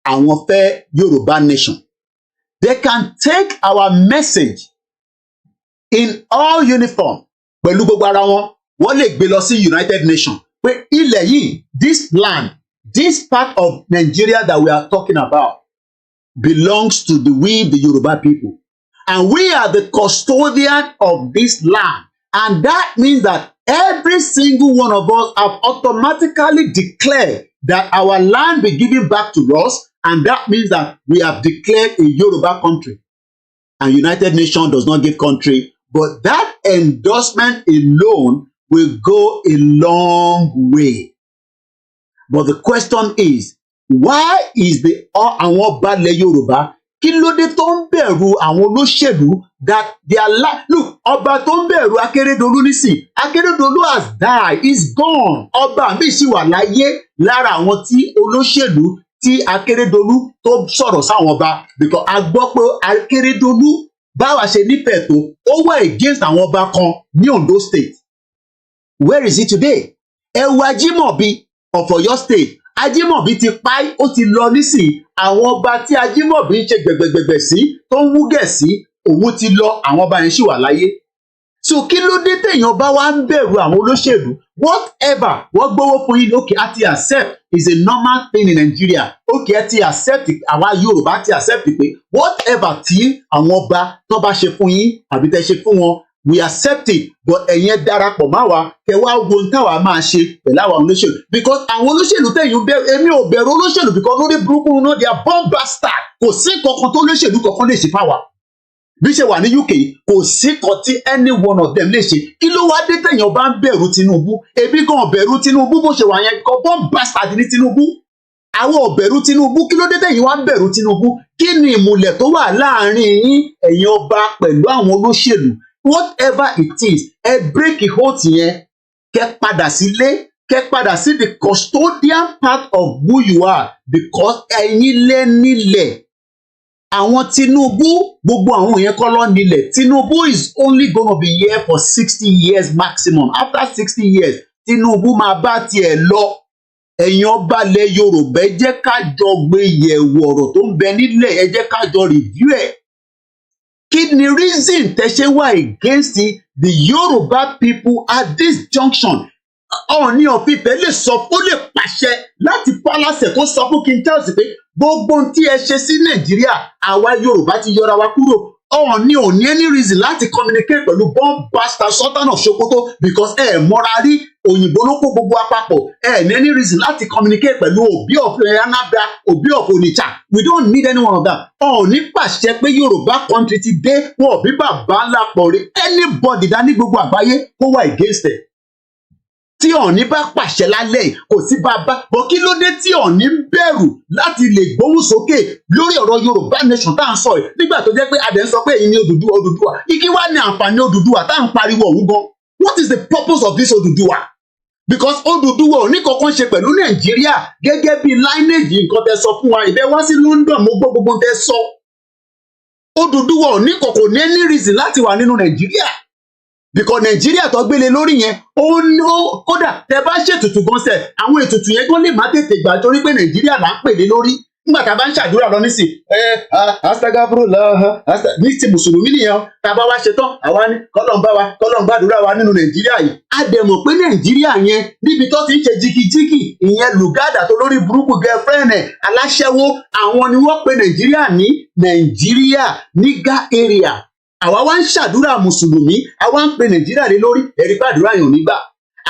àwọn fẹ́ Yorùbá nation, they can take our message in all uniform pẹ̀lú gbogbo ara wọn, wọ́n lè gbé lọ sí United Nations pé ilẹ̀ yìí, this land, this part of Nigeria that we are talking about belongs to the Yoruba people. And we are the custodian of this land. And that means that every every single one of us have automatically declared that our land be given back to us, and that means that we have declared a Yoruba country. And United Nations does not give country, but that endorsement alone will go a long way. But the question is, why is the àwọn ọba ilẹ̀ Yorùbá kí ló dé tó ń bẹ̀rù àwọn olóṣèlú that their life? Look, ọba tó ń bẹ̀rù Akérédolú nísìn, Akérédolú has died, is gone. Ọba mi sì wà láyé lára àwọn tí olóṣèlú tí Akérédolú tó sọ̀rọ̀ sáwọn ọba, because a gbọ́ pé Akérédolú báwa ṣe nífẹ̀ẹ́ tó ó wà against àwọn ọba kan ní Ondo State. Where is he today? Ẹ wo Ajímọ̀bí of Ọ̀yọ́ State. Ajímọ̀bí ti pa, ó ti lọ nísìn. Àwọn ọba tí Ajímọ̀bí ń ṣe gbẹ̀gbẹ̀gbẹ̀ sí tó ń wúgẹ̀ sí, òun ti lọ, àwọn ọba yẹn ṣì wà láyé. So kí ló dé téèyàn bá wá ń bẹ̀rù àwọn olóṣèlú? Whatever wọ́n gbówó fún yín, okay, àti accept is a normal thing in Nigeria. Okay, àti accept, àwa Yorùbá ti accept pé whatever tí àwọn ọba tó bá ṣe fún yín àbí tẹ́ ṣe fún wọn, we accept it, but ẹ̀yin darapọ̀ má wa kẹ́ wá wo ohun táwa máa ṣe pẹ̀lú àwọn olóṣèlú, because àwọn olóṣèlú tẹ̀yìn bẹ̀rù, èmi ò bẹ̀rù olóṣèlú because lórí burúkú náà they are born bastard. Kò sí kankan tó olóṣèlú kankan lè ṣe fáwa. Bí ṣe wà ní UK, kò sí kan tí any one of them lè ṣe. Kí ló wá dé tẹ̀yìn bá ń bẹ̀rù Tinubu? Ebi gan bẹ̀rù Tinubu bó ṣe wà yẹn, kan born bastard ní Tinubu. Àwọn ò bẹ̀rù Tinubu, kí ló dé tẹ̀yìn wá ń bẹ̀rù Tinubu? Kí ni ìmùlẹ̀ tó wà láàrin yín ẹ̀yin ọba pẹ̀lú àwọn olóṣèlú? Whatever it is, ẹ break hold yẹn, kẹ́ padà sílé, kẹ́ padà sí the custodian part of who you are, because ẹ̀yin lẹ nílẹ̀. Àwọn Tinubu, gbogbo àwọn yẹn kọ́ ló nílẹ̀. Tinubu is only gonna be here for 60 years maximum. After 60 years, Tinubu máa bá tiẹ̀ lọ. Ẹ̀yin ọba ilẹ̀ Yorùbá, ẹ jẹ́ ká jọ gbé yẹ̀wò ọ̀rọ̀ tó ń bẹ nílẹ̀, ẹ jẹ́ ká jọ review ẹ̀. Kí ni reason tẹ́ ṣe wà against the Yoruba people at this junction? Ọọ̀ni of Ifẹ̀ lè sọ, ó lè pàṣẹ láti palace kó sọ fún King Charles pé gbogbo ohun tí ẹ ṣe sí Nàìjíríà, àwa Yorùbá ti yọra wa kúrò. Ọọ̀ni ò ní any reason láti communicate pẹ̀lú bomb bastard Sultan of Sokoto because ẹ mọ́ra rí, òyìnbó ló kó gbogbo àpapọ̀. Ẹ ní any reason láti communicate pẹ̀lú Obi of Anambra, Obi of Onitsha. We don't need any one of that. Ọọ̀ni pàṣẹ pé Yorùbá country ti dé, wọn ò bí bàbá ńlá pọ̀ rí. Anybody dání gbogbo àgbáyé kó wà against it. Tí Ọọ̀ni bá pàṣẹ lálẹ́ yìí, kò sí bàbá, bọ̀ kí ló dé tí Ọọ̀ni ń bẹ̀rù láti lè gbóhùn sókè lórí ọ̀rọ̀ Yorùbá nation tá à ń sọ yìí, nígbà tó jẹ́ pé adẹ̀ ń sọ pé èyí ni Odùduwà. Igi wá ní àǹfààní Odùduwà tá à ń pariwo òun gan. What is the purpose of this Odùduwà? Because Odùduwà ò ní kankan ṣe pẹ̀lú Nàìjíríà gẹ́gẹ́ bí lineage nǹkan tẹ́ sọ fún wa. Ìbẹ́ wá sí London, mo gbọ́ gbogbo tẹ́ sọ. Odùduwà ò ní kankan ní any reason láti wà nínú Nàìjíríà. Because Nàìjíríà tó gbélé lórí yẹn, ó ní kódà tẹ bá ṣètùtù gan sẹ, àwọn ètùtù yẹn gan lè má tètè gbà torí pé Nàìjíríà là ń pèlé lórí. Nígbà tá a bá ń ṣàdúrà lọ nísìn, astagafurullah, ní ti mùsùlùmí nìyẹn, tá a bá wá ṣe tán, àwa ní kọ́lọ́n gbàdúrà wa nínú Nàìjíríà yìí. A dẹ̀ mọ̀ pé Nàìjíríà yẹn níbi tó ti ń ṣe jìkìjìkì, ìyẹn lùgádà tó lórí burúkú girlfriend ẹ̀ aláṣẹ́wó, àwọn ni wọ́n pe Nàìjíríà ní Nàìjíríà nígà area. Àwa wá ń ṣàdúrà mùsùlùmí, àwa ń pe Nàìjíríà lé lórí, ẹ̀rí gbàdúrà yàn nígbà.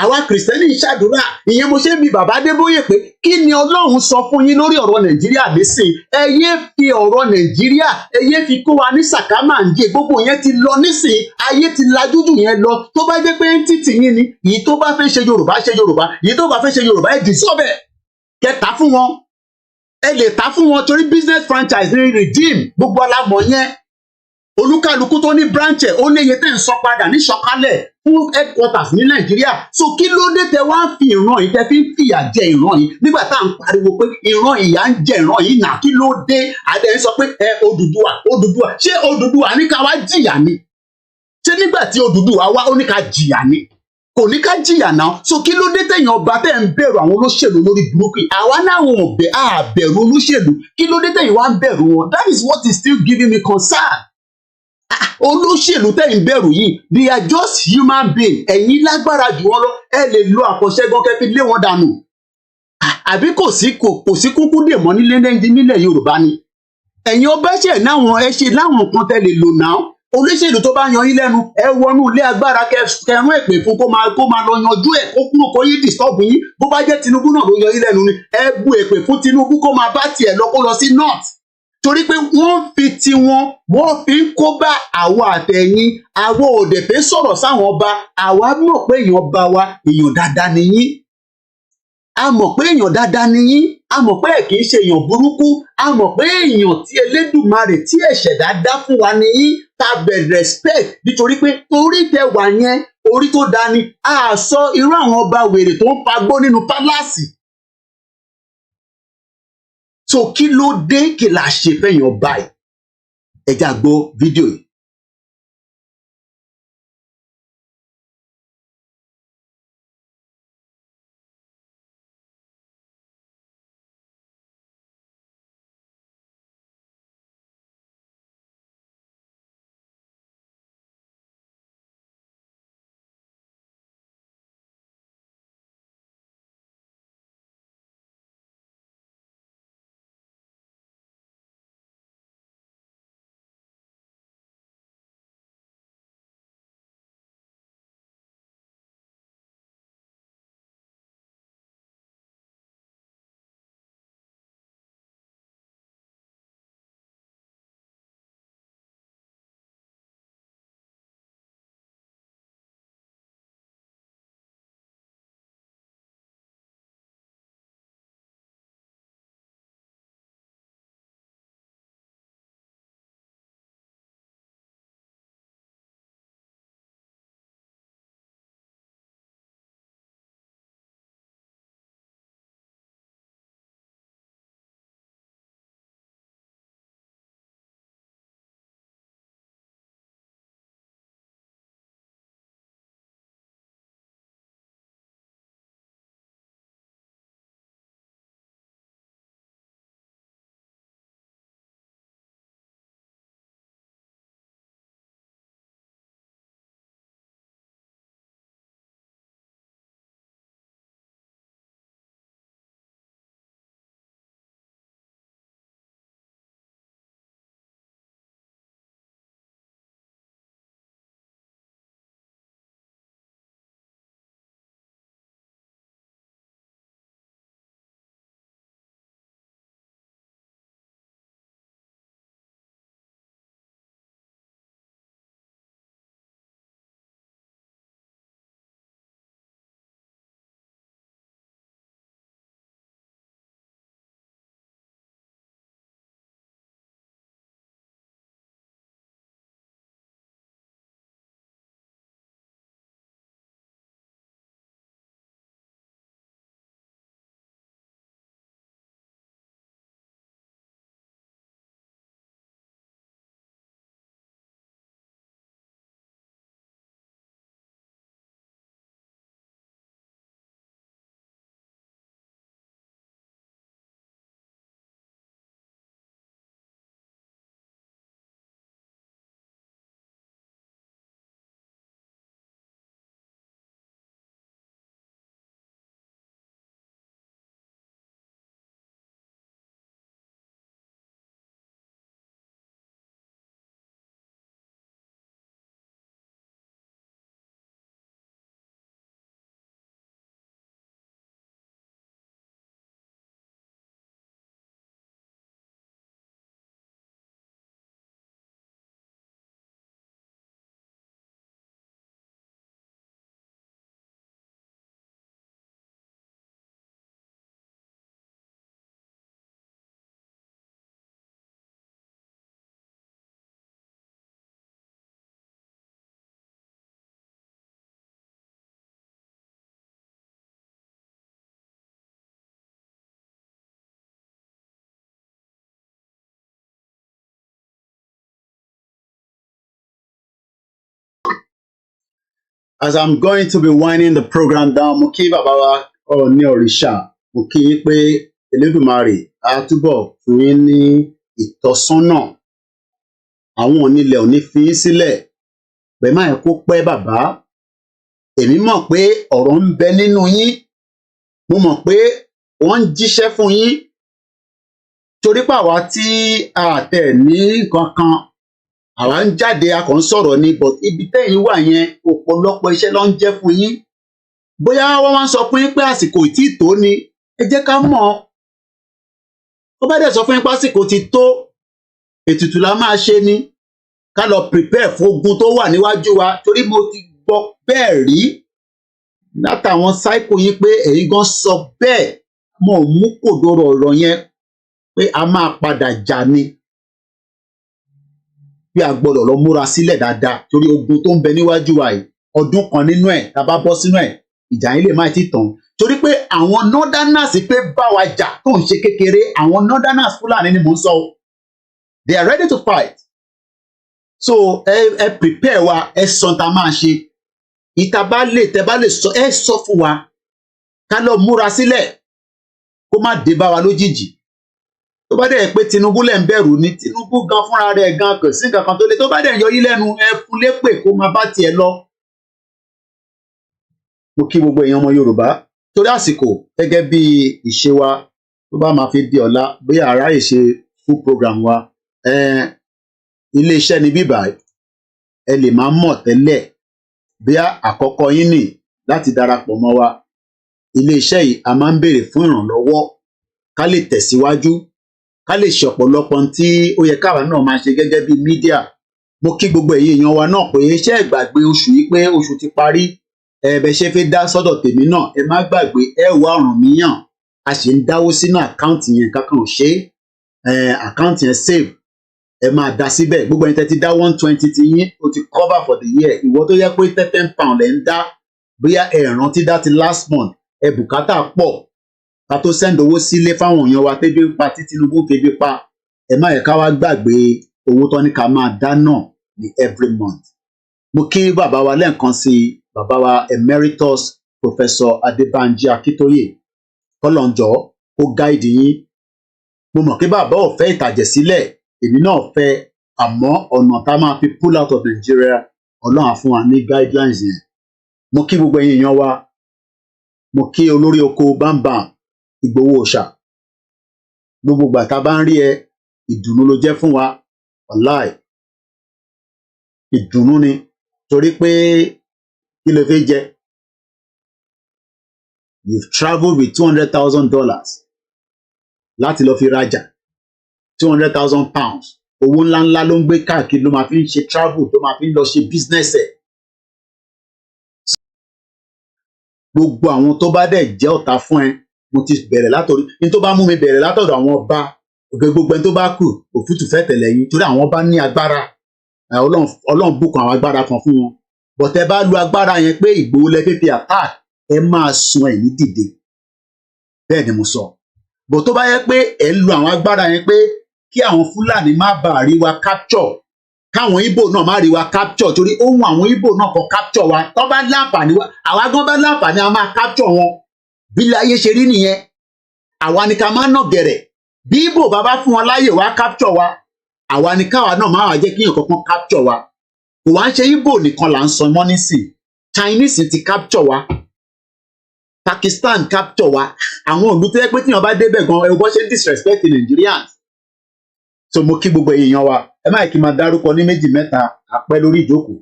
Àwa kìrìsìtẹ́nì ń ṣàdúrà, ìyẹn mo ṣe ń bi bàbá Adébóyè pé kí ni Ọlọ́run sọ fún yín lórí ọ̀rọ̀ Nàìjíríà nísìn? Ẹ yé fi ọ̀rọ̀ Nàìjíríà, ẹ yé fi kó wa ní sàkámàǹjẹ, gbogbo yẹn ti lọ nísìn, ayé ti lajú jù yẹn lọ. Tó bá jẹ́ pé entity yín ni, èyí tó bá fẹ́ ṣe Yorùbá ṣe Yorùbá, èyí tó bá fẹ́ ṣe Yorùbá ẹ dissolve ẹ̀, kẹ́ tà fún wọn. Ẹ lè tà fún wọn torí business franchise ní redeem, gbogbo alámọ̀ yẹn. Olúkálukú tó ní branch ẹ̀, ó léye tẹ́ ń sọ padà ní sọ̀kalẹ̀ fún headquarters ní Nàìjíríà. So kí ló dé tẹ wá ń fi ìran yìí, tẹ fi ń fìyà jẹ ìran yìí nígbà tá à ń pariwo pé ìran ìyà ń jẹ ìran yìí nà? Kí ló dé? Adé ń sọ pé Odùduwà, ṣé Odùduwà ní ká wá jìyà ni? Ṣé nígbà tí Odùduwà wá ó ní ká jìyà ni? Kò ní ká jìyà náà. So kí ló dé tẹ̀yìn ọba tẹ́ ń bẹ̀rù àwọn olóṣèlú lórí burúkú? Àwa náà wọn bẹ̀rù olóṣèlú. Kí ló dé tẹ̀yìn wá ń bẹ̀rù wọn? That is what is still giving me concern. Olóṣèlú tẹ̀yìn bẹ̀rù yìí, they are just human being. Ẹ̀yin lágbára jù wọ́n lọ, ẹ lè lo àkọsẹ́gun kẹ́ fi lé wọn dànù. Àbí kò sí kúkú dè mọ́ nílẹ̀ Yorùbá ni. Ẹ̀yin ọba ṣe láwọn ẹ ṣe láwọn kan tẹ́ lè lò náà. olóṣèlú tó bá yan yín lẹ́nu ẹ wọnú ilé agbára kẹrún èpè fún kó máa lọ yanjú ẹ̀ kó kúrò kó yí disturb yín bó bá jẹ́ Tinubu náà ló yan yín lẹ́nu ni ẹ bu èpè fún Tinubu kó máa bá tiẹ̀ lọ kó lọ sí north torí pé wọ́n fi tiwọn wọ́n fi ń kó bá àwa àtẹ̀yìn àwọn òdè fẹ́ sọ̀rọ̀ sáwọn ọba àwa mọ̀ pé èèyàn bá wa èèyàn dáadáa ni yín a mọ̀ pé èèyàn dáadáa ni yín a mọ̀ pé ẹ̀ kì í ṣe èèyàn burúkú a mọ̀ pé èèyàn tí Elédùmarè tí ẹ̀ṣẹ̀dá dá fún wa ni yín ta bẹ̀ respect nítorí pé orí tẹ wà yẹn orí tó dáa ni a sọ irú àwọn ọba wèrè tó ń fagbó nínú pálásì so kí ló dé kí la ṣe fẹ́yàn báyìí ẹ já gbọ́ fídíò yìí. As I'm going to be winding the program down, mo kí bàbá wa Ọọ̀ni òrìṣà, mo kí yín pé Elédùmarè á túbọ̀ fún yín ní ìtọ́sọ́nà. Àwọn onílẹ̀ ò ní fi yín sílẹ̀. Bẹ́ẹ̀ máa kó pẹ́ bàbá. Èmi mọ̀ pé ọ̀rọ̀ ń bẹ nínú yín. Mo mọ̀ pé wọ́n ń jíṣẹ́ fún yín. Torí pé àwa tí a tẹ̀ ní nǹkan kan àwa ń jáde a kàn ń sọ̀rọ̀ ni but ibi tẹ́yìn wà yẹn ọ̀pọ̀lọpọ̀ iṣẹ́ ló ń jẹ́ fún yín bóyá wọ́n wá ń sọ fún yín pé àsìkò ì tí ì tó ni ẹ jẹ́ ká mọ̀ ó bá dẹ̀ sọ fún yín pé àsìkò ti tó ètùtù la máa ṣe ni ká lọ prepare fún ogun tó wà níwájú wa torí mo ti gbọ́ bẹ́ẹ̀ rí látàwọn cycle yín pé ẹ̀yin gan sọ bẹ́ẹ̀ mo mú kòdòrò ọ̀rọ̀ yẹn pé a máa padà jà ni bí a gbọ́dọ̀ lọ múra sílẹ̀ dáadáa torí ogun tó ń bẹ níwájú wa yìí ọdún kan nínú ẹ̀ tá a bá bọ́ sínú ẹ̀ ìjà yín lè má ti tàn torí pé àwọn northerners pé bá wa jà tó ń ṣe kékeré àwọn northerners Fúlàní ni mò ń sọ they are ready to fight so ẹ prepare wa ẹ sọ tá a máa ṣe ìta bá lè tẹ bá lè sọ ẹ sọ fún wa ká lọ múra sílẹ̀ kó má dé bá wa lójijì tó bá dẹ̀ pé Tinubu lẹ̀ ń bẹ̀rù ni Tinubu gan fúnra rẹ̀ gan kò sí nǹkan kan tó lé tó bá dẹ̀ yọ yín lẹ́nu ẹ fún lépè kó máa bá tiẹ̀ lọ. mo kí gbogbo èèyàn ọmọ Yorùbá torí àsìkò gẹ́gẹ́ bí ìṣe wa tó bá máa fi di ọ̀la bóyá àráyè ṣe full program wa iléeṣẹ́ ni bíbá ẹ lè máa mọ̀ tẹ́lẹ̀ bóyá àkọ́kọ́ yín nì láti darapọ̀ mọ́ wa iléeṣẹ́ yìí a máa ń béèrè fún ìrànlọ́wọ́ ká lè tẹ̀síwájú ká lè ṣe ọ̀pọ̀lọpọ̀ tí ó yẹ káwa náà máa ṣe gẹ́gẹ́ bí mídíà mo kí gbogbo ẹ̀yin èèyàn wa náà pé iṣẹ́ ìgbàgbé oṣù yìí pé oṣù ti parí ẹ̀bẹ̀ ṣe fẹ́ dá sọ́dọ̀ tèmi náà ẹ má gbàgbé ẹ wá ọ̀ràn míyàn a sì ń dáwó sínú àkáǹtì yẹn kankan ò ṣe àkáǹtì yẹn save ẹ máa dá síbẹ̀ gbogbo ẹni tẹ́ ti dá 120 ti yín ó ti cover for the year ìwọ tó yẹ pé £10 lẹ́ ń dá bóyá ẹ rántí dá ti last month ẹ bùkátà pọ̀ ká tó send owó sílé fáwọn èèyàn wa tẹ́bí pa tí Tinubu febi pa ẹ má yẹ ká wá gbàgbé owó tó ní ká máa dá náà ní every month. mo kí bàbá wa lẹ́ẹ̀kan sí bàbá wa emeritus Professor Adebanji Akintoye kọ́lọ́njọ́ ó gáìdì yín mo mọ̀ pé bàbá ò fẹ́ ìtàjẹ̀ sílẹ̀ èmi náà fẹ́ àmọ́ ọ̀nà tá a máa fi pull out of Nigeria ọlọ́run á fún wa ní guidelines yẹn mo kí gbogbo ẹ̀yin èèyàn wa mo kí olórí oko bámbàm Ìgbòho Òòṣà gbogbo ìgbà tá a bá ń rí ẹ ìdùnnú ló jẹ́ fún wa wàláì ìdùnnú ni torí pé kí ló fẹ́ jẹ you've travelled with $200,000 láti lọ fi rajà £200,000 owó ńláńlá ló ń gbé káàkiri ló máa fi ń ṣe travel tó máa fi ń lọ ṣe business ẹ̀ gbogbo àwọn tó bá dẹ̀ jẹ́ ọ̀tá fún ẹ mo ti bẹ̀rẹ̀ látọ̀rí ní tó bá mú mi bẹ̀rẹ̀ látọ̀dọ̀ àwọn ọba gbogbo ẹni tó bá kù òfútù fẹ́ tẹ̀lé yín torí àwọn ọba ní agbára ọlọ́run bùkún àwọn agbára kan fún wọn bọ̀tẹ́ bá lu agbára yẹn pé Ìgbòho lẹ fífi attack ẹ máa sun ẹ̀ ní dìde bẹ́ẹ̀ ni mo sọ bọ̀ tó bá yẹ pé ẹ lu àwọn agbára yẹn pé kí àwọn Fúlàní má bàa rí wa capture káwọn Ìgbò náà má rí wa capture torí ohun àwọn Ìgbò náà kan capture wa tó bá láǹfààní wa àwa gan bá láǹfààní a máa capture wọn bí láyé ṣe rí nìyẹn àwa ni ká máa nà gẹ̀rẹ̀ bí Ìgbò bàbá fún wọn láyè wá capture wa àwa ni káwa náà máa wà jẹ́ kí èèyàn kankan capture wa kò wá ń ṣe Ìgbò nìkan là ń sọ mọ́ nísìn Chinese ti capture wa Pakistan capture wa àwọn ìlú tó yẹ pé tíyàn bá débẹ̀ gan ẹ bọ́ ṣe disrespect Nigerians so mo kí gbogbo èèyàn wa ẹ má kí n máa dárúkọ ní méjì mẹ́ta àpẹ́ lórí ìjókòó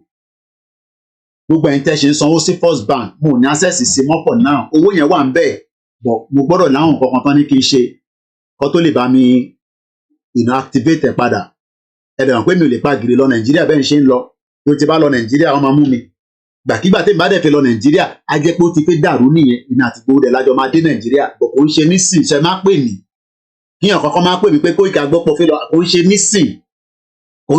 gbogbo ẹ̀yin tẹ́ ṣe ń sanwó sí First Bank mo ní access sí mọ́pọ̀ náà owó yẹn wà ń bẹ̀ bọ̀ mo gbọ́dọ̀ láwọn nǹkan kan tán ní kí n ṣe kó tó lè bá mi activate ẹ̀ padà ẹ dẹ̀ mọ̀ pé mi ò lè pa gidi lọ Nàìjíríà bẹ́ẹ̀ ṣe ń lọ bí ó ti bá lọ Nàìjíríà wọ́n máa mú mi gbàkígbà tí n bá dẹ̀ fẹ́ lọ Nàìjíríà á jẹ́ pé ó ti fẹ́ dàrú nìyẹn ìní àti gbowó dẹ̀ lájọ máa dé Nàìjíríà bọ̀ kò ń ṣe nísìn ṣe má pè mí kíyàn kankan máa pè mí pé Koiki agbọ́pọ̀ fẹ́ lọ kò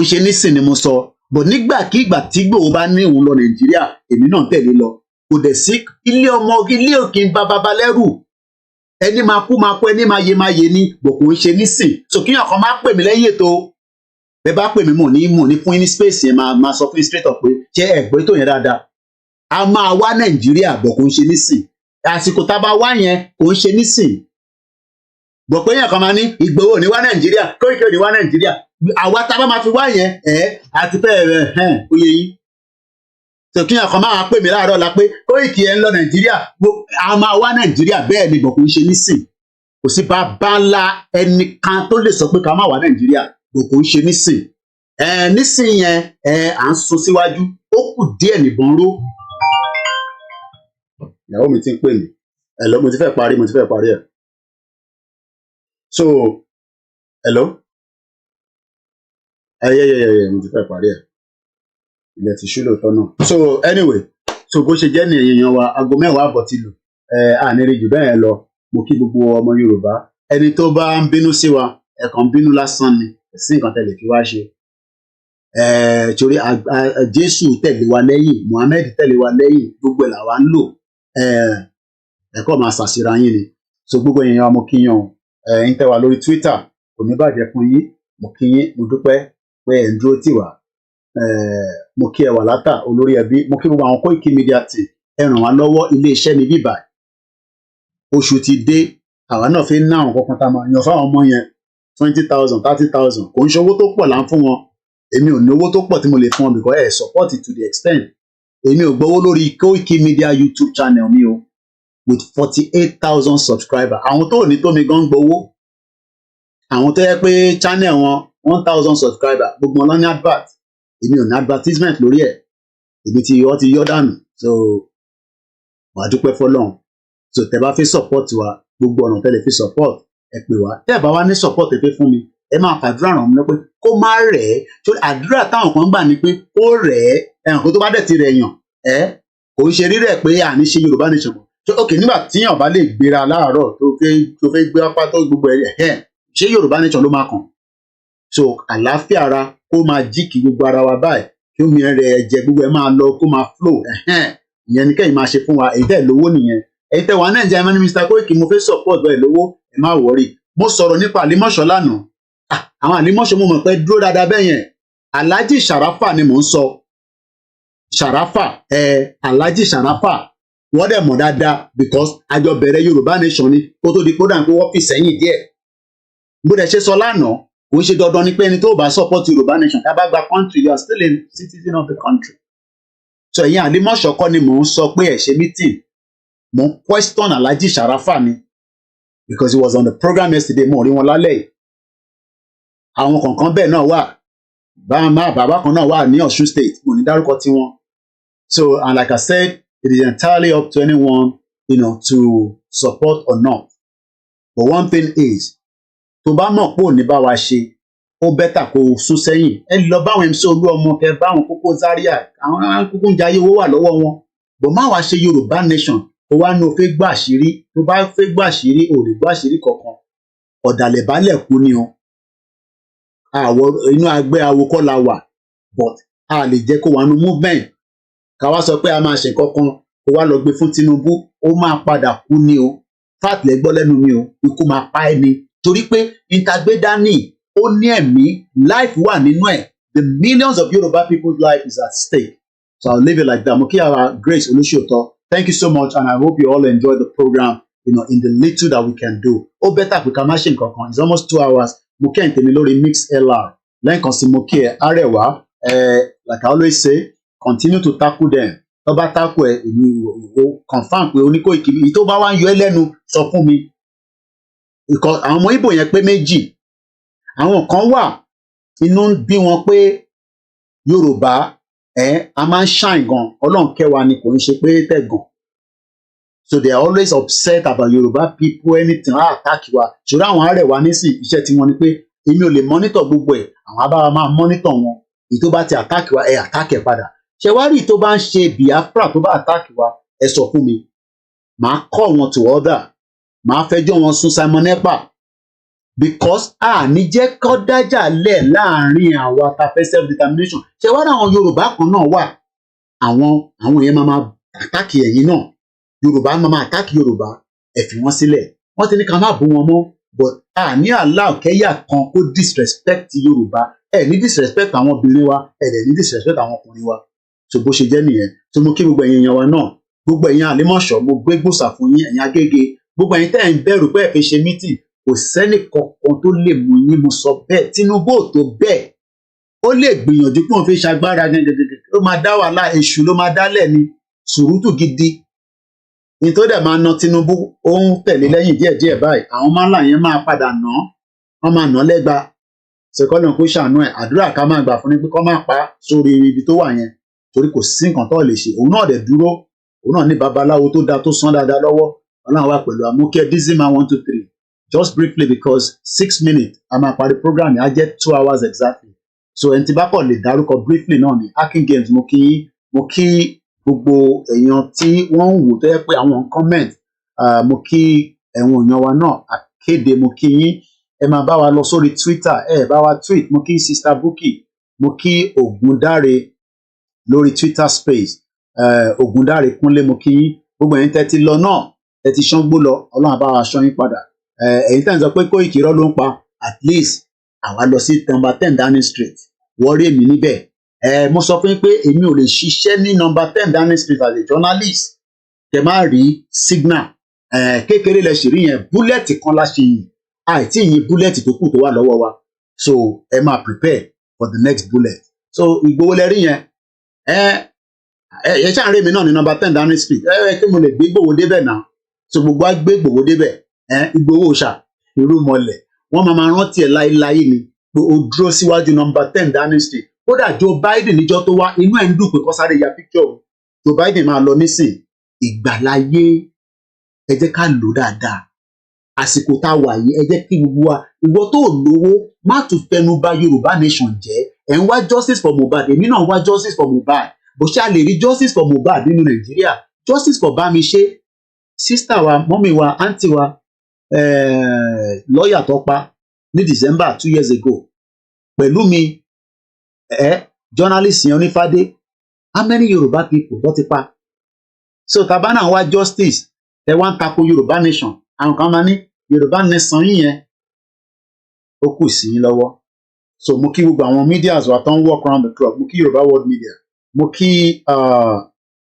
ń ṣe nísìn ni mo sọ bọ̀ nígbàkígbà tí Ìgbòho bá ní òun lọ Nàìjíríà èmi náà tẹ̀lé lọ kò dẹ̀ sí ilé ọmọ ilé òkè ń bá lẹ́rù ẹni máa kú ẹni máa yé ni bọ̀ kò ń ṣe nísìn so kíyàn kan máa pè mí lẹ́yìn ètò bẹ bá pè mí mò ní fún yín ní space yẹn máa sọ fún yín straight up pé ṣé ẹ̀gbọ́n ètò yẹn dáadáa a máa wá Nàìjíríà bọ̀ kò ń ṣe nísìn àsìkò tá a bá wá yẹn kò ń ṣe nísìn bọ̀ pé yẹn kan máa ní Ìgbòho ní wá Nàìjíríà Koiki ní wá Nàìjíríà àwa tá a bá máa fi wá yẹn àti fẹ́ oyè yín tó kí yẹn kan máa pè mí láàárọ̀ la pé Koiki ẹ̀ ń lọ Nàìjíríà a máa wá Nàìjíríà bẹ́ẹ̀ ni bọ̀ kò ń ṣe nísìn kò sí bàbá ńlá ẹnìkan tó lè sọ pé ká má wá Nàìjíríà bọ̀ kò ń ṣe nísìn nísìnyí yẹn à ń sún síwájú ó kù díẹ̀ nìbọn ró. Ìyàwó mi ti ń pè mí hello mo ti fẹ́ parí ẹ̀ so hello mo ti fẹ́ parí ẹ̀ ilẹ̀ ti ṣú lóòótọ́ náà. So anyway so bó ṣe jẹ́ ní èèyàn wa aago 10:00 ti lù àníri jù bẹ́ẹ̀ lọ. Mo kí gbogbo ọmọ Yorùbá ẹni tó bá ń bínú sí wa ẹ̀kan bínú lásán ni sí nǹkan tẹ́lẹ̀ fi wá ṣe. Torí Jésù tẹ̀lé wa lẹ́yìn Muhammed tẹ̀lé wa lẹ́yìn gbogbo ẹ̀ làwa ń lò ẹ̀kọ́ máa ṣàṣìra yín ni. So gbogbo èèyàn mo kí yàn ń tẹ́ wa lórí Twitter kò ní bàjẹ́ fún yín mo kí yín mo dúpẹ́ pé ẹ̀ ń dúró tì wá. Mo kí ẹ wà látà olórí ẹbí mo kí gbogbo àwọn Koiki Media team ẹ ràn wá lọ́wọ́ iléeṣẹ́ ní bíbà oṣù ti dé àwa náà fi ń ná àwọn kankan tá a máa yan fáwọn ọmọ yẹn 20,000 30,000 kò ń ṣe owó tó pọ̀ là ń fún wọn. Èmi ò ní owó tó pọ̀ tí mo lè fún wọn because ẹ support it to the extent. Èmi ò gbowó lórí Koiki Media YouTube channel mi o with 48,000 subscribers. Àwọn tó ní tó mi gan gbowó. Àwọn tó yẹ pé channel wọn 1,000 subscribers gbogbo wọn lọ ní advert. Èmi ò ní advertisement lórí ẹ̀. Èmi ti yọ dànù. So wàá dúpẹ́ fọ́lọ́run. So tẹ́ bá fẹ́ support wa gbogbo ọ̀nà tẹ́lẹ̀ fi support ẹ pè wá. Tẹ́ bá wá ní support ẹ fẹ́ fún mi ẹ máa fàdúrà ràn mí lọ pé kó má rẹ̀ ẹ́. So àdúrà táwọn kan gbà ní pé kó rẹ̀ ẹ́ ẹ̀hàn kó tó bá dẹ̀ ti rẹ̀ yàn kò ń ṣe rírẹ̀ pé àní ṣe Yorùbá nation mọ́. So ok nígbà tíyàn bá lè gbéra láàárọ̀ tó fẹ́ gbé apá tó gbogbo ṣé Yorùbá nation ló máa kàn. So àlàáfíà ara kó máa jí kí gbogbo ara wa báyìí kí omi rẹ̀ ẹ̀jẹ̀ gbogbo ẹ̀ máa lọ kó máa flow ìyẹn ni kẹ́yìn máa ṣe fún wa èyí tẹ́ lówó nìyẹn. Èyí tẹ́ wà Nàìjíríà ẹ̀mọ́ ní Mr. Koiki mo fẹ́ support bẹ́ẹ̀ lówó ẹ má wọrí. Mo sọ̀rọ̀ nípa àlímọ̀ṣọ́ lánàá àwọn àlímọ̀ṣọ́ mo mọ̀ pé dúró dáadáa bẹ́ẹ̀ yẹn Alhaji Sharafa ni mò ń sọ Sharafa Alhaji Sharafa wọ́n dẹ̀ mọ̀ dáadáa because àjọ bẹ̀rẹ̀ Yorùbá nation ni kó tó di kó dà pé wọ́n fi sẹ́yìn díẹ̀. Bó dẹ̀ ṣe sọ lánàá kò ń ṣe dandan ni pé ẹni tó bá support Yorùbá nation tá a bá gba country you are still a citizen of the country. So ẹ̀yin àlímọ̀ṣọ́ kọ́ ni mò ń sọ pé ẹ̀ ṣe meeting mo ń question Alhaji Sharafa ni because he was on the program yesterday mo rí wọn lálẹ́ yìí. Àwọn kọ̀ọ̀kan bẹ́ẹ̀ náà wà bàbá kan náà wà ní Ọ̀ṣun state mo ní dárúkọ tiwọn. So and like I said it is entirely up to anyone to support or not. But one thing is tó bá mọ̀ pé ò ní bá wa ṣe ó bẹ́tà kó o sún sẹ́yìn ẹ lọ báwọn MC Olúọmọ kẹ báwọn Kókó Zaria àwọn kúkú ń jayé owó wà lọ́wọ́ wọn. But má wàá ṣe Yorùbá nation ó wá ní o fẹ́ gbà àṣírí tó bá fẹ́ gbà àṣírí ò lè gbà àṣírí kankan ọ̀dàlẹ̀ balẹ̀ kú ni o. Àwọn inú agbẹ́ awokọ́ la wà but a lè jẹ́ kó wà nú movement ká wá sọ pé a máa ṣe kankan kó wá lọ gbé fún Tinubu ó máa padà kú ni o. Fat lẹ gbọ́ lẹ́nu mi o ikú máa pa ẹ́ ni torí pé ìtagbédání ó ní ẹ̀mí life wà nínú ẹ̀. The millions of Yoruba people's life is at stake. So I'll leave it like that. Mo kí our Grace Olúṣòótọ́. Thank you so much and I hope you all enjoy the program in the little that we can do. Ó bẹ́tà pé ká má ṣe nǹkan kan. It's almost 2 hours. Mo kí ẹ̀ǹtẹ̀mí lórí MixLR. Lẹ́ǹkan sí mo kí ẹ Arẹwà like I always say continue to tackle them. Tó bá tackle ẹ confam pé oníkóìkì èyí tó bá wá ń yọ ẹ́ lẹ́nu sọ fún mi. Because àwọn ọmọ Ìgbò yẹn pé méjì. Àwọn kan wà inú ń bí wọn pé Yorùbá a máa ń shine gan Ọlọ́run kẹwàá ni kò ń ṣe pé tẹ̀gàn. So they are always upset about Yoruba people anything attack wa ṣùgbọ́n àwọn Arẹwà nísìn iṣẹ́ tí wọ́n ní pé èmi ò lè monitor gbogbo ẹ̀ àwọn abáwa máa monitor wọn èyí tó bá ti attack wa attack ẹ̀ padà ṣe wá rí tó bá ń ṣe Biafra tó bá attack wa ẹ sọ fún mi màá call wọn to order màá fẹjọ́ wọn sún Simon Ekpa because ní jẹ́ kó dájà lẹ̀ láàrin àwa tá fẹ́ self determination ṣe wá rí àwọn Yorùbá kan náà wà àwọn yẹn máa attack ẹ̀yin náà Yorùbá máa attack Yorùbá ẹ fi wọ́n sílẹ̀ wọ́n ti ní ká má bú wọn mọ́ but ní allow kẹ́yà kan kó disrespect Yorùbá ní disrespect àwọn obìnrin wa ní disrespect àwọn ọkùnrin wa so bó ṣe jẹ́ nìyẹn so mo kí gbogbo ẹ̀yin èèyàn wa náà gbogbo ẹ̀yin Àlímọ̀ṣọ́ mo gbé gbòòsà fún yín ẹ̀yin Agége gbogbo ẹ̀yin tẹ́ ẹ̀ ń bẹ̀rù pé ẹ fi ṣe meeting kò sẹ́nì kankan tó lè mú yín mo sọ bẹ́ẹ̀ Tinubu ò tó bẹ́ẹ̀ ó lè gbìyànjú pé òun fi ṣagbára gẹ́gẹ́gẹ́ ló máa dá wàhálà èṣù ló máa dálẹ̀ ni sùúrùtù gidi ní tó dẹ̀ máa ná Tinubu ó ń tẹ̀lé lẹ́yìn díẹ̀díẹ̀ báyìí àwọn máàlà yẹn máa padà ná wọ́n máa ná lẹ́gba so kọ́lọ́n kó ṣàánú ẹ̀ àdúrà ká máa gbà fún ni pé kọ́ máa pa sórí ibi tó wà yẹn torí kò sí nǹkan tó lè ṣe òun náà dẹ̀ dúró òun náà ní babaláwo tó dáa tó sán dáadáa lọ́wọ́ ọlọ́run wà pẹ̀lú àmúkẹ́ dizima 1 2 3 just briefly because 6 minutes a máa parí program yẹn á jẹ́ 2 hours exactly so ẹni tí bá kọ̀ lè dárúkọ briefly náà ni Akin Games mo kí gbogbo èèyàn tí wọ́n ń wò tó yẹ pé àwọn comment mo kí ẹ̀wọ̀n èèyàn wa náà àkéde mo kí yín ẹ máa bá wa lọ sórí Twitter ẹ bá wa tweet mo kí Sister Bukky mo kí Ògúndáre lórí Twitter space Ògúndáre Kúnlé mo kí yín gbogbo ẹ̀yin tẹ́ ti lọ náà ẹ ti ṣángbó lọ Ọlọ́run bá wa ṣán yín padà ẹ̀yin tẹ́ ń sọ pé Koiki irọ́ ló ń pa at least àwa lọ sí number 10 Downing Street wọ́n rí èmi níbẹ̀ mo sọ fún yín pé èmi ò lè ṣiṣẹ́ ní number 10 Downing Street as a journalist kẹ má rí signal kékeré lẹ ṣì rí yẹn búlẹ̀tì kan la ṣe yìn àìtí yìn búlẹ̀tì tó kù tó wà lọ́wọ́ wa so ẹ máa prepare for the next bullet so Ìgbòho lẹ rí yẹn ẹ ṣáà rí mi náà ní number 10 Downing Street kí mo lè gbé Ìgbòho débẹ̀ náà so gbogbo á gbé Ìgbòho débẹ̀ Ìgbòho ṣà irú mọlẹ̀ wọ́n máa rántí ẹ̀ láéláé ni pé ó dúró síwájú number 10 Downing Street kódà Joe Biden níjọ́ tó wá inú ẹ̀ ń dùn pé kó sáré ya picture Joe Biden máa lọ nísìn ìgbàláyé ẹ jẹ́ ká lò dáadáa àsìkò tá a wà yìí ẹ jẹ́ kí gbogbo wa ìwọ tó lówó má tún fẹnu bà Yorùbá nation jẹ́ ẹ̀ ń wá justice for Mohbad èmi náà ń wá justice for Mohbad bó ṣe a lè rí justice for Mohbad nínú Nàìjíríà justice for Bámiṣé sister wa mọ́mí wa aunty wa lọ́ọ̀yà tó pa ní December 2 years ago pẹ̀lú mi journalist yẹn Onífádé how many Yorùbá people ló ti pa so tabana wá justice ẹ wá ń tako Yorùbá nation àwọn kan máa ní Yorùbá nation yín yẹn ó kù sí yín lọ́wọ́ so mo kí gbogbo àwọn medias wa tó ń work around the clock mo kí Yorùbá world media mo kí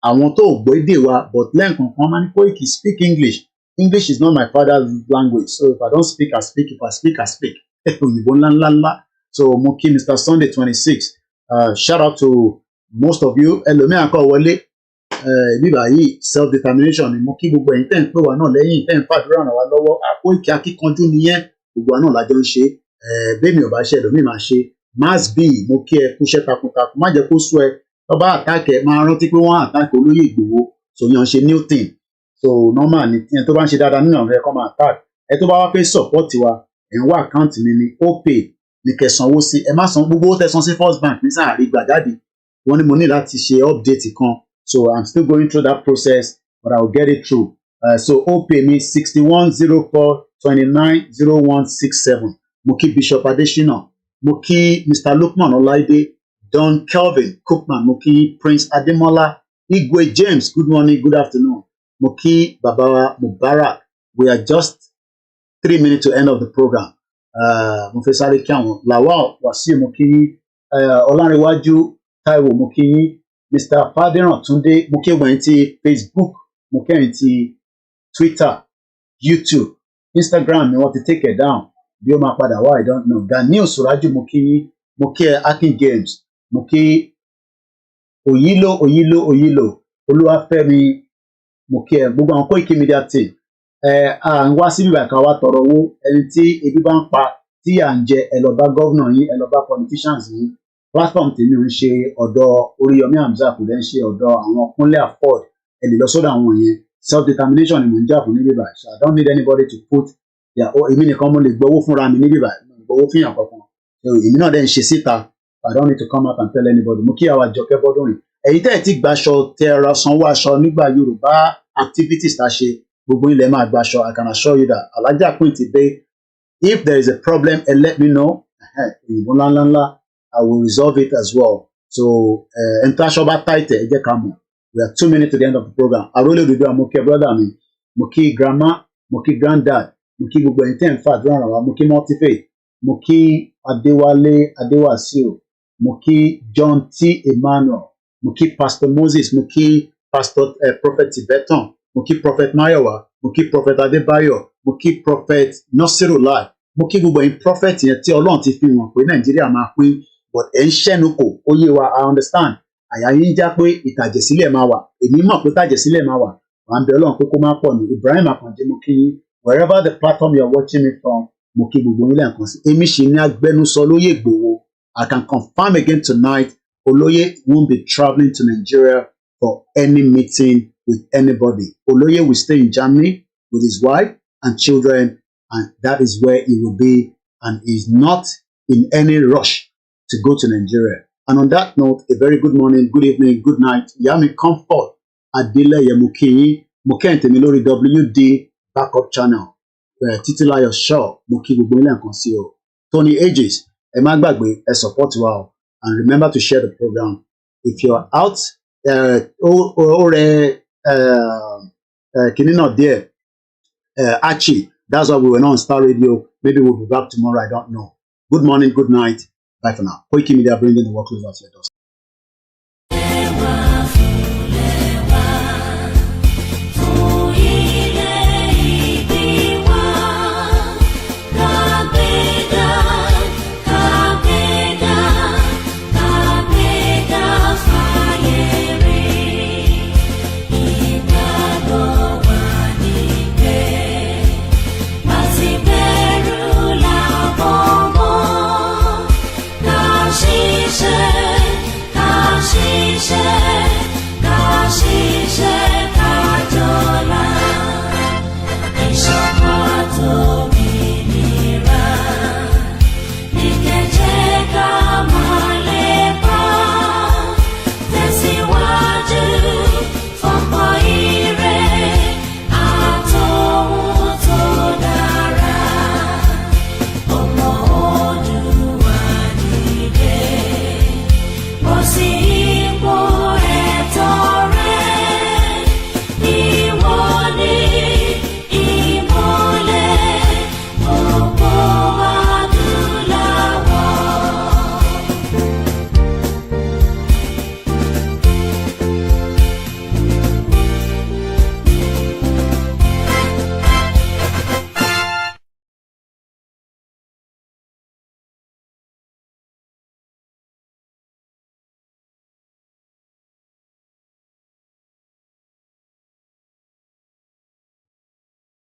àwọn tó gbọ́ èdè wa but lẹ́ǹkan kan máa ní Koiki speak English is not my father's language so if I don't speak I speak if I speak I speak òyìnbó ńláńláńlá so mo kí Mr. Sunday 26 shout out to most of you ẹlòmíràn kọ́ wọlé bíbá yìí self determination ni mo kí gbogbo ẹ̀yin tẹ́ ń pè wá náà lẹ́yìn tẹ́ ń fàdúrà ràn wá lọ́wọ́ Koiki akíkanjú nìyẹn gbogbo àná làjọ ń ṣe bẹ́ẹ̀mi ò bá ṣe ẹlòmíì máa ṣe mass b mo kí ẹ kúṣẹ́ takuntakun má jẹ́ kó sú ẹ tọ́ba àtàkẹ́ máa rántí pé wọ́n àtàkẹ́ olóyè Ìgbòho so yan ṣe new thing so normal ni ẹni tó bá ń ṣe dáadáa nínú ọ̀rẹ́ kọ́ máa attack ẹ tó bá wá fẹ́ support wa ẹ̀ ń wá àkáǹtì mi ní Opay ní kẹsànwó sí ẹ má san gbogbo owó tẹ̀sán sí First Bank ní sáà rí gbà jáde wọ́n ní mo ní láti ṣe update kan so I'm still going through that process but I will get it through so Opay mi 6104290167 mo kí Bishop Adesina mo kí Mr. Lukman Ọláìdé Don Kelvin Cookman mo kí Prince Ademola Igwe James good morning good afternoon mo kí bàbá wa Mubarak we are just 3 minutes to end of the program mo fẹ́ sáré kí àwọn Lawal Wasiu mo kí Ọlárẹ̀wájú Táíwò mo kí Mr. Fadiran Túndé mo kí ẹ̀yin ti Facebook mo kí ẹ̀yin ti Twitter YouTube Instagram ni wọ́n ti take it down bí ó máa padà wá I don't know Ganiu Suraju mo kí Akin Games mo kí Oyilo Olúwafẹ́mi mo kí gbogbo àwọn koikimedia team à ń wá síbí bàkà wá tọrọ owó ẹni tí ebi bá ń pa tí à ń jẹ ẹ lọ bá gọ́vnà yín ẹ lọ bá politicians yín platform tèmi ò ń ṣe ọ̀dọ̀ Oríyọmí Hamzat kò dẹ̀ ń ṣe ọ̀dọ̀ àwọn Kúnlé Afford ẹ lè lọ sọ́dọ̀ àwọn yẹn self determination ni mò ń jà fún níbí báyìí so I don't need anybody to put èmi nìkan mo lè gbowó fúnra mi níbí báyìí gbowó fìyàn kankan èmi náà dẹ̀ ń ṣe síta I don't need to come out and tell anybody mo kí àwọn Àjọkẹ́ Bọ́dúnrin èyí tẹ́ ẹ̀ ti gbaṣọ tẹ ra sanwó aṣọ nígbà Yorùbá activities tá a ṣe gbogbo ilẹ̀ máa gbaṣọ I can assure you that alájà pín ti dé if there is a problem let me know òyìnbó ńláńlá I will resolve it as well so ẹni tó aṣọ bá táìtẹ̀ ẹ jẹ́ ká mọ̀ we are 2 minutes to the end of the program àrólé òdodo mo kí brother mi mo kí grandma mo kí granddad mo kí gbogbo ẹ̀yin tẹ́ ń fàdúrà ràn wá mo kí multifaith mo kí Adéwálé Adéwàsíù mo kí John T. Emmanuel mo kí Pastor Moses mo kí Pastor Prophet Tibetan mo kí Prophet Mayowa mo kí Prophet Adébáyọ̀ mo kí Prophet Nasirullah mo kí gbogbo ẹ̀yin prophet yẹn tí Ọlọ́run ti fi wọ̀n pé Nàìjíríà máa pín but ẹ̀ ń ṣẹ́nu kò ó yé wa I understand àyà yín já pé ìtàjẹ̀sílẹ̀ máa wà èmi mọ̀ pé ìtàjẹ̀sílẹ̀ máa wà wà ń bẹ Ọlọ́run pé kó má pọ̀ ní Ibrahim Akànjí mo kí yín wherever the platform you are watching me from mo kí gbogbo yín lẹ́ẹ̀kan sí. Èmi ṣì ní agbẹnusọ Olóyè Ìgbòho. I can confirm again tonight, Oloye won't be traveling to Nigeria for any meeting with anybody. Oloye will stay in Germany with his wife and children, and that is where he will be, and is not in any rush to go to Nigeria. And on that note, a very good morning, good evening, good night. Yami Comfort, Adeleye Mukiyi, Mukente Milori WD backup channel. Titilayo Shaw, Muki Gbogbo and Conceal. Tony Ages, ẹ má gbàgbé, ẹ support wa, and remember to share the program. If you're out, not there, Archie, that's why we were not on Star Radio. Maybe we'll be back tomorrow, I don't know. Good morning, good night, bye for now. Koiki Media bringing the work closer to your doorstep.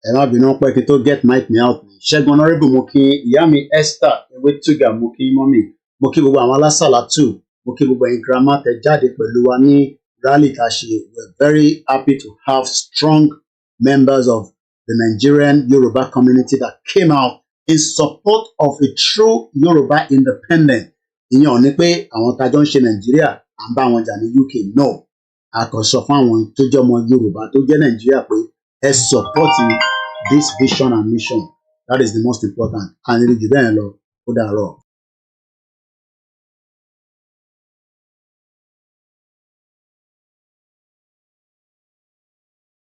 ẹ má bínú pé kí n tó get mic me out ni Ṣẹ́gun Honorable mo kí ìyá mi Esther Ewétúgà mo kí mọ́mì mo kí gbogbo àwọn alásàlátù mo kí gbogbo ẹ̀yin grandma tẹ jáde pẹ̀lú wa ní rally tá a ṣe. We're very happy to have strong members of the Nigerian Yoruba community that came out in support of a true Yoruba independence. Ìyẹn ò ní pé àwọn tájọ́ ń ṣe Nàìjíríà à ń bá wọn jà ní UK, no. A kàn sọ fún àwọn tó jẹ́ ọmọ Yorùbá tó jẹ́ Nàìjíríà pé ẹ support this vision and mission. That is the most important. And it is then, Lord, ó dàárọ̀.